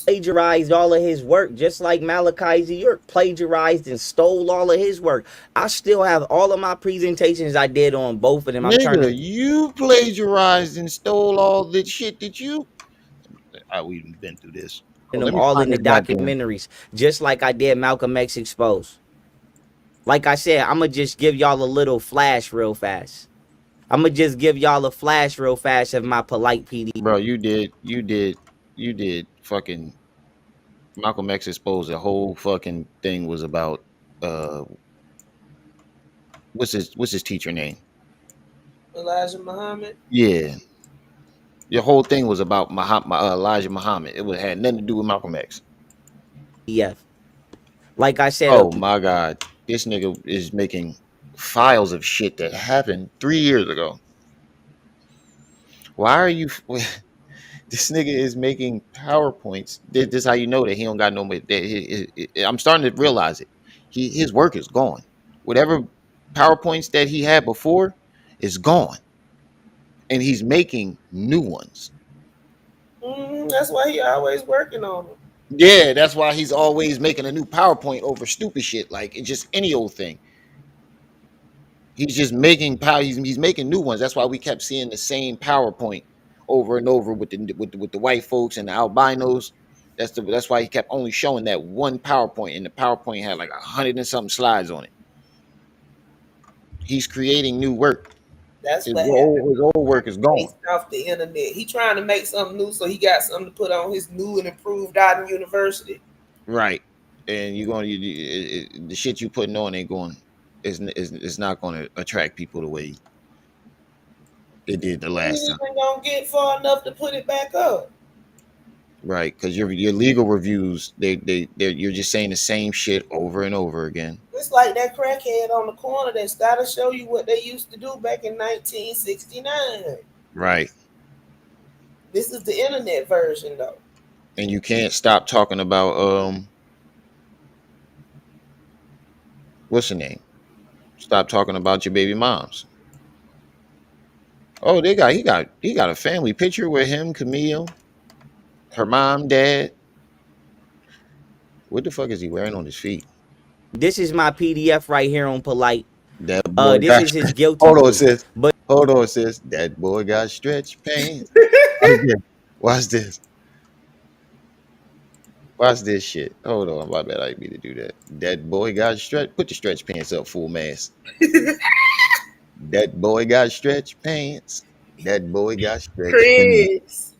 Plagiarized all of his work, just like Malachi Z. York plagiarized and stole all of his work. I still have all of my presentations I did on both of them. Nigga, you plagiarized and stole all the shit that you. We've been through this. Them all in the documentaries, just like I did Malcolm X Exposed. Like I said, I'm gonna just give y'all a little flash real fast. I'm gonna just give y'all a flash real fast of my polite PD. Bro, you did fucking Malcolm X Exposed. The whole fucking thing was about what's his teacher name? Elijah Muhammad. Yeah. Your whole thing was about Elijah Muhammad. It had nothing to do with Malcolm X. Yeah. Like I said, Oh my God. This nigga is making files of shit that happened 3 years ago. Why are you this nigga is making PowerPoints. This is how you know that he don't got no that I'm starting to realize it. His work is gone. Whatever PowerPoints that he had before is gone. And he's making new ones. That's why he always working on them. Yeah, that's why he's always making a new PowerPoint over stupid shit, like it's just any old thing. He's just making he's making new ones. That's why we kept seeing the same PowerPoint over and over with the white folks and the albinos. That's why he kept only showing that one PowerPoint, and the PowerPoint had like 100 and something slides on it. He's creating new work. That's His what old work is gone. Off the internet. He trying to make something new, so he got something to put on his new and improved out in university. Right, and you're going to the shit you putting on ain't going is not going to attract people the way it did the last time. Ain't gonna get far enough to put it back up. Right, because your legal reviews, you're just saying the same shit over and over again. It's like that crackhead on the corner that's got to show you what they used to do back in 1969. Right. This is the internet version, though. And you can't stop talking about what's her name? Stop talking about your baby moms. Oh, he got a family picture with him, Camille, her mom, dad. What the fuck is he wearing on his feet? This is my PDF right here on Polite. That boy this is his guilty. Hold on, sis. Hold on, sis. That boy got stretch pants. Watch this. Watch this shit. Hold on, my bad. I didn't mean to do that. That boy got put the stretch pants up full mass. That boy got stretch pants. That boy got stretch pants.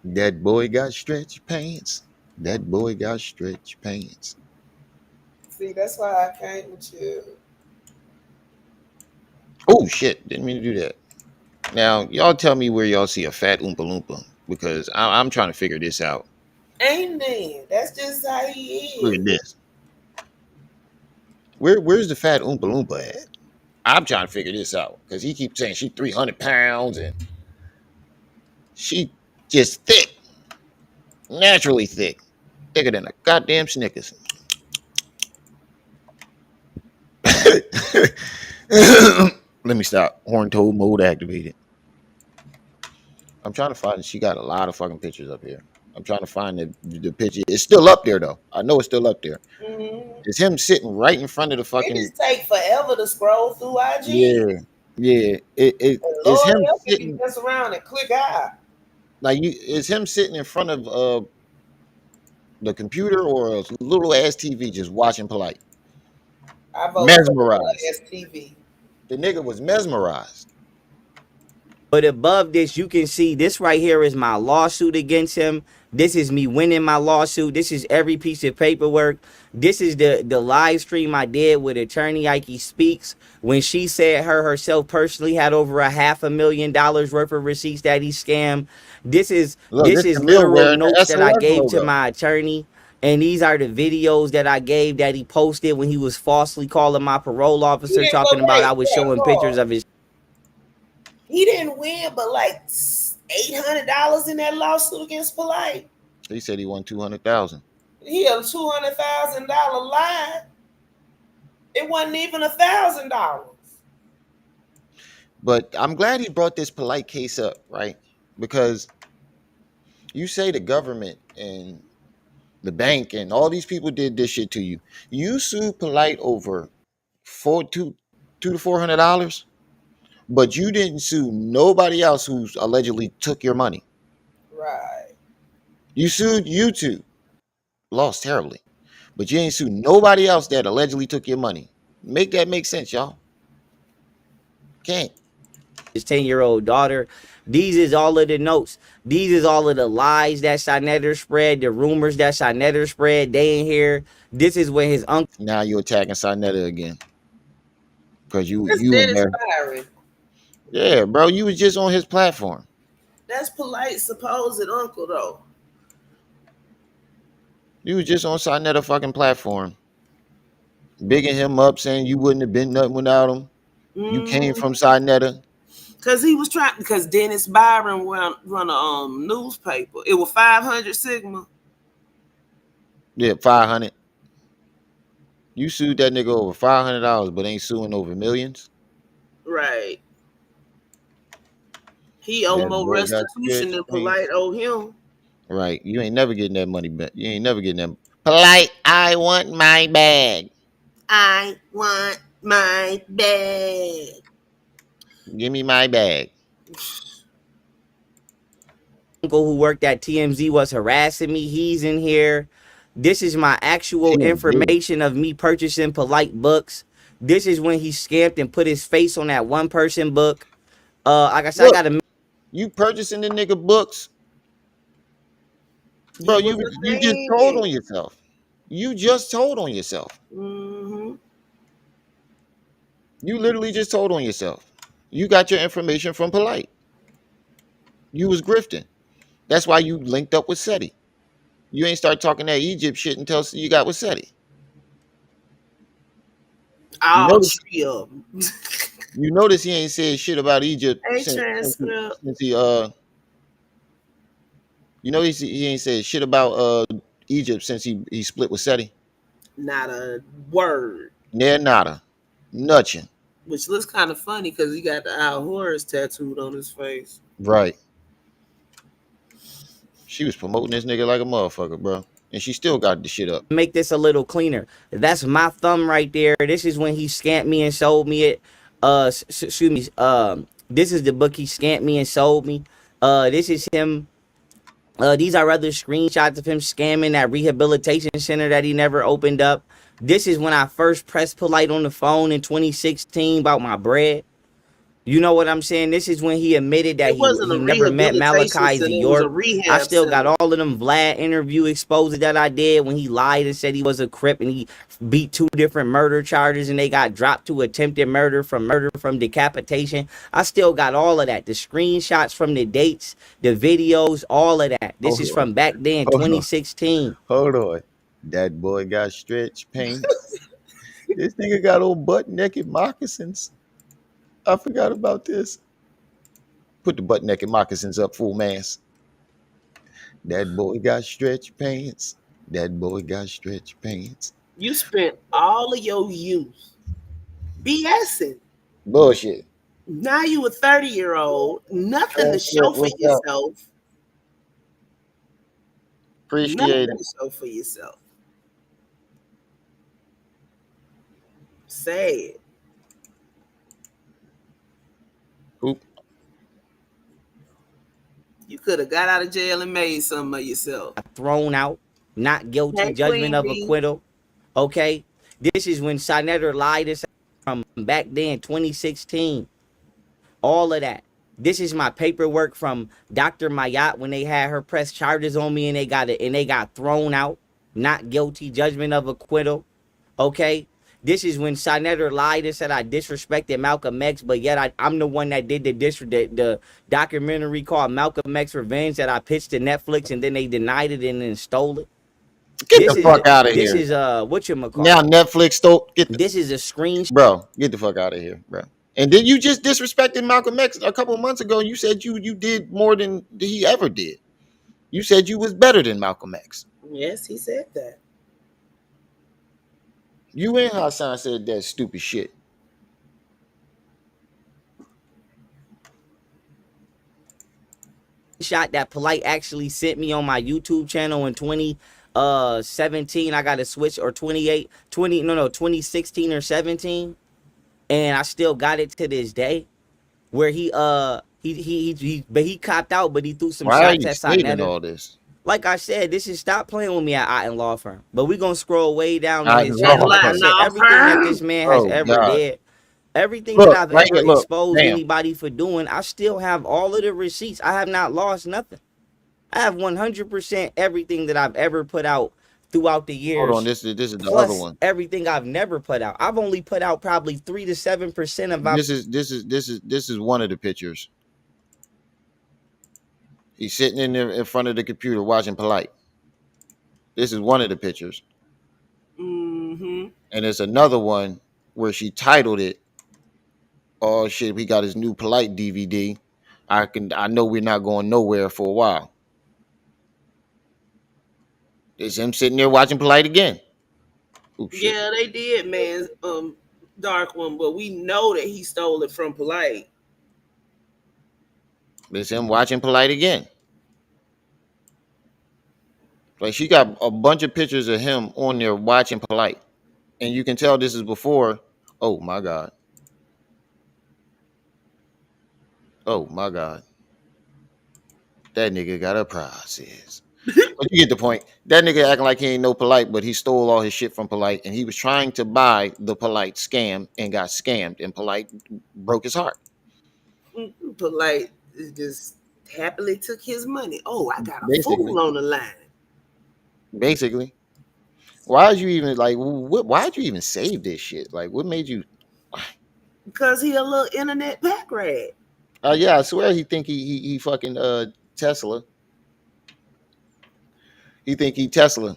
That boy got stretch pants. That boy got stretch pants. See, that's why I can't with you. Oh shit! Didn't mean to do that. Now y'all tell me where y'all see a fat Oompa Loompa, because I'm trying to figure this out. Amen. That's just how he is. Look at this. Where's the fat Oompa Loompa at? I'm trying to figure this out, because he keeps saying she's 300 pounds and she just thick, naturally thick, thicker than a goddamn Snickers. Let me stop. Horn toad mode activated. I'm trying to find it. She got a lot of fucking pictures up here. I'm trying to find the picture. It's still up there though. I know it's still up there. Mm-hmm. It's him sitting right in front of the fucking. It just take forever to scroll through IG. Yeah. It's him sitting. Mess around and click out. Like it's him sitting in front of the computer or a little ass TV just watching Polite. I vote mesmerized. TV. The nigga was mesmerized. But above this, you can see this right here is my lawsuit against him. This is me winning my lawsuit. This is every piece of paperwork. This is the live stream I did with attorney Ike Speaks when she said herself personally had over $500,000 worth of receipts that he scammed. This is literal notes that I gave to my attorney. And these are the videos that I gave that he posted when he was falsely calling my parole officer, talking about I was showing pictures of his. He didn't win, but like $800 in that lawsuit against Polite. He said he won $200,000. He had a $200,000 lie. It wasn't even $1,000. But I'm glad he brought this Polite case up, right? Because you say the government and the bank and all these people did this shit to you. You sued Polite over $200 to $400, but you didn't sue nobody else who allegedly took your money. Right. You sued YouTube, lost terribly, but you ain't sued nobody else that allegedly took your money. Make that make sense, y'all? Can't. His 10-year-old daughter. These is all of the notes. These is all of the lies that Shinetta spread, the rumors that Shinetta spread. They in here. This is when his uncle. Now you're attacking Shinetta again. because you That's in Dennis there. Byron. Yeah, bro, you was just on his platform. That's Polite supposed uncle though. You was just on Sinetta fucking platform, bigging him up, saying you wouldn't have been nothing without him. You came from Sinetta. Cause he was trying. Because Dennis Byron run a newspaper. It was 500 Sigma. Yeah, 500. You sued that nigga over $500, but ain't suing over millions. Right. He owe That more boy got restitution stretched. than Polite owe him. Right. You ain't never getting that money back. You ain't never getting that. Polite, I want my bag. I want my bag. Give me my bag. Uncle who worked at TMZ was harassing me. He's in here. This is my actual information of me purchasing Polite books. This is when he scammed and put his face on that one person book. Like I said, Look, I got to. You purchasing the nigga books, bro? You just told on yourself. You just told on yourself. Mm-hmm. You literally just told on yourself. You got your information from Polite. You was grifting. That's why you linked up with SETI. You ain't start talking that Egypt shit until you got with SETI. All three of them. You notice he ain't said shit about Egypt since he you know he ain't said shit about Egypt since he split with SETI. Not a word. Near nada. Nothing. Which looks kind of funny because he got the Al Horus tattooed on his face. Right. She was promoting this nigga like a motherfucker, bro. And she still got the shit up. Make this a little cleaner. That's my thumb right there. This is when he scammed me and sold me it. Excuse me. This is the book he scammed me and sold me. This is him. These are other screenshots of him scamming that rehabilitation center that he never opened up. This is when I first pressed Polite on the phone in 2016 about my bread. You know what I'm saying? This is when he admitted that he never met Malachi the York. I still got all of them Vlad interview exposed that I did when he lied and said he was a Crip and he beat 2 different murder charges and they got dropped to attempted murder from decapitation. I still got all of that. The screenshots from the dates, the videos, all of that. This is from back then, 2016. Hold on. That boy got stretch pants. This nigga got old butt naked moccasins. I forgot about this. Put the butt naked moccasins up, full mass. That boy got stretch pants. That boy got stretch pants. You spent all of your youth BSing. Bullshit. Now you a 30-year-old, nothing to show for yourself. Appreciate it. Show for yourself. Say it. Who? You could have got out of jail and made something of yourself. Thrown out, not guilty, judgment of acquittal. Okay, this is when Sinetta lied us from back then, 2016. All of that. This is my paperwork from Dr. Mayat when they had her press charges on me and they got thrown out, not guilty, judgment of acquittal. Okay. This is when Sinetta lied and said I disrespected Malcolm X, but yet I'm the one that did the documentary called Malcolm X Revenge that I pitched to Netflix and then they denied it and then stole it. Get the fuck out of here. This is whatchamacallit. Now Netflix stole. This is a screenshot. Bro, get the fuck out of here, bro. And then you just disrespected Malcolm X a couple of months ago. You said you did more than he ever did. You said you was better than Malcolm X. Yes, he said that. You and Hassan said that stupid shit. Shot that Polite actually sent me on my YouTube channel in 2017. I got to switch, or 2016 or 17. And I still got it to this day. Where he copped out, but he threw some shots at Sinetta. All this? Like I said, this is stop playing with me at Otten Law Firm. But we're gonna scroll way down on his channel. Like I said, everything that this man has ever did, everything that I've ever exposed anybody for doing, I still have all of the receipts. I have not lost nothing. I have 100% everything that I've ever put out throughout the years. Hold on, this is the other Plus one. everything I've never put out. I've only put out probably 3 to 7% of my. This is one of the pictures. He's sitting in there in front of the computer watching Polite. This is one of the pictures. Mm-hmm. And there's another one where she titled it, "Oh shit, we got his new Polite DVD. I know we're not going nowhere for a while." It's him sitting there watching Polite again. Oh shit. Yeah, they did, man. Dark one, but we know that he stole it from Polite. It's him watching Polite again. Like she got a bunch of pictures of him on there watching Polite. And you can tell this is before. Oh my God. Oh my God. That nigga got a process. But you get the point. That nigga acting like he ain't no Polite, but he stole all his shit from Polite, and he was trying to buy the Polite scam and got scammed, and Polite broke his heart. Polite just happily took his money. Oh, I got a Basically. fool on the line. Basically. Why'd you even why'd you even save this shit? Like, what made you? Because he a little internet pack rat. Yeah, I swear he think he fucking Tesla. He think he Tesla.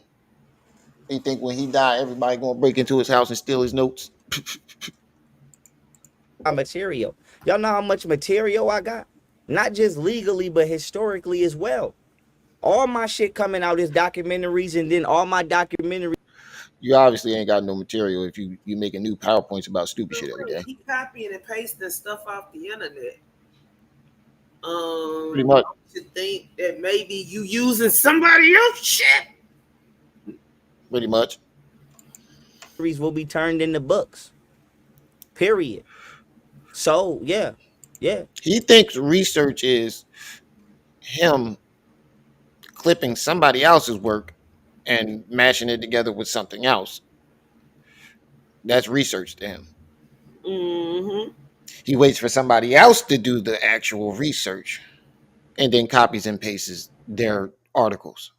He think when he die, everybody gonna break into his house and steal his notes. Material. Y'all know how much material I got? Not just legally, but historically as well. All my shit coming out is documentaries, and then all my documentaries. You obviously ain't got no material if you making new PowerPoints about stupid shit every day. He copying and pasting stuff off the internet. Pretty much. To think that maybe you using somebody else's shit. Pretty much. Will be turned into books. Period. So yeah. He thinks research is him clipping somebody else's work and mashing it together with something else. That's research to him. Mm-hmm. He waits for somebody else to do the actual research and then copies and pastes their articles.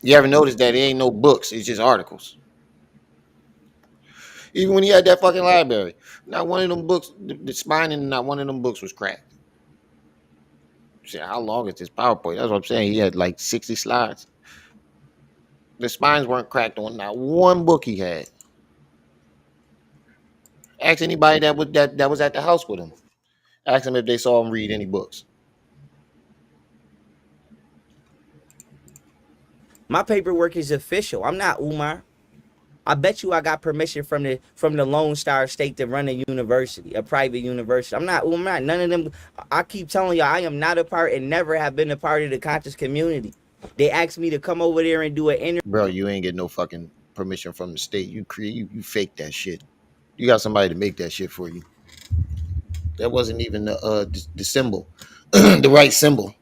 You ever notice that it ain't no books, it's just articles? Even when he had that fucking library, not one of them books, the spine in not one of them books was cracked. Shit, how long is this PowerPoint? That's what I'm saying. He had like 60 slides. The spines weren't cracked on not one book he had. Ask anybody that was at the house with him. Ask them if they saw him read any books. My paperwork is official. I'm not Umar. I bet you I got permission from the Lone Star State to run a university, a private university. I'm not Umar. None of them. I keep telling you, I am not a part and never have been a part of the conscious community. They asked me to come over there and do an interview. Bro, you ain't get no fucking permission from the state. You fake that shit. You got somebody to make that shit for you. That wasn't even the symbol, the right symbol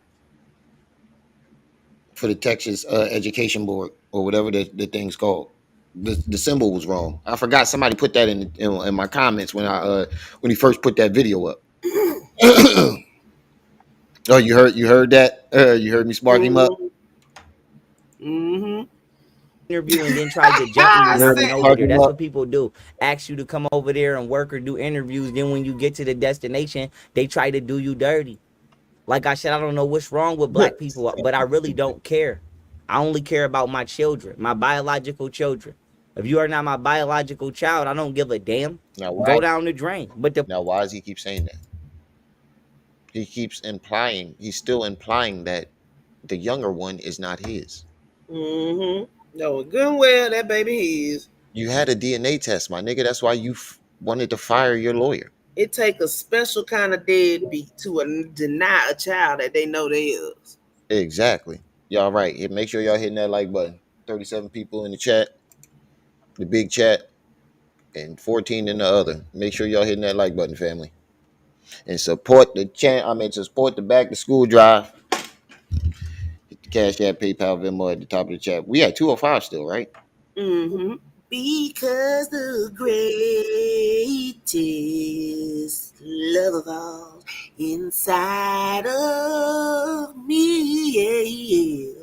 for the Texas Education Board or whatever the thing's called. The symbol was wrong. I forgot somebody put that in my comments when he first put that video up. Oh, you heard that? You heard me spark him up? Mm-hmm. Interview and then tried to jump me when I went over there. That's what people do. Ask you to come over there and work or do interviews. Then when you get to the destination, they try to do you dirty. Like I said, I don't know what's wrong with black people, but I really don't care. I only care about my children, my biological children. If you are not my biological child, I don't give a damn. Now, go down the drain. Now, why does he keep saying that? He keeps implying, he's still implying that the younger one is not his. Mm-hmm. No, good and well, that baby is. You had a DNA test, my nigga. That's why you wanted to fire your lawyer. It take a special kind of deadbeat to deny a child that they know theirs. Exactly. Y'all right. Make sure y'all hitting that like button. 37 people in the chat, the big chat, and 14 in the other. Make sure y'all hitting that like button, family. And support the support the back to school drive. Hit the Cash App, PayPal, Venmo at the top of the chat. We at 205 still, right? Mm-hmm. Because the greatest love of all inside of me.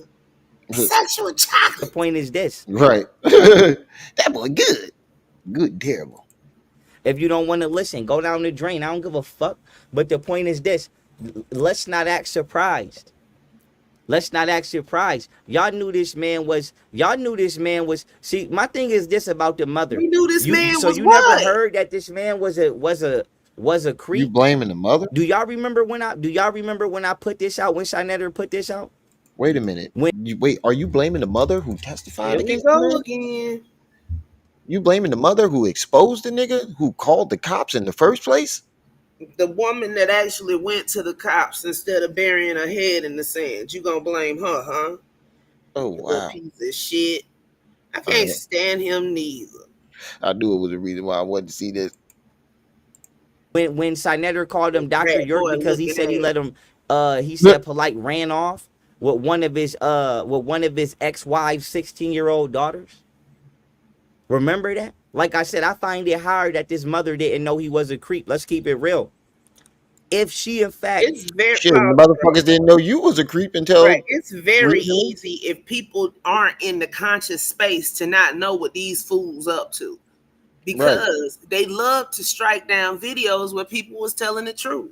Sexual The chocolate. point is this. Right. That boy good. Good, terrible. If you don't want to listen, go down the drain. I don't give a fuck. But the point is this. Let's not act surprised. Let's not act surprised. Y'all knew this man was. See, my thing is this about the mother. We knew this man So was you never what? heard that this man was a You creep. blaming the mother? Do y'all remember when I put this out? When Shinetter put this out? Wait a minute. When Wait, are you blaming the mother who testified Here we against the go man? again. You blaming the mother who exposed the nigga who called the cops in the first place? The woman that actually went to the cops instead of burying her head in the sand. You gonna blame her, huh? Oh You little wow. piece of shit. I I, can't stand him neither. I knew it was a reason why I wanted to see this. when Shinetter called him Dr. Rat York boy because he looking said he ass. let him he said Polite ran off with one of his ex-wife's 16-year-old daughters. Remember that? Like I said, I find it hard that this mother didn't know he was a creep. Let's keep it real. If she in fact It's very Shit, motherfuckers didn't know you was a creep right. until It's very recently. easy if people aren't in the conscious space to not know what these fools up to. Because they love to strike down videos where people was telling the truth.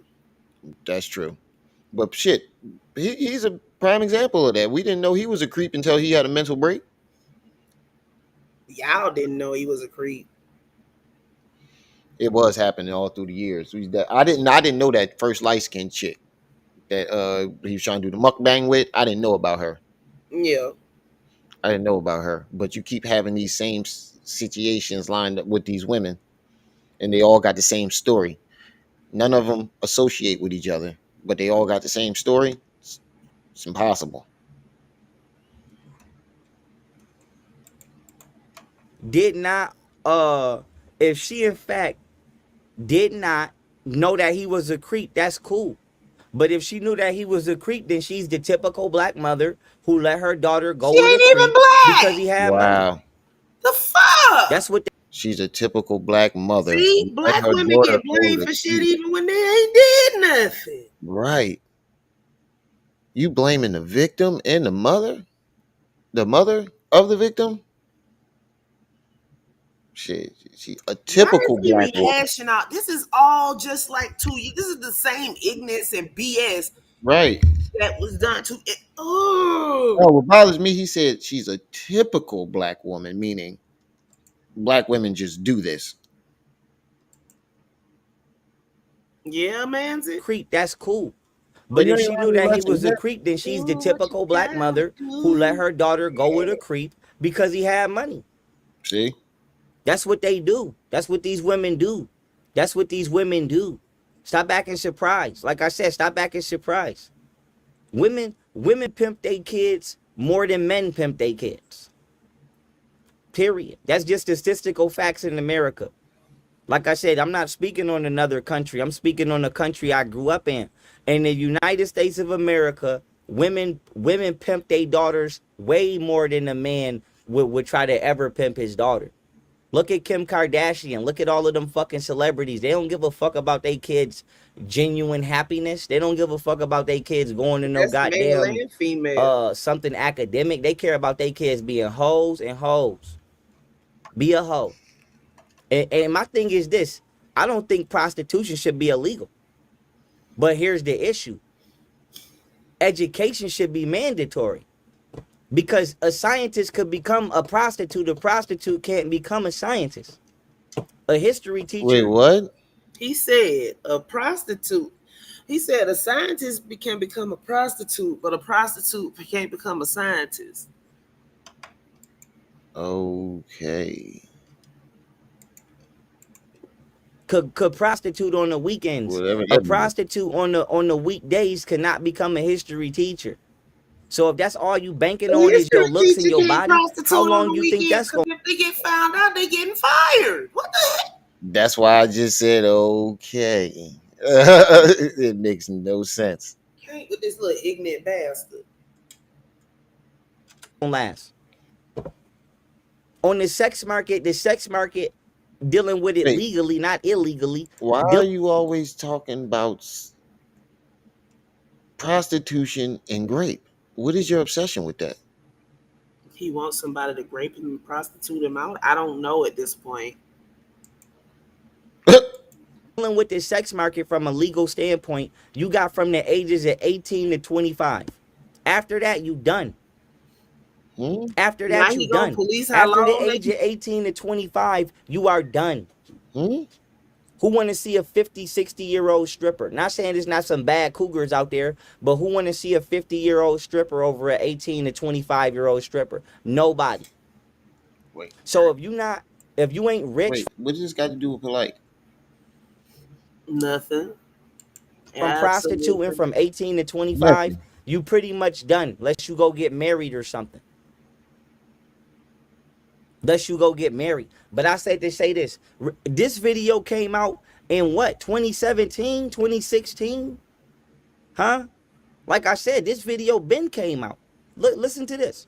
That's true. But shit, he's a prime example of that. We didn't know he was a creep until he had a mental break. Y'all didn't know he was a creep. It was happening all through the years. I didn't know that first light skinned chick that he was trying to do the mukbang with. I didn't know about her. Yeah. I didn't know about her. But you keep having these same situations lined up with these women, and they all got the same story. None of them associate with each other, but they all got the same story. It's impossible. did not if she in fact did not know that he was a creep, that's cool. But if she knew that he was a creep, then she's the typical black mother who let her daughter She go with a ain't even creep black. because he had money. Wow. The fuck? That's what She's a typical black mother. See, Who let black her women daughter get go blamed to for shit sleep. even when they ain't did nothing. Right. You blaming the victim and the mother? The mother of the victim? Shit, she a Why typical is he black woman. rehashing out? This is all just like 2 years. This is the same ignorance and BS Right. that was done to it. Oh, Oh, what bothers me, he said she's a typical black woman, meaning black women just do this. yeah, man. creep, that's cool. Well, But you if ain't she learned knew any that he lessons was a yet. creep, then she's the Do what typical you black gotta mother who let her daughter go with a creep because he had money. See? That's what they do. That's what these women do. That's what these women do. Stop acting surprised. Like I said, stop acting surprised. Women pimp their kids more than men pimp their kids. Period. That's just statistical facts in America. Like I said, I'm not speaking on another country. I'm speaking on the country I grew up in. In the United States of America, women pimp their daughters way more than a man would try to ever pimp his daughter. Look at Kim Kardashian. Look at all of them fucking celebrities. They don't give a fuck about their kids' genuine happiness. They don't give a fuck about their kids going to no That's male goddamn and female. something academic. They care about their kids being hoes and hoes. Be a hoe. And my thing is this. I don't think prostitution should be illegal. But here's the issue. Education should be mandatory. Because a scientist could become a prostitute can't become a scientist. A history teacher. Wait, what? He said a prostitute. He said a scientist can become a prostitute, but a prostitute can't become a scientist. Okay. Could prostitute on the weekends. Whatever A that means. prostitute on the weekdays cannot become a history teacher. So if that's all you banking The on is your history looks and teacher your can't body, prostitute how on long the you think weekend that's going? because if they get found out, they getting fired. What the heck? That's why I just said okay. It makes no sense. Can't with this little ignorant bastard. Last on the sex market dealing with it Wait. legally, not illegally. Why are you always talking about prostitution and grape? What is your obsession with that? he wants somebody to rape him and prostitute him out. I don't know at this point. Dealing with the sex market from a legal standpoint, you got from the ages of 18 to 25. After that, you done. After Now that, you he gonna done. police how After the long age of 18 to 25, you are done. Hmm? Who want to see a 50, 60-year-old stripper? Not saying there's not some bad cougars out there, but who want to see a 50-year-old stripper over an 18 to 25-year-old stripper? Nobody. Wait. So if you ain't rich Wait, what does this got to do with polite? Nothing. from prostituting Absolutely. from 18 to 25, Nothing. you pretty much done. Unless you go get married or something. Unless you go get married. But I said to say this. This video came out in what? 2017, 2016? Huh? Like I said, this video been came out. Look, listen to this.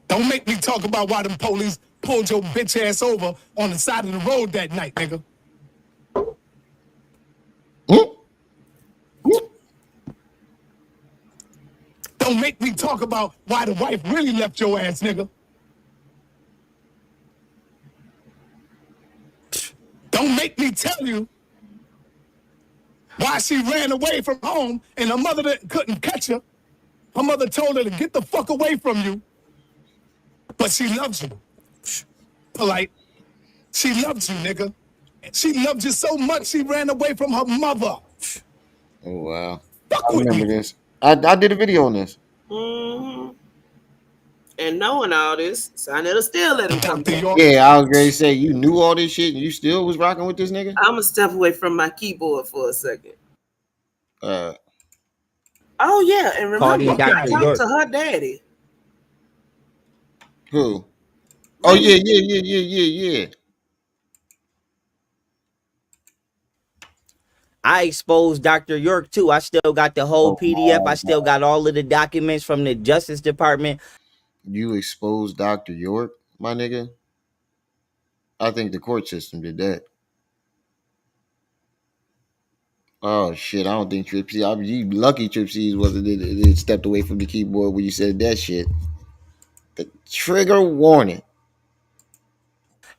Don't make me talk about why them police pulled your bitch ass over on the side of the road that night, nigga. Don't make me talk about why the wife really left your ass, nigga. Don't make me tell you why she ran away from home and her mother couldn't catch her. Her mother told her to get the fuck away from you. But she loves you. Polite. She loves you, nigga. She loved you so much she ran away from her mother. Oh, wow. Fuck I with remember me. this. I did a video on this. Mm-hmm. And knowing all this, Sonetta still let him come back. Yeah, I was ready to say, you knew all this shit and you still was rocking with this nigga? I'm gonna step away from my keyboard for a second. Uh, Oh yeah, and Called remember, him Dr. talk York. to her daddy. who? Oh, yeah. I exposed Dr. York too. I still got the whole PDF. I still got all of the documents from the Justice Department. You exposed Dr. York, my nigga? I think the court system did that. Oh shit! I don't think Trip C. You lucky Trip C wasn't it stepped away from the keyboard when you said that shit. The trigger warning.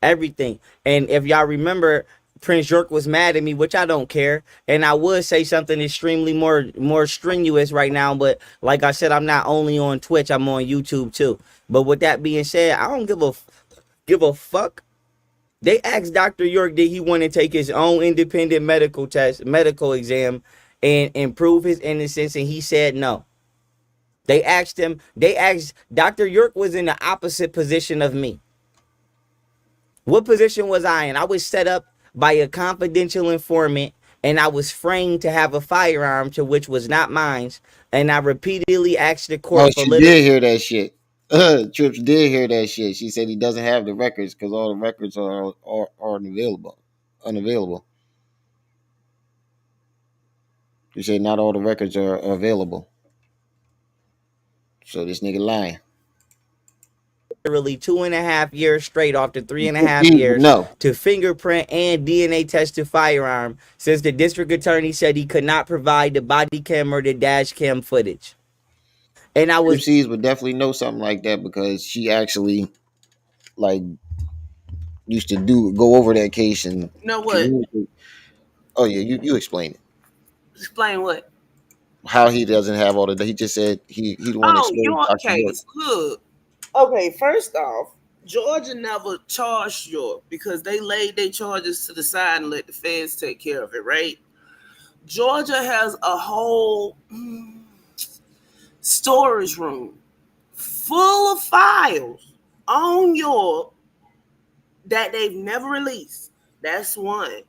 Everything. And if y'all remember, Prince York was mad at me, which I don't care. And I would say something extremely more strenuous right now. But like I said, I'm not only on Twitch, I'm on YouTube too. But with that being said, I don't give a fuck. They asked Dr. York did he want to take his own independent medical exam and prove his innocence, and he said no. They asked Dr. York was in the opposite position of me. What position was I in? I was set up by a confidential informant, and I was framed to have a firearm to which was not mine. And I repeatedly asked the court for She did hear that shit. Trips did hear that shit. She said he doesn't have the records because all the records are unavailable. Unavailable. She said not all the records are available. So this nigga lying. literally 2.5 years straight after 3.5 years No. to fingerprint and DNA test to firearm, since the district attorney said he could not provide the body cam or the dash cam footage. And I was C's would definitely know something like that because she actually like used to go over that case and You know what? communicate. Oh yeah, you explain it. Explain what? How he doesn't have all the. He just said he want to Oh, expose your Dr. York. case. Look. Okay, first off, Georgia never charged York because they laid their charges to the side and let the feds take care of it, right? Georgia has a whole storage room full of files on York that they've never released. That's one.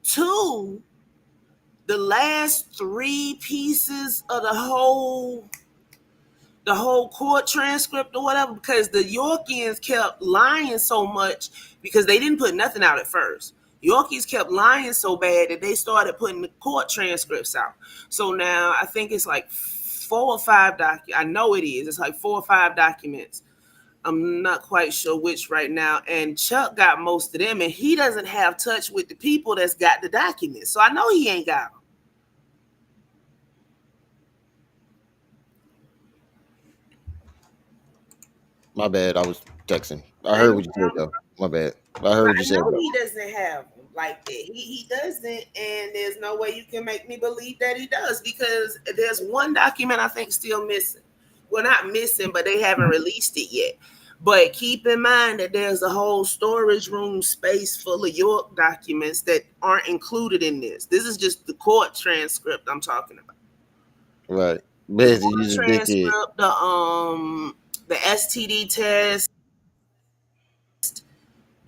Two, the last three pieces of the whole court transcript or whatever, because the Yorkians kept lying so much because they didn't put nothing out at first. Yorkies kept lying so bad that they started putting the court transcripts out. So now I think it's like 4 or 5 documents. I know it is. It's like 4 or 5 documents. I'm not quite sure which right now. And Chuck got most of them, and he doesn't have touch with the people that's got the documents. So I know he ain't got them. My bad. I was texting. I Ain't heard no what you said problem. though. My bad. I heard But what you I said know though. he doesn't have them like that. He doesn't, and there's no way you can make me believe that he does because there's one document I think still missing. Well, not missing, but they haven't released it yet. But keep in mind that there's a whole storage room space full of York documents that aren't included in this. This is just the court transcript I'm talking about. Right. The Basically, you court just a dickhead. transcript, the STD test,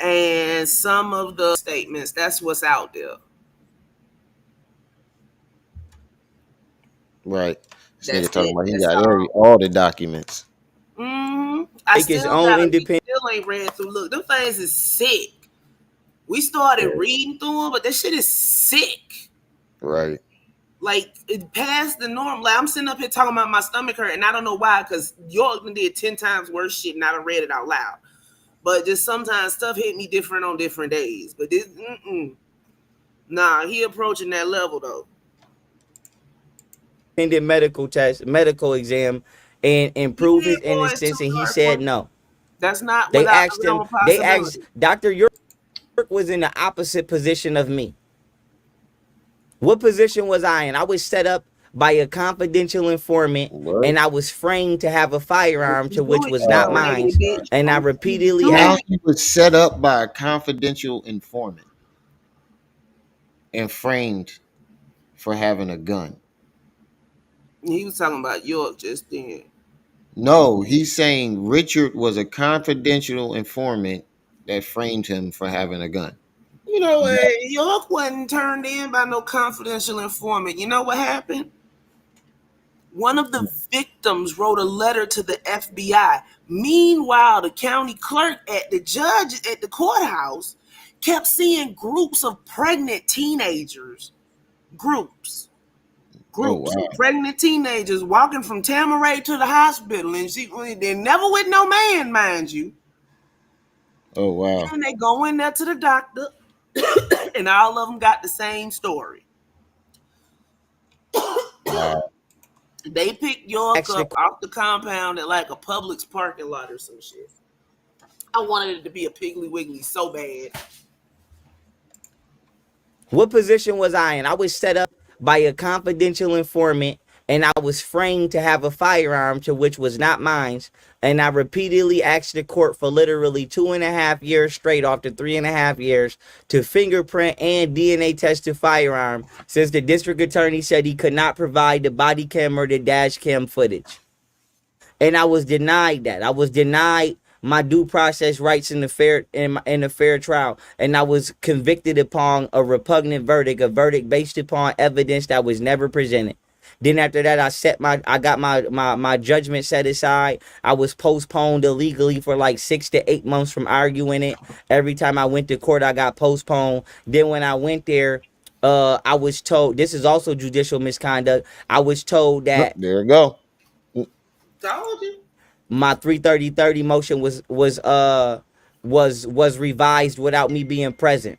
and some of the statements. That's what's out there. Right. This That's nigga talking it. about he That's got all. all the documents. I Make his still own got. We independent. still ain't read through. Look, them things is sick. We started reading through them, but that shit is sick. Right. Like it passed the norm. Like I'm sitting up here talking about my stomach hurt, and I don't know why, because York did 10 times worse shit, and I done read it out loud. But just sometimes stuff hit me different on different days. But this, nah, he approaching that level though. Medical test, medical exam, and He prove his did go into innocence, and he dark said work. no. That's not They without asked him. no They asked possibility. Dr. York was in the opposite position of me. What position was I in? I was set up by a confidential informant, What? and I was framed to have a firearm You to do which it was that not way, mine, bitch. and I You repeatedly do How asked. it. he was set up by a confidential informant and framed for having a gun. He was talking about York just then. No, he's saying Richard was a confidential informant that framed him for having a gun. You know, York wasn't turned in by no confidential informant. You know what happened? One of the victims wrote a letter to the FBI. Meanwhile, the county clerk at the judge at the courthouse kept seeing groups of pregnant teenagers. Groups. Oh Groups of wow. pregnant teenagers walking from Tamaray to the hospital. And they're never with no man, mind you. Oh wow. And they go in there to the doctor, and all of them got the same story. Wow. They picked York Asked the up off the compound at like a Publix parking lot or some shit. I wanted it to be a Piggly Wiggly so bad. What position was I in? I was set up by a confidential informant, and I was framed to have a firearm to which was not mine. And I repeatedly asked the court for literally 2.5 years straight after 3.5 years to fingerprint and DNA test the firearm, since the district attorney said he could not provide the body cam or the dash cam footage. And I was denied that. I was denied my due process rights in the fair trial, and I was convicted upon a repugnant verdict, a verdict based upon evidence that was never presented. Then after that, I got my judgment set aside. I was postponed illegally for like 6 to 8 months from arguing it. Every time I went to court, I got postponed. Then when I went there, I was told, this is also judicial misconduct. I was told that There you go. Told you. my 330 motion was revised without me being present.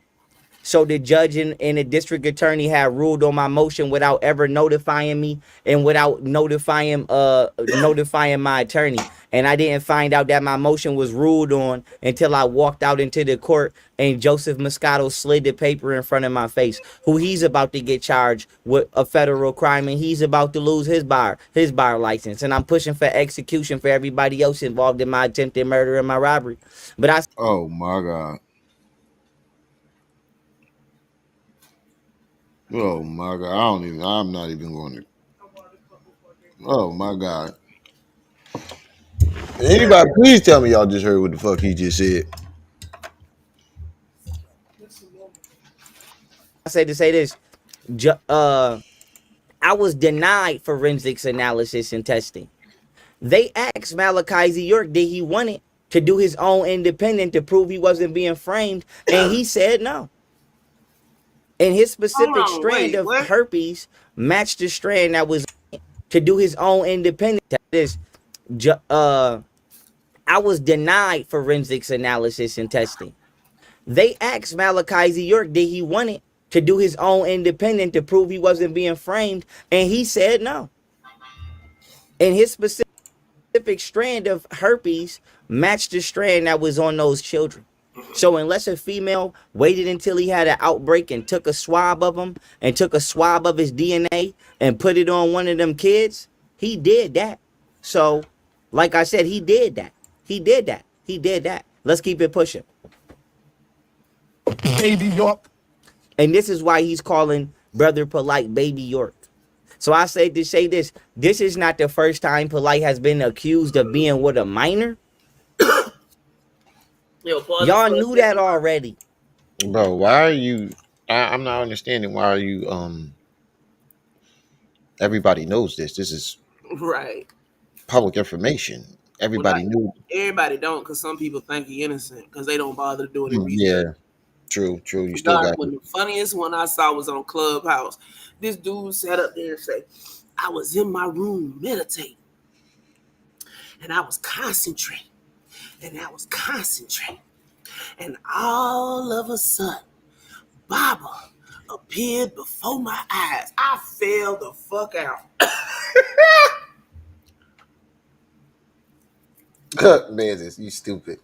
So the judge and the district attorney had ruled on my motion without ever notifying me and without notifying my attorney. And I didn't find out that my motion was ruled on until I walked out into the court and Joseph Moscato slid the paper in front of my face, who he's about to get charged with a federal crime, and he's about to lose his bar license. And I'm pushing for execution for everybody else involved in my attempted murder and my robbery. But I Oh my god. Oh my god. I'm not even going to. Oh my god. Anybody please tell me y'all just heard what the fuck he just said. say to say this, I was denied forensics analysis and testing. They asked Malachi Z. York, did he want it to do his own independent to prove he wasn't being framed, and he said no. And his specific Hold on, strand wait, of what? herpes matched the strand that was to do his own independent. This, I was denied forensics analysis and testing. They asked Malachi Z. York, did he want it to do his own independent to prove he wasn't being framed, and he said no. And his specific specific strand of herpes matched the strand that was on those children. So unless a female waited until he had an outbreak and took a swab of him and took a swab of his DNA and put it on one of them kids, he did that. So, like I said, he did that. He did that. He did that. Let's keep it pushing. Baby York. And this is why he's calling Brother Polite Baby York. So I say to say this. This is not the first time Polite has been accused of being with a minor. Y'all knew that already. Bro, why are you? I'm not understanding. Why are you? Everybody knows this. This is Right. public information. Everybody knew. Everybody don't, because some people think he innocent because they don't bother to do any research. Yeah, true. You still got When the funniest one I saw was on Clubhouse. This dude sat up there and said, I was in my room meditating. And I was concentrating. And And all of a sudden, Baba appeared before my eyes. I fell the fuck out. Man, you stupid.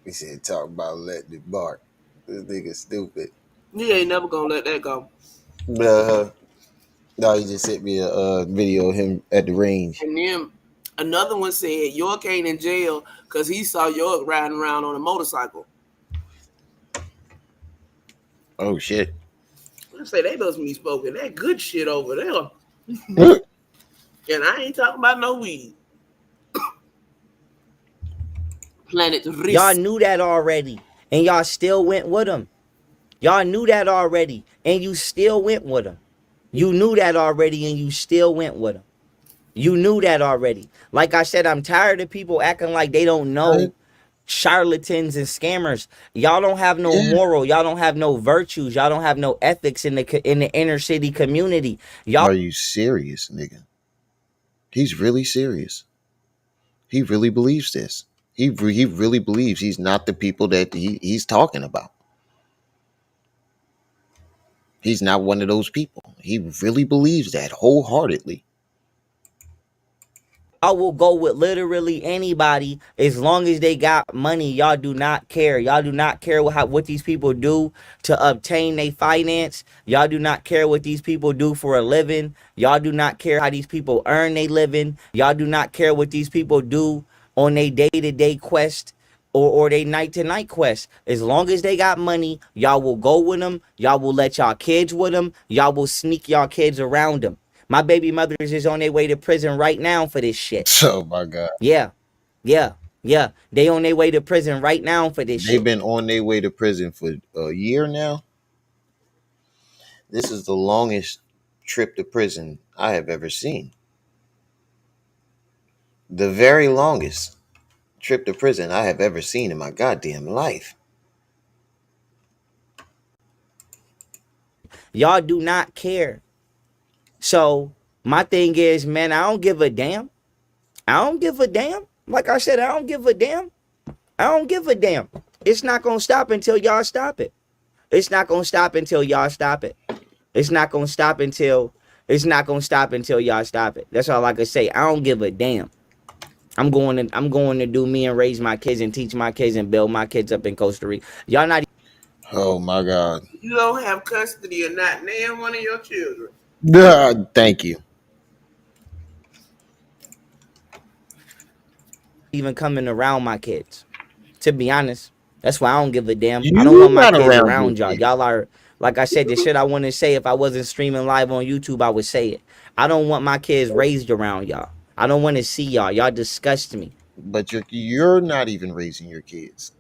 He said talk about letting it bark. This nigga stupid. You ain't never gonna let that go. No, he just sent me a video of him at the range. And then another one said York ain't in jail because he saw York riding around on a motorcycle. Oh shit. I say they must be smoking that good shit over there. And I ain't talking about no weed. Planet Risk. Y'all knew that already. And y'all still went with him. Y'all knew that already. And you still went with him. You knew that already and you still went with him. You knew that already. Like I said, I'm tired of people acting like they don't know charlatans and scammers. Y'all don't have no moral. Y'all don't have no virtues. Y'all don't have no ethics in the inner city community. Y'all Are you serious, nigga? He's really serious. He really believes this. He really believes he's not the people that he's talking about. He's not one of those people. He really believes that wholeheartedly. I will go with literally anybody as long as they got money. Y'all do not care. Y'all do not care what these people do to obtain their finance. Y'all do not care what these people do for a living. Y'all do not care how these people earn their living. Y'all do not care what these people do on their day-to-day quest or their night-to-night quest. As long as they got money, y'all will go with them. Y'all will let y'all kids with them. Y'all will sneak y'all kids around them. My baby mothers is on their way to prison right now for this shit. Oh my God. Yeah. They on their way to prison right now for this shit. They've been on their way to prison for a year now. This is the longest trip to prison I have ever seen. The very longest trip to prison I have ever seen in my goddamn life. Y'all do not care. So my thing is, man, I don't give a damn. I don't give a damn. Like I said, I don't give a damn. I don't give a damn. It's not gonna stop until y'all stop it. It's not gonna stop until y'all stop it. It's not gonna stop until y'all stop it. That's all I can say. I don't give a damn. I'm going to do me and raise my kids and teach my kids and build my kids up in Costa Rica. Y'all not. Oh my God. You don't have custody of not name one of your children. Thank you. Even coming around my kids. To be honest, that's why I don't give a damn. I don't want my kids around y'all. Y'all are, like I said, the shit I want to say. If I wasn't streaming live on YouTube, I would say it. I don't want my kids raised around y'all. I don't want to see y'all. Y'all disgust me. But you're not even raising your kids,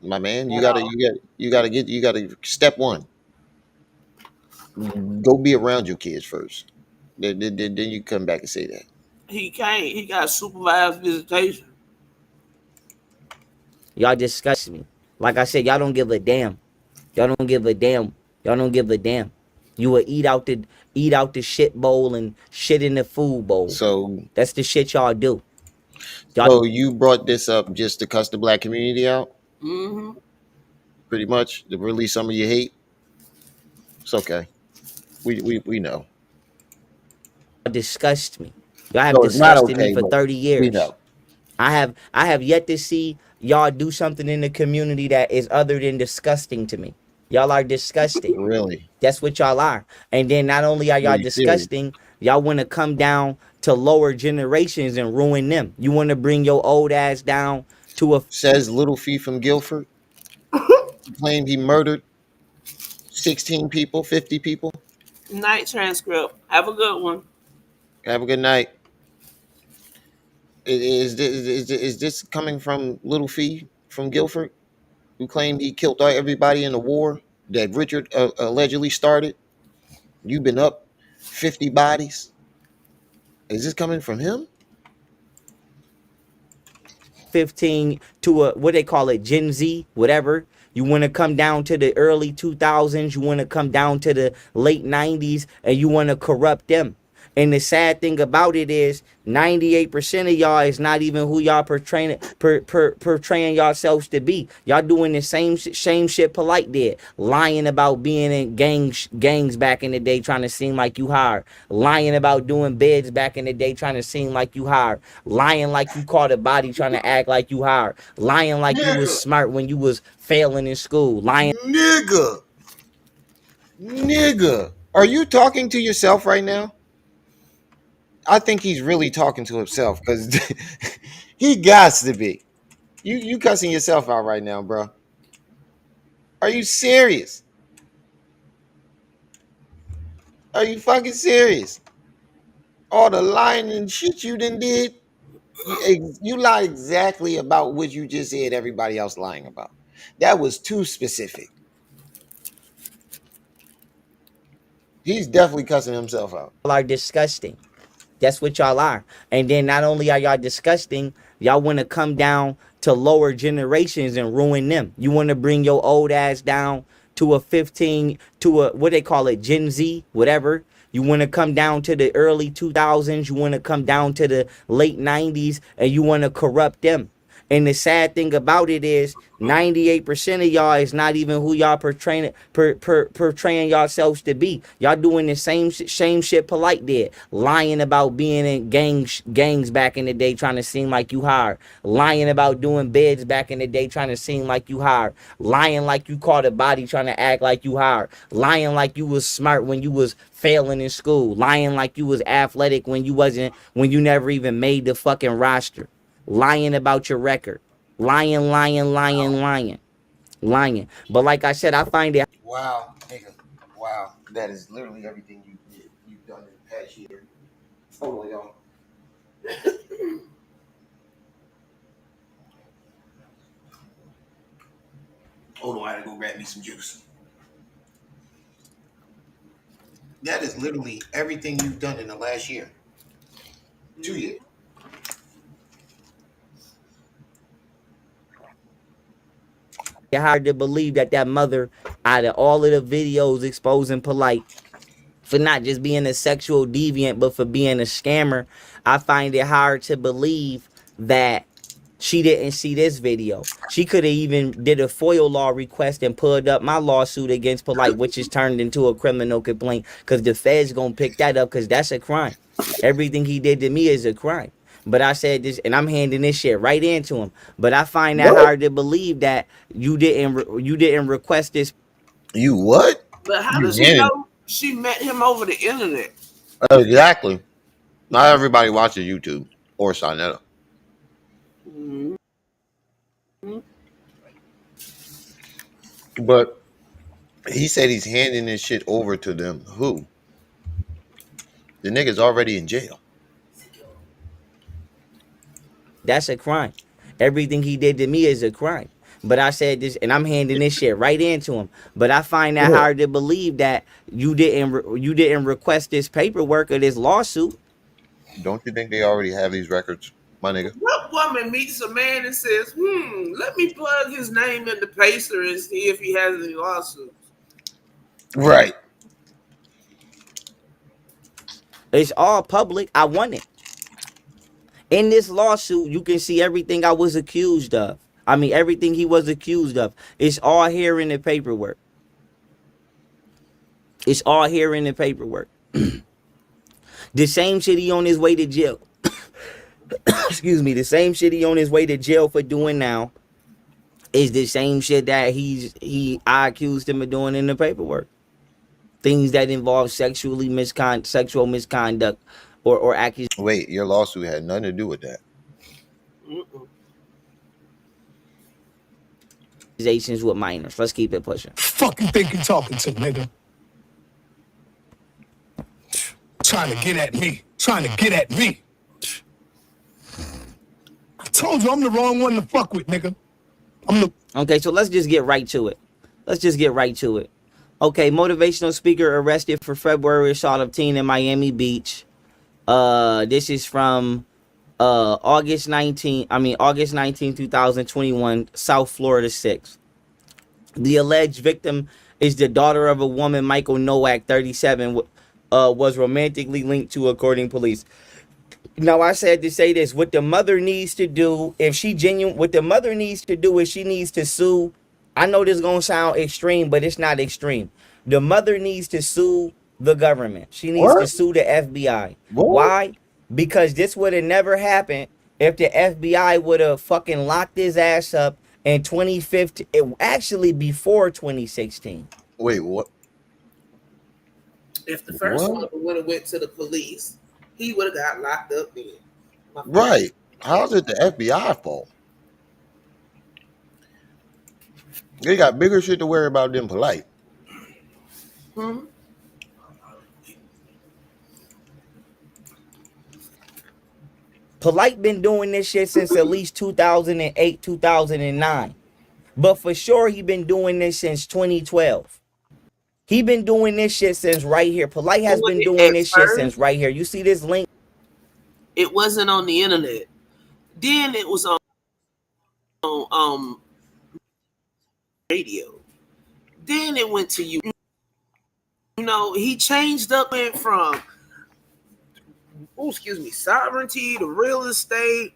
my man. You gotta step one. Go be around your kids first. Then you come back and say that. He can't. He got supervised visitation. Y'all disgust me. Like I said, y'all don't give a damn. Y'all don't give a damn. Y'all don't give a damn. You will eat out the shit bowl and shit in the food bowl. So that's the shit y'all do. So you brought this up just to cuss the black community out? Mm-hmm. Pretty much to release some of your hate. It's okay. We know. Disgust me. Y'all have So it's not disgusted me okay, for but 30 we years. know. I have yet to see y'all do something in the community that is other than disgusting to me. Y'all are disgusting. Really? That's what y'all are. And then not only are Are y'all you serious? disgusting, y'all want to come down to lower generations and ruin them. You want to bring your old ass down to a Says Little Fee from Guilford. He claimed he murdered 16 people, 50 people. Night transcript. Have a good one. Have a good night. Is this coming from Little Fee from Guilford, who claimed he killed everybody in the war that Richard allegedly started? You've been up 50 bodies. Is this coming from him? 15 to a what they call it, Gen Z, whatever. You want to come down to the early 2000s, you want to come down to the late 90s, and you want to corrupt them. And the sad thing about it is 98% of y'all is not even who y'all portraying yourselves to be. Y'all doing the same shit Polite did. Lying about being in gangs back in the day trying to seem like you hard. Lying about doing beds back in the day trying to seem like you hard. Lying like you caught a body trying to act like you hard. Lying like you was Nigga. smart when you was failing in school. Lying. Nigga. Nigga. Are you talking to yourself right now? I think he's really talking to himself because he got to be. You cussing yourself out right now, bro. Are you serious? Are you fucking serious? All the lying and shit you done did. You lie exactly about what you just said everybody else lying about. That was too specific. He's definitely cussing himself out. Are disgusting. That's what y'all are. And then not only are y'all disgusting, y'all want to come down to lower generations and ruin them. You want to bring your old ass down to a 15 to a what they call it, Gen Z, whatever. You want to come down to the early 2000s, you want to come down to the late 90s, and you want to corrupt them. And the sad thing about it is 98% of y'all is not even who y'all portraying yourselves to be. Y'all doing the same shit Polite did. Lying about being in gangs back in the day trying to seem like you hard. Lying about doing beds back in the day trying to seem like you hard. Lying like you caught a body trying to act like you hard. Lying like you was smart when you was failing in school. Lying like you was athletic when you never even made the fucking roster. Lying about your record. Lying. But like I said, I find it. Wow, nigga. Wow. That is literally everything you've done in the past year. Hold on, y'all. Hold on, I gotta go grab me some juice. That is literally everything you've done in the last year. 2 years. Hard to believe that mother, out of all of the videos exposing Polite for not just being a sexual deviant, but for being a scammer, I find it hard to believe that she didn't see this video. She could have even did a FOIA law request and pulled up my lawsuit against Polite, which is turned into a criminal complaint because the feds gonna pick that up because that's a crime. Everything he did to me is a crime. But I said this, and I'm handing this shit right into him. But I find that hard to believe that you didn't request this. You what? But how You does he handed. know she met him over the internet? Exactly. Not everybody watches YouTube or sign that up. Mm-hmm. But he said he's handing this shit over to them. Who? The nigga's already in jail. That's a crime. Everything he did to me is a crime. But I said this, and I'm handing this shit right into him. But I find that hard to believe that you didn't request this paperwork or this lawsuit. Don't you think they already have these records, my nigga? What woman meets a man and says, let me plug his name in the pacer and see if he has any lawsuits? Right. It's all public. I won it. In this lawsuit, you can see everything I was accused of. I mean, everything he was accused of. It's all here in the paperwork. It's all here in the paperwork. The same shit he on his way to jail. Excuse me. The same shit he on his way to jail for doing now is the same shit that I accused him of doing in the paperwork. Things that involve sexual misconduct or accusations. Wait, your lawsuit had nothing to do with that. With minors. Let's keep it pushing. Fuck you think you talking to, nigga? Trying to get at me. Trying to get at me. I told you I'm the wrong one to fuck with, nigga. Okay, so let's just get right to it. Okay, motivational speaker arrested for February assault of teen in Miami Beach. This is from August 19, 2021, South Florida 6. The alleged victim is the daughter of a woman Michael Nowak, 37, was romantically linked to, according to police. Now, I said to say this, what the mother needs to do, what the mother needs to do is she needs to sue. I know this is going to sound extreme, but it's not extreme. The mother needs to sue the government. She needs to sue the FBI. Why? Because this would have never happened if the FBI would have fucking locked his ass up in 2015, actually before 2016. Wait, what? If the first one would have went to the police, he would have got locked up then. Right. How's it the FBI fault? They got bigger shit to worry about than Polite. Polite been doing this shit since at least 2008, 2009. But for sure, he been doing this since 2012. He been doing this shit since right here. Polite has been doing this shit since right here. You see this link? It wasn't on the internet. Then it was on radio. Then it went to you. You know, he changed up it from sovereignty to real estate.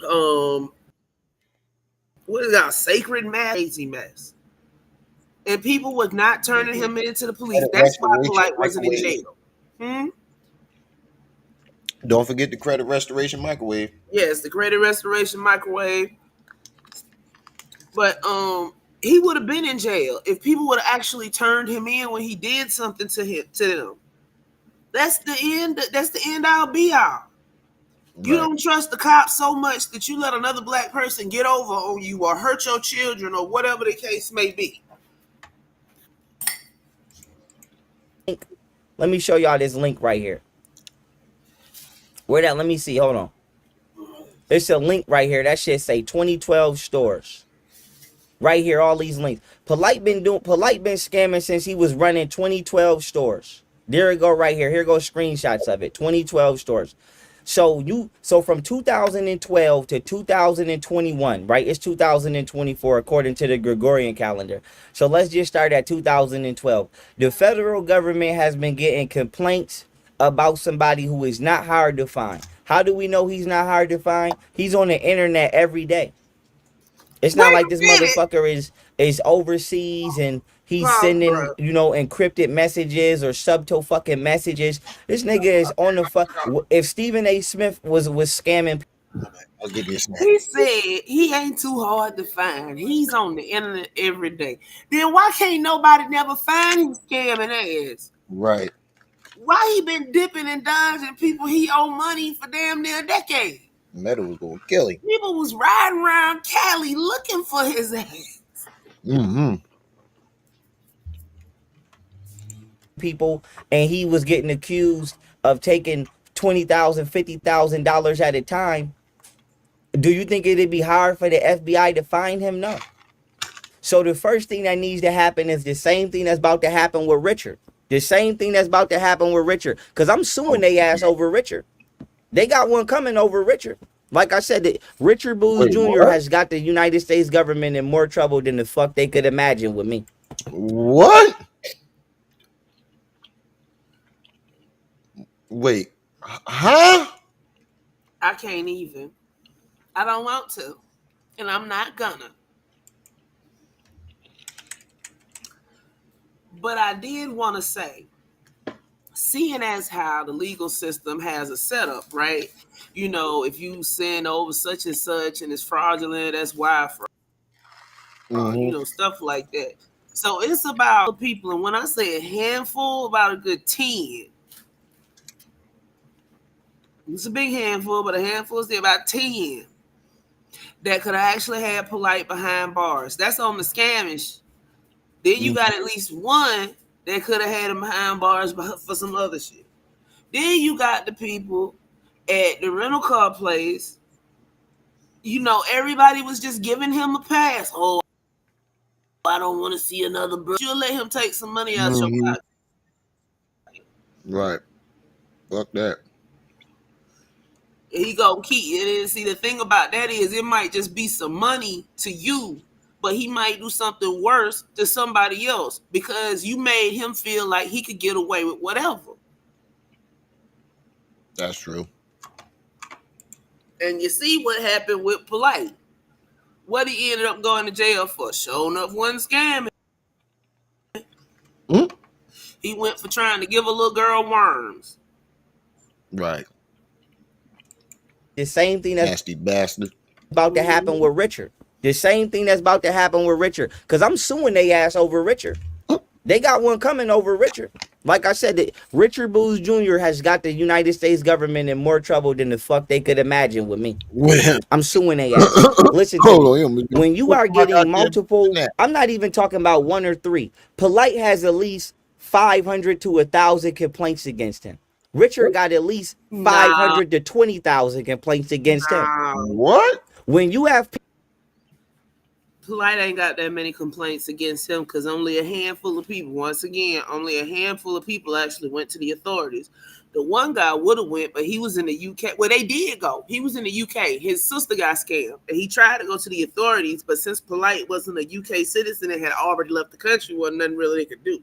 What is that? Sacred mass, crazy mess. And people was not turning him into the police. That's why Polite wasn't in jail. Don't forget the credit restoration microwave. Yes, the credit restoration microwave. But he would have been in jail if people would have actually turned him in when he did something to them. That's the end. That's the end all be all. You don't trust the cops so much that you let another black person get over on you or hurt your children or whatever the case may be. Let me show y'all this link right here. Where that? Let me see. Hold on. There's a link right here. That shit say 2012 stores. Right here, all these links. Polite been scamming since he was running 2012 stores. There it go right here. Here go screenshots of it. 2012 stores. So from 2012 to 2021, right? It's 2024 according to the Gregorian calendar. So let's just start at 2012. The federal government has been getting complaints about somebody who is not hard to find. How do we know he's not hard to find? He's on the internet every day. It's not like this motherfucker is overseas and he's sending, encrypted messages or subtle fucking messages. This nigga is on the fuck. If Stephen A. Smith was scamming, I'll give you a snack. He said he ain't too hard to find. He's on the internet every day. Then why can't nobody never find him scamming ass? Right. Why he been dipping and dodging people he owe money for damn near a decade? Metal was gonna kill him. People was riding around Cali looking for his ass. People, and he was getting accused of taking $20,000, $50,000 at a time. Do you think it'd be hard for the FBI to find him? No. So the first thing that needs to happen is the same thing that's about to happen with Richard. Because I'm suing they ass over Richard. They got one coming over Richard. Like I said, Richard Booz Jr. has got the United States government in more trouble than the fuck they could imagine with me. What? Wait. Huh? I can't even. I don't want to. And I'm not gonna. But I did want to say seeing as how the legal system has a setup, right? You know, if you send over such and such and it's fraudulent, that's why fraud, you know, stuff like that. So it's about people, and when I say a handful, about a good 10. It's a big handful, but a handful is about 10 that could actually have Polite behind bars. That's on the scamish. Then you got at least one that could have had him behind bars for some other shit. Then you got the people at the rental car place. You know, everybody was just giving him a pass. Oh, I don't want to see another bro. You'll let him take some money out your pocket. Right. Fuck that. He gonna keep it. And see, the thing about that is, it might just be some money to you, but he might do something worse to somebody else because you made him feel like he could get away with whatever. That's true. And you see what happened with Polite. What he ended up going to jail for? Showing up one scamming. He went for trying to give a little girl worms. Right. The same thing that's nasty bastard about to happen with Richard. The same thing that's about to happen with Richard. Because I'm suing they ass over Richard. They got one coming over Richard. Like I said, Richard Booz Jr. has got the United States government in more trouble than the fuck they could imagine with me. I'm suing they ass. Listen to me. When you are getting multiple, I'm not even talking about one or three. Polite has at least 500 to 1,000 complaints against him. Richard got at least 500 to 20,000 complaints against him. What? When you have Polite ain't got that many complaints against him because only a handful of people, once again, only a handful of people actually went to the authorities. The one guy would have went, but he was in the UK. Well, they did go. He was in the UK. His sister got scammed, and he tried to go to the authorities, but since Polite wasn't a UK citizen and had already left the country, wasn't nothing really they could do.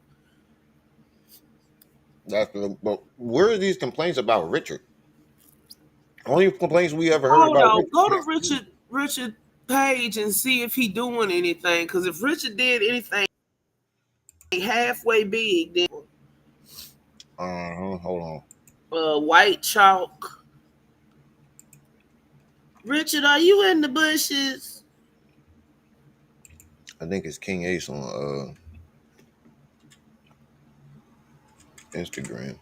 But where are these complaints about Richard? Only complaints we ever heard about. Richard. Go to Richard Page and see if he doing anything. Because if Richard did anything halfway big, then hold on. White Chalk. Richard, are you in the bushes? I think it's King Ace on Instagram.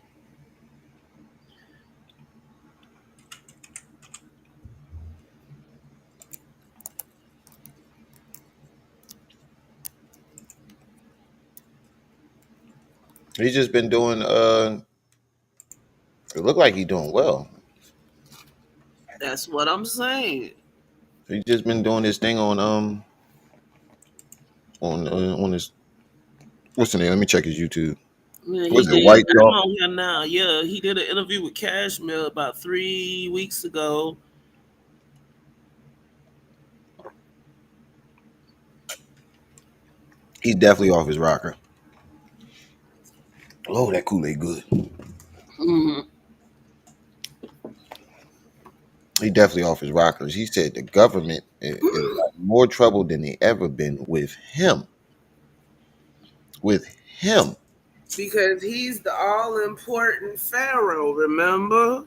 He's just been doing it looked like he's doing well. That's what I'm saying. He's just been doing this thing on his what's the name? Let me check his YouTube. Yeah, what's it, White Chalk? on here now. Yeah, he did an interview with Cashmere about 3 weeks ago. He's definitely off his rocker. Oh, that Kool-Aid good. He definitely off his rockers. He said the government is more trouble than they ever been with him. With him. Because he's the all-important pharaoh, remember?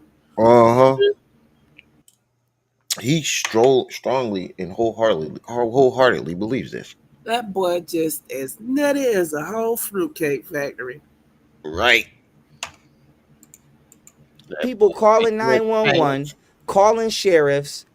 He strongly and wholeheartedly believes this. That boy just as nutty as a whole fruitcake factory. Right. People calling 911, calling sheriffs,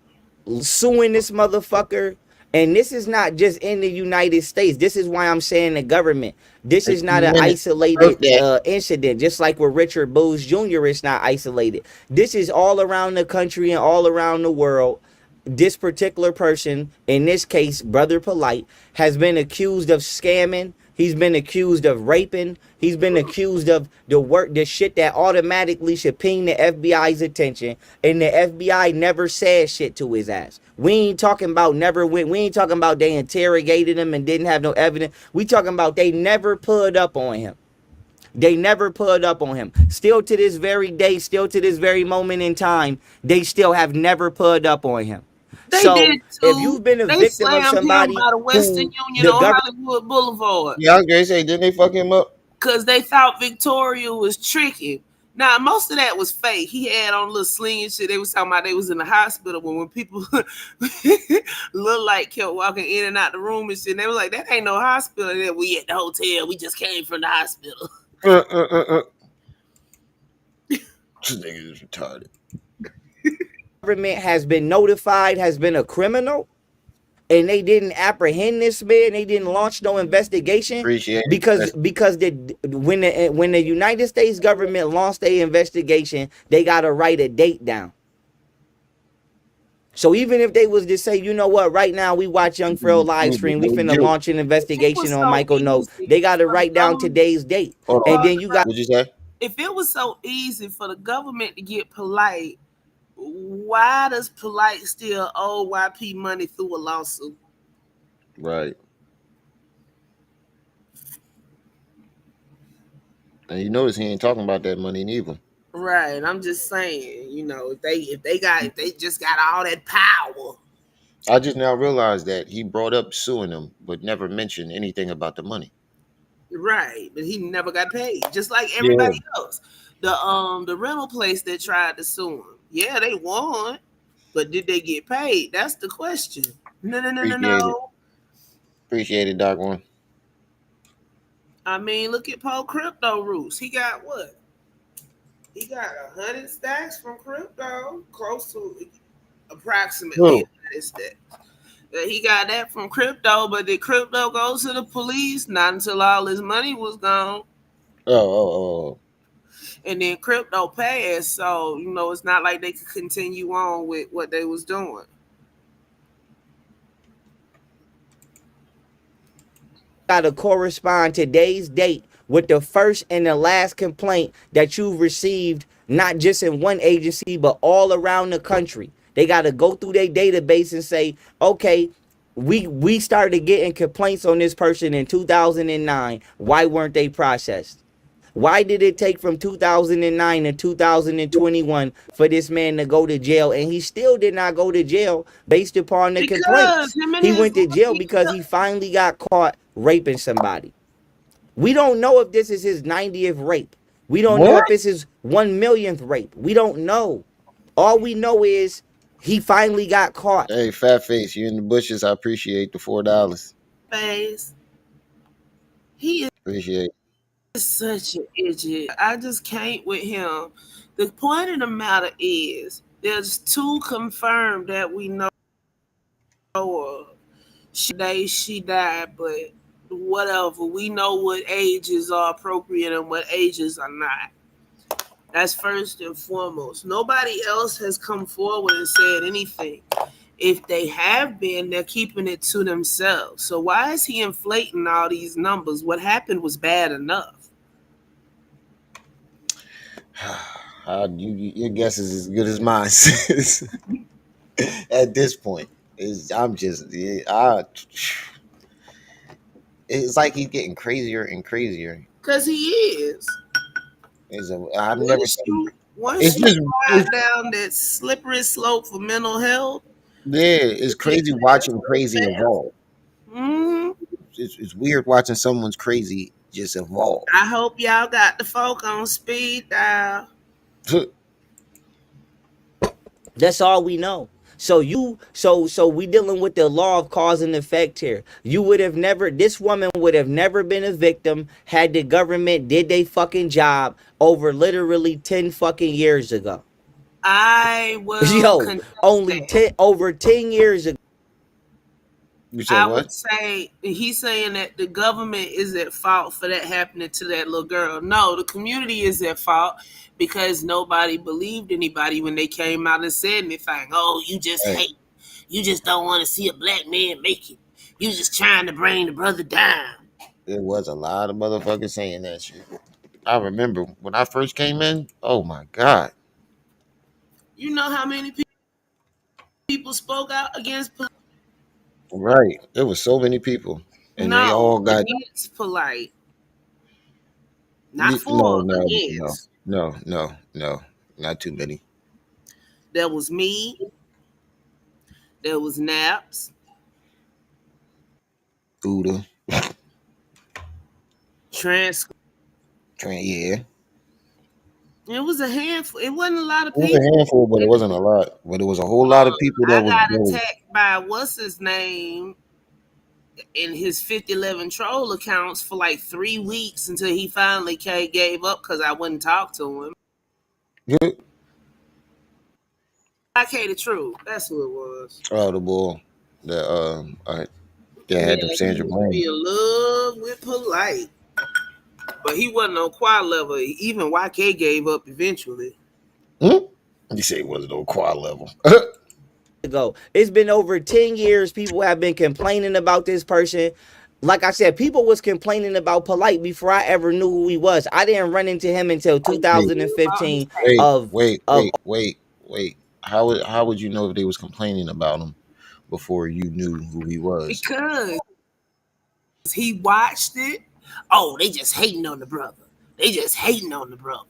suing this motherfucker. And this is not just in the United States. This is why I'm saying the government. This is not an isolated incident. Just like with Richard Booz Jr., it's not isolated. This is all around the country and all around the world. This particular person, in this case, Brother Polite, has been accused of scamming. He's been accused of raping. He's been accused of the shit that automatically should ping the FBI's attention. And the FBI never said shit to his ass. We ain't talking about we ain't talking about they interrogated him and didn't have no evidence. We talking about they never put up on him. They never put up on him. Still to this very day, still to this very moment in time, they still have never put up on him. They so did too. If you've been a victim of somebody him by the Western Union on Hollywood Boulevard. Yeah, I was gonna say, didn't they fuck him up? because they thought Victoria was tricking. Now, most of that was fake. He had on a little sling and shit. They was talking about they was in the hospital, but when people look like kept walking in and out the room and shit, and they was like, that ain't no hospital. And then we at the hotel. We just came from the hospital. This nigga is retarded. Government has been notified, has been a criminal, and they didn't apprehend this man. They didn't launch no investigation Appreciate because it. when the United States government launched a investigation, they got to write a date down. So even if they was to say, you know what, right now we watch Young Pharaoh live stream, we finna launch an investigation on Michael Note, they got to write down today's date. Hold And on. then you got. What'd you say? If it was so easy for the government to get Polite, why does Polite still owe YP money through a lawsuit? Right. And you notice he ain't talking about that money neither. Right. I'm just saying, you know, if they just got all that power. I just now realized that he brought up suing them, but never mentioned anything about the money. Right, but he never got paid, just like Yeah. everybody else. The rental place that tried to sue him, yeah, they won, but did they get paid? That's the question. No. Appreciate it, Doc One. I mean, look at Paul Crypto Roots. He got what? He got 100 stacks from crypto, close to approximately 100 stacks. He got that from crypto, but did crypto go to the police? Not until all his money was gone. Oh. And then crypto passed, so you know it's not like they could continue on with what they was doing. Got to correspond today's date with the first and the last complaint that you've received, not just in one agency, but all around the country. They got to go through their database and say, okay, we started getting complaints on this person in 2009. Why weren't they processed? Why did it take from 2009 to 2021 for this man to go to jail? And he still did not go to jail based upon the complaints. He went to jail because he finally got caught raping somebody. We don't know if this is his 90th rape. We don't know if it's his 1 millionth rape. We don't know. All we know is he finally got caught. Hey, fat face, you in the bushes. I appreciate the $4. Face. He is Appreciate such an idiot. I just can't with him. The point of the matter is, there's two confirmed that we know of. She died, but whatever. We know what ages are appropriate and what ages are not. That's first and foremost. Nobody else has come forward and said anything. If they have been, they're keeping it to themselves. So why is he inflating all these numbers? What happened was bad enough. Your guess is as good as mine. At this point, it's like he's getting crazier and crazier. Cause he is. I've never seen. Once you slide down that slippery slope for mental health. Yeah, it's crazy watching crazy evolve. Mm-hmm. It's weird watching someone's crazy just evolve. I hope y'all got the folk on speed dial. That's all we know. So we dealing with the law of cause and effect here. This woman would have never been a victim had the government did they fucking job over literally 10 fucking years ago. I will over 10 years ago. You said I what? would say he's saying that the government is at fault for that happening to that little girl. No, the community is at fault because nobody believed anybody when they came out and said anything. Oh, you just hate. You just don't want to see a black man make it. You just trying to bring the brother down. There was a lot of motherfuckers saying that shit. I remember when I first came in. Oh my God. You know how many people spoke out against police? Right. There was so many people. And they all got against Polite. Not for against. No. Not too many. There was me. There was Naps. Buddha. Transcript. Yeah. It was a handful. It wasn't a lot of It was a people. handful, but it wasn't a lot. But it was a whole lot of people that I was got doing. attacked by what's his name in his 5011 troll accounts for like 3 weeks until he finally gave up because I wouldn't talk to him. Yeah. I the truth. That's who it was. Oh, the bull that Yeah, had them he Sandra used to be Bland. in love with Polite, but he wasn't on quad level. Even YK gave up eventually. You say it wasn't on quad level. Ago. It's been over 10 years. People have been complaining about this person. Like I said, people was complaining about Polite before I ever knew who he was. I didn't run into him until 2015 of Wait. How would you know if they was complaining about him before you knew who he was? Because he watched it. Oh, they just hating on the brother. They just hating on the brother.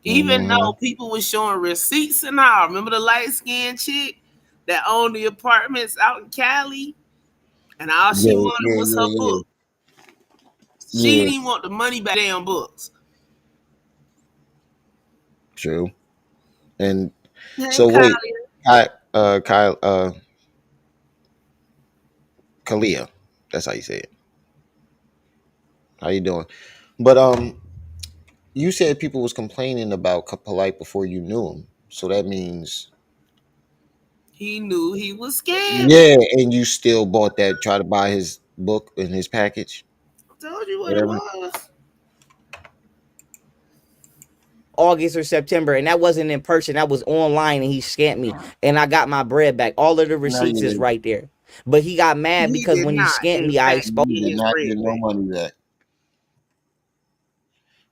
Even though people were showing receipts and all. Remember the light-skinned chick that owned the apartments out in Cali? And all she wanted was her book. She didn't even want the money back damn books. True. And Hey, so wait, Kalia. That's how you say it. How you doing? But you said people was complaining about Polite before you knew him. So that means he knew he was scamming. yeah, and you still bought that, try to buy his book in his package. I told you what Whatever. it was. August or September, and that wasn't in person. That was online, and he scammed me, and I got my bread back. All of the receipts is right there. But he got mad because when he scammed me, I exposed. You did not get no money back.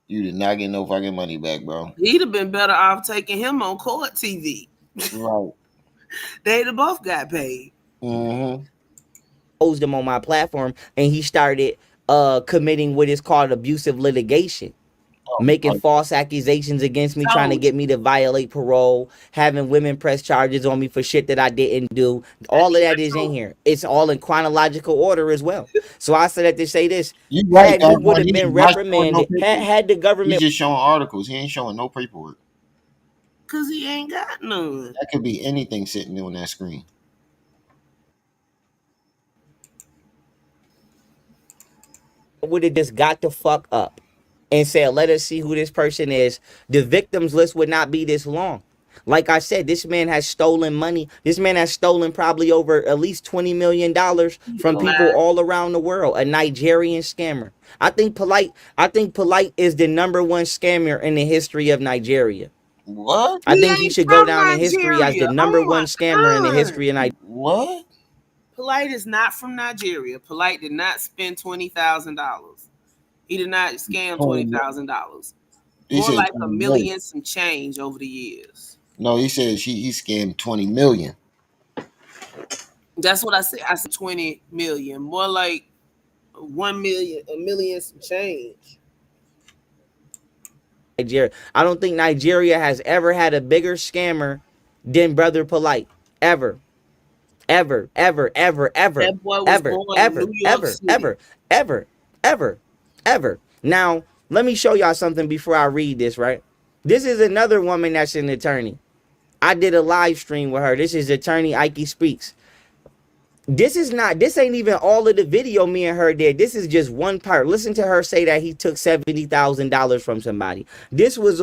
You did not get no fucking money back, bro. He'd have been better off taking him on court TV. Right. They'd have both got paid. Posed him on my platform, and he started committing what is called abusive litigation. Making false accusations against me, trying to get me to violate parole, having women press charges on me for shit that I didn't do. All of that is in here. It's all in chronological order as well. So I said that to say this: You right, had you would have been reprimanded, had the government. He's just showing articles. He ain't showing no paperwork. Cause he ain't got none. That could be anything sitting on that screen. Would have just got the fuck up and said, let us see who this person is. The victims list would not be this long. Like I said, this man has stolen money. This man has stolen probably over at least $20 million from people all around the world. A Nigerian scammer. I think Polite is the #1 scammer in the history of Nigeria. What? I think he should go down in history as the #1 scammer in the history of Nigeria. What? Polite is not from Nigeria. Polite did not spend $20,000. He did not scam $20,000. More like a million some change over the years. No, he said he scammed 20 million. That's what I said. I said 20 million. More like 1 million, a million some change. Nigeria. I don't think Nigeria has ever had a bigger scammer than Brother Polite. Ever. That boy was born in New York City. Ever. Now, let me show y'all something before I read this, right? This is another woman that's an attorney. I did a live stream with her. This is attorney Ike Speaks. This ain't even all of the video me and her did. This is just one part. Listen to her say that he took $70,000 from somebody. This was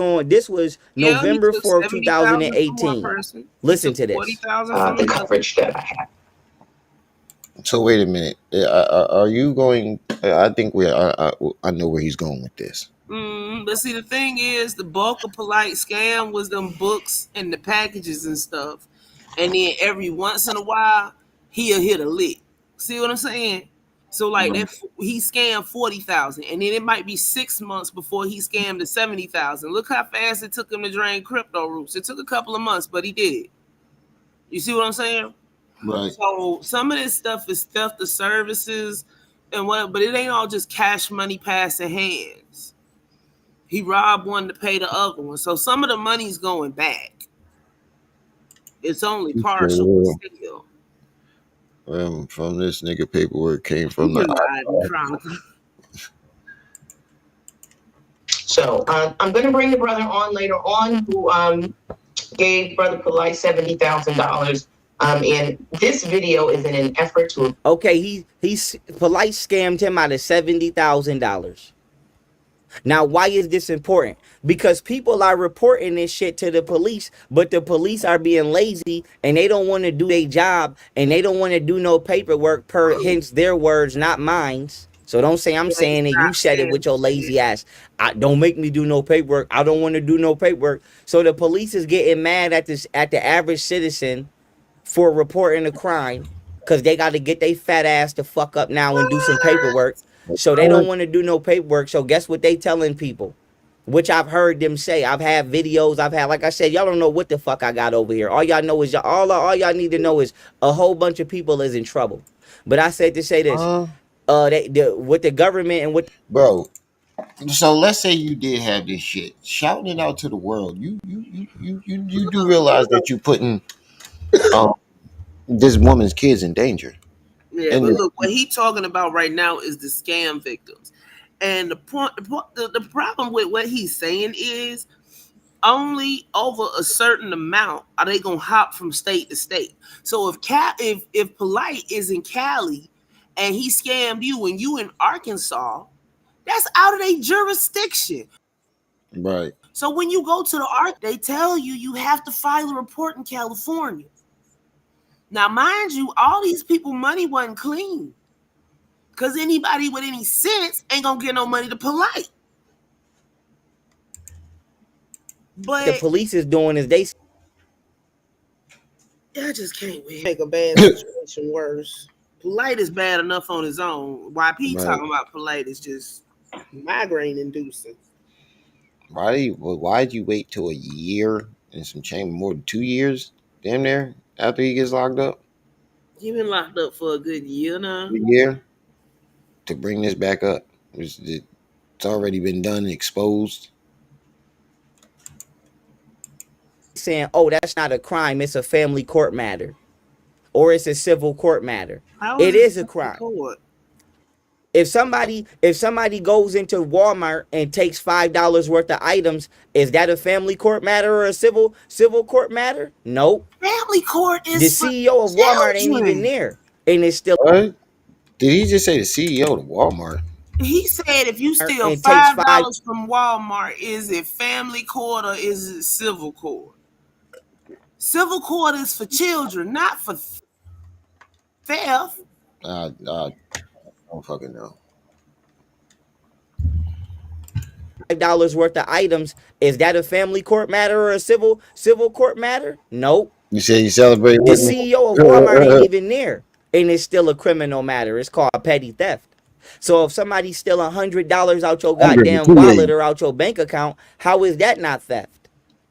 November 4th, 2018. Listen to this. The coverage that I had. So wait a minute. Are you going? I think I know where he's going with this. But see, the thing is, the bulk of Polite scam was them books and the packages and stuff. And then every once in a while, he'll hit a lick. See what I'm saying? So like he scammed 40,000, and then it might be 6 months before he scammed the 70,000. Look how fast it took him to drain crypto roots. It took a couple of months, but he did. You see what I'm saying? Right. So some of this stuff is theft of services and what, but it ain't all just cash money passing hands. He robbed one to pay the other one. So some of the money's going back. It's only partial, but still. From this nigga paperwork came from the So I'm going to bring the brother on later on who gave Brother Polite $70,000. And this video is in an effort to. Okay, he's Polite scammed him out of $70,000. Now, why is this important? Because people are reporting this shit to the police, but the police are being lazy and they don't want to do their job and they don't want to do no paperwork per hence their words, not mine. So don't say I'm saying it. You said it with your lazy ass. Don't make me do no paperwork. I don't want to do no paperwork. So the police is getting mad at the average citizen for reporting a crime because they got to get their fat ass to fuck up now and do some paperwork. So they don't want to do no paperwork. So guess what they telling people? Which I've heard them say. I've had videos. I've had, like I said, y'all don't know what the fuck I got over here. All y'all know is all y'all need to know is a whole bunch of people is in trouble. But I said to say this, with the government and with bro. So let's say you did have this shit, shouting it out to the world. You do realize that you putting this woman's kids in danger. Yeah, And but look, what he talking about right now is the scam victims, and the problem with what he's saying is only over a certain amount are they gonna hop from state to state. So if Polite is in Cali and he scammed you and you in Arkansas, that's out of their jurisdiction. right. So when you go to the they tell you have to file a report in California. Now, mind you, all these people money wasn't clean, because anybody with any sense ain't gonna get no money to Polite. But the police is doing is they. I just can't wait. Make a bad situation worse. Polite is bad enough on his own. YP Right. talking about Polite is just migraine inducing. Why'd you wait till a year and some change, more than 2 years, damn near, after he gets locked up? He been locked up for a good year now. A year to bring this back up. It's already been done and exposed. Saying, oh, that's not a crime, it's a family court matter, or it's a civil court matter. It is a crime. If somebody goes into Walmart and takes $5 worth of items, is that a family court matter or a civil court matter? Nope. Family court is the CEO of Walmart ain't even there, and it's still. What? Did he just say the CEO of Walmart? He said if you steal And takes $5 from Walmart, is it family court or is it civil court? Civil court is for children, not for theft. I don't fucking know. $5 worth of items, is that a family court matter or a civil court matter? Nope. You say you celebrate the with me? CEO of Walmart ain't even there, and it's still a criminal matter. It's called petty theft. So if somebody steal $100 out your goddamn wallet or out your bank account, how is that not theft?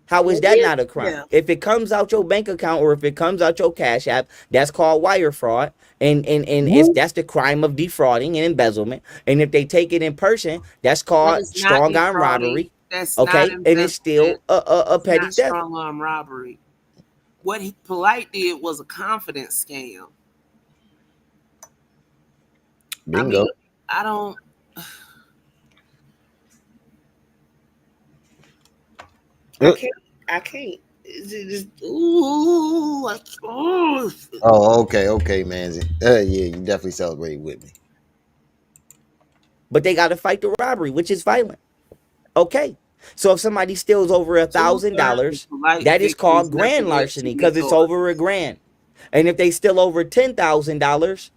How is that not a crime? Yeah. If it comes out your bank account or if it comes out your Cash App, that's called wire fraud. And that's the crime of defrauding and embezzlement. And if they take it in person, that's called strong arm robbery. That's okay, and it's still a petty theft. Strong arm robbery. What Polite did was a confidence scam. Bingo. I mean, I don't. I can't. It's just, ooh, Oh, okay, man. Yeah, you definitely celebrate with me. But they got to fight the robbery, which is violent. Okay. So if somebody steals over $1,000, that is called grand larceny because it's over $1,000. And if they steal over $10,000,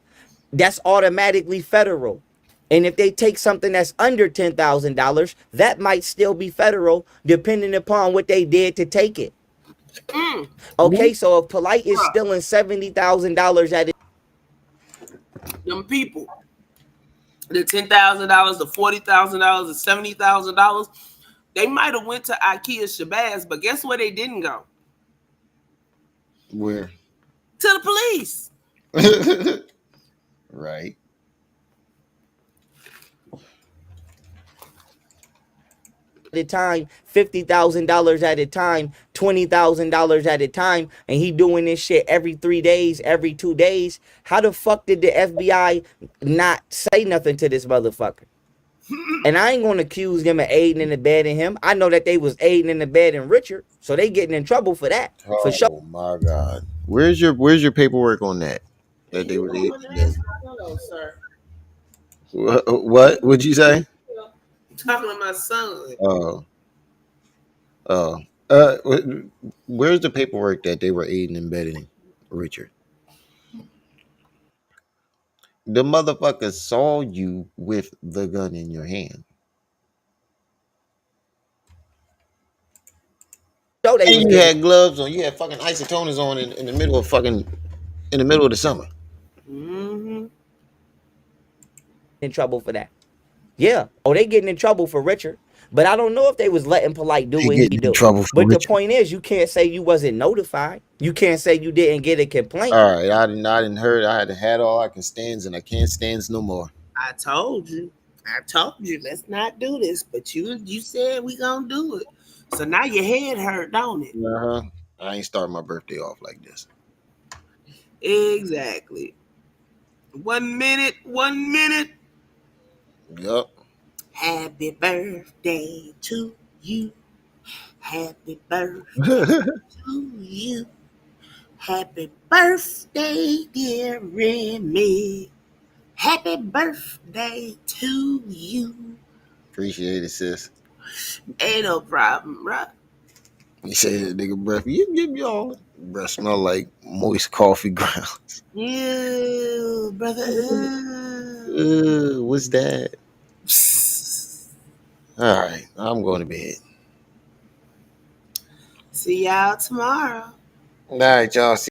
that's automatically federal. And if they take something that's under $10,000, that might still be federal, depending upon what they did to take it. Okay, so if Polite is stealing $70,000 at it, them people, the $10,000, the $40,000, the $70,000, they might have went to IKEA Shabazz, but guess where they didn't go? Where? To the police. Right. At a time, $50,000 at a time, $20,000 at a time, and he doing this shit every 3 days, every 2 days. How the fuck did the FBI not say nothing to this motherfucker? And I ain't gonna accuse them of aiding and abetting him. I know that they was aiding and abetting Richard, so they getting in trouble for that. For sure. Oh my God. Where's your paperwork on that? That they You was know eating what it is? them? Hello, sir. What would you say? I'm talking to my son. Oh, oh. Where's the paperwork that they were aiding and abetting Richard? The motherfucker saw you with the gun in your hand. So they And was you getting had gloves on. You had fucking isotoners on in the middle of the summer. Mm-hmm. in trouble for that. Yeah. Oh, they getting in trouble for Richard. But I don't know if they was letting Polite do They what he getting in do. trouble for But the Richard. point is, you can't say you wasn't notified. You can't say you didn't get a complaint. All right, I didn't heard. I had all I can stands, and I can't stands no more. I told you. Let's not do this. But you said we gonna do it. So now your head hurt, don't it? Uh huh. I ain't starting my birthday off like this. Exactly. 1 minute. 1 minute. Yup. Happy birthday to you. Happy birthday to you. Happy birthday, dear Remy. Happy birthday to you. Appreciate it, sis. Ain't no problem, right? You say that nigga breath. You give me all breath smell like moist coffee grounds. Ew, brother. What's that? All right, I'm going to bed. See y'all tomorrow. All right, y'all.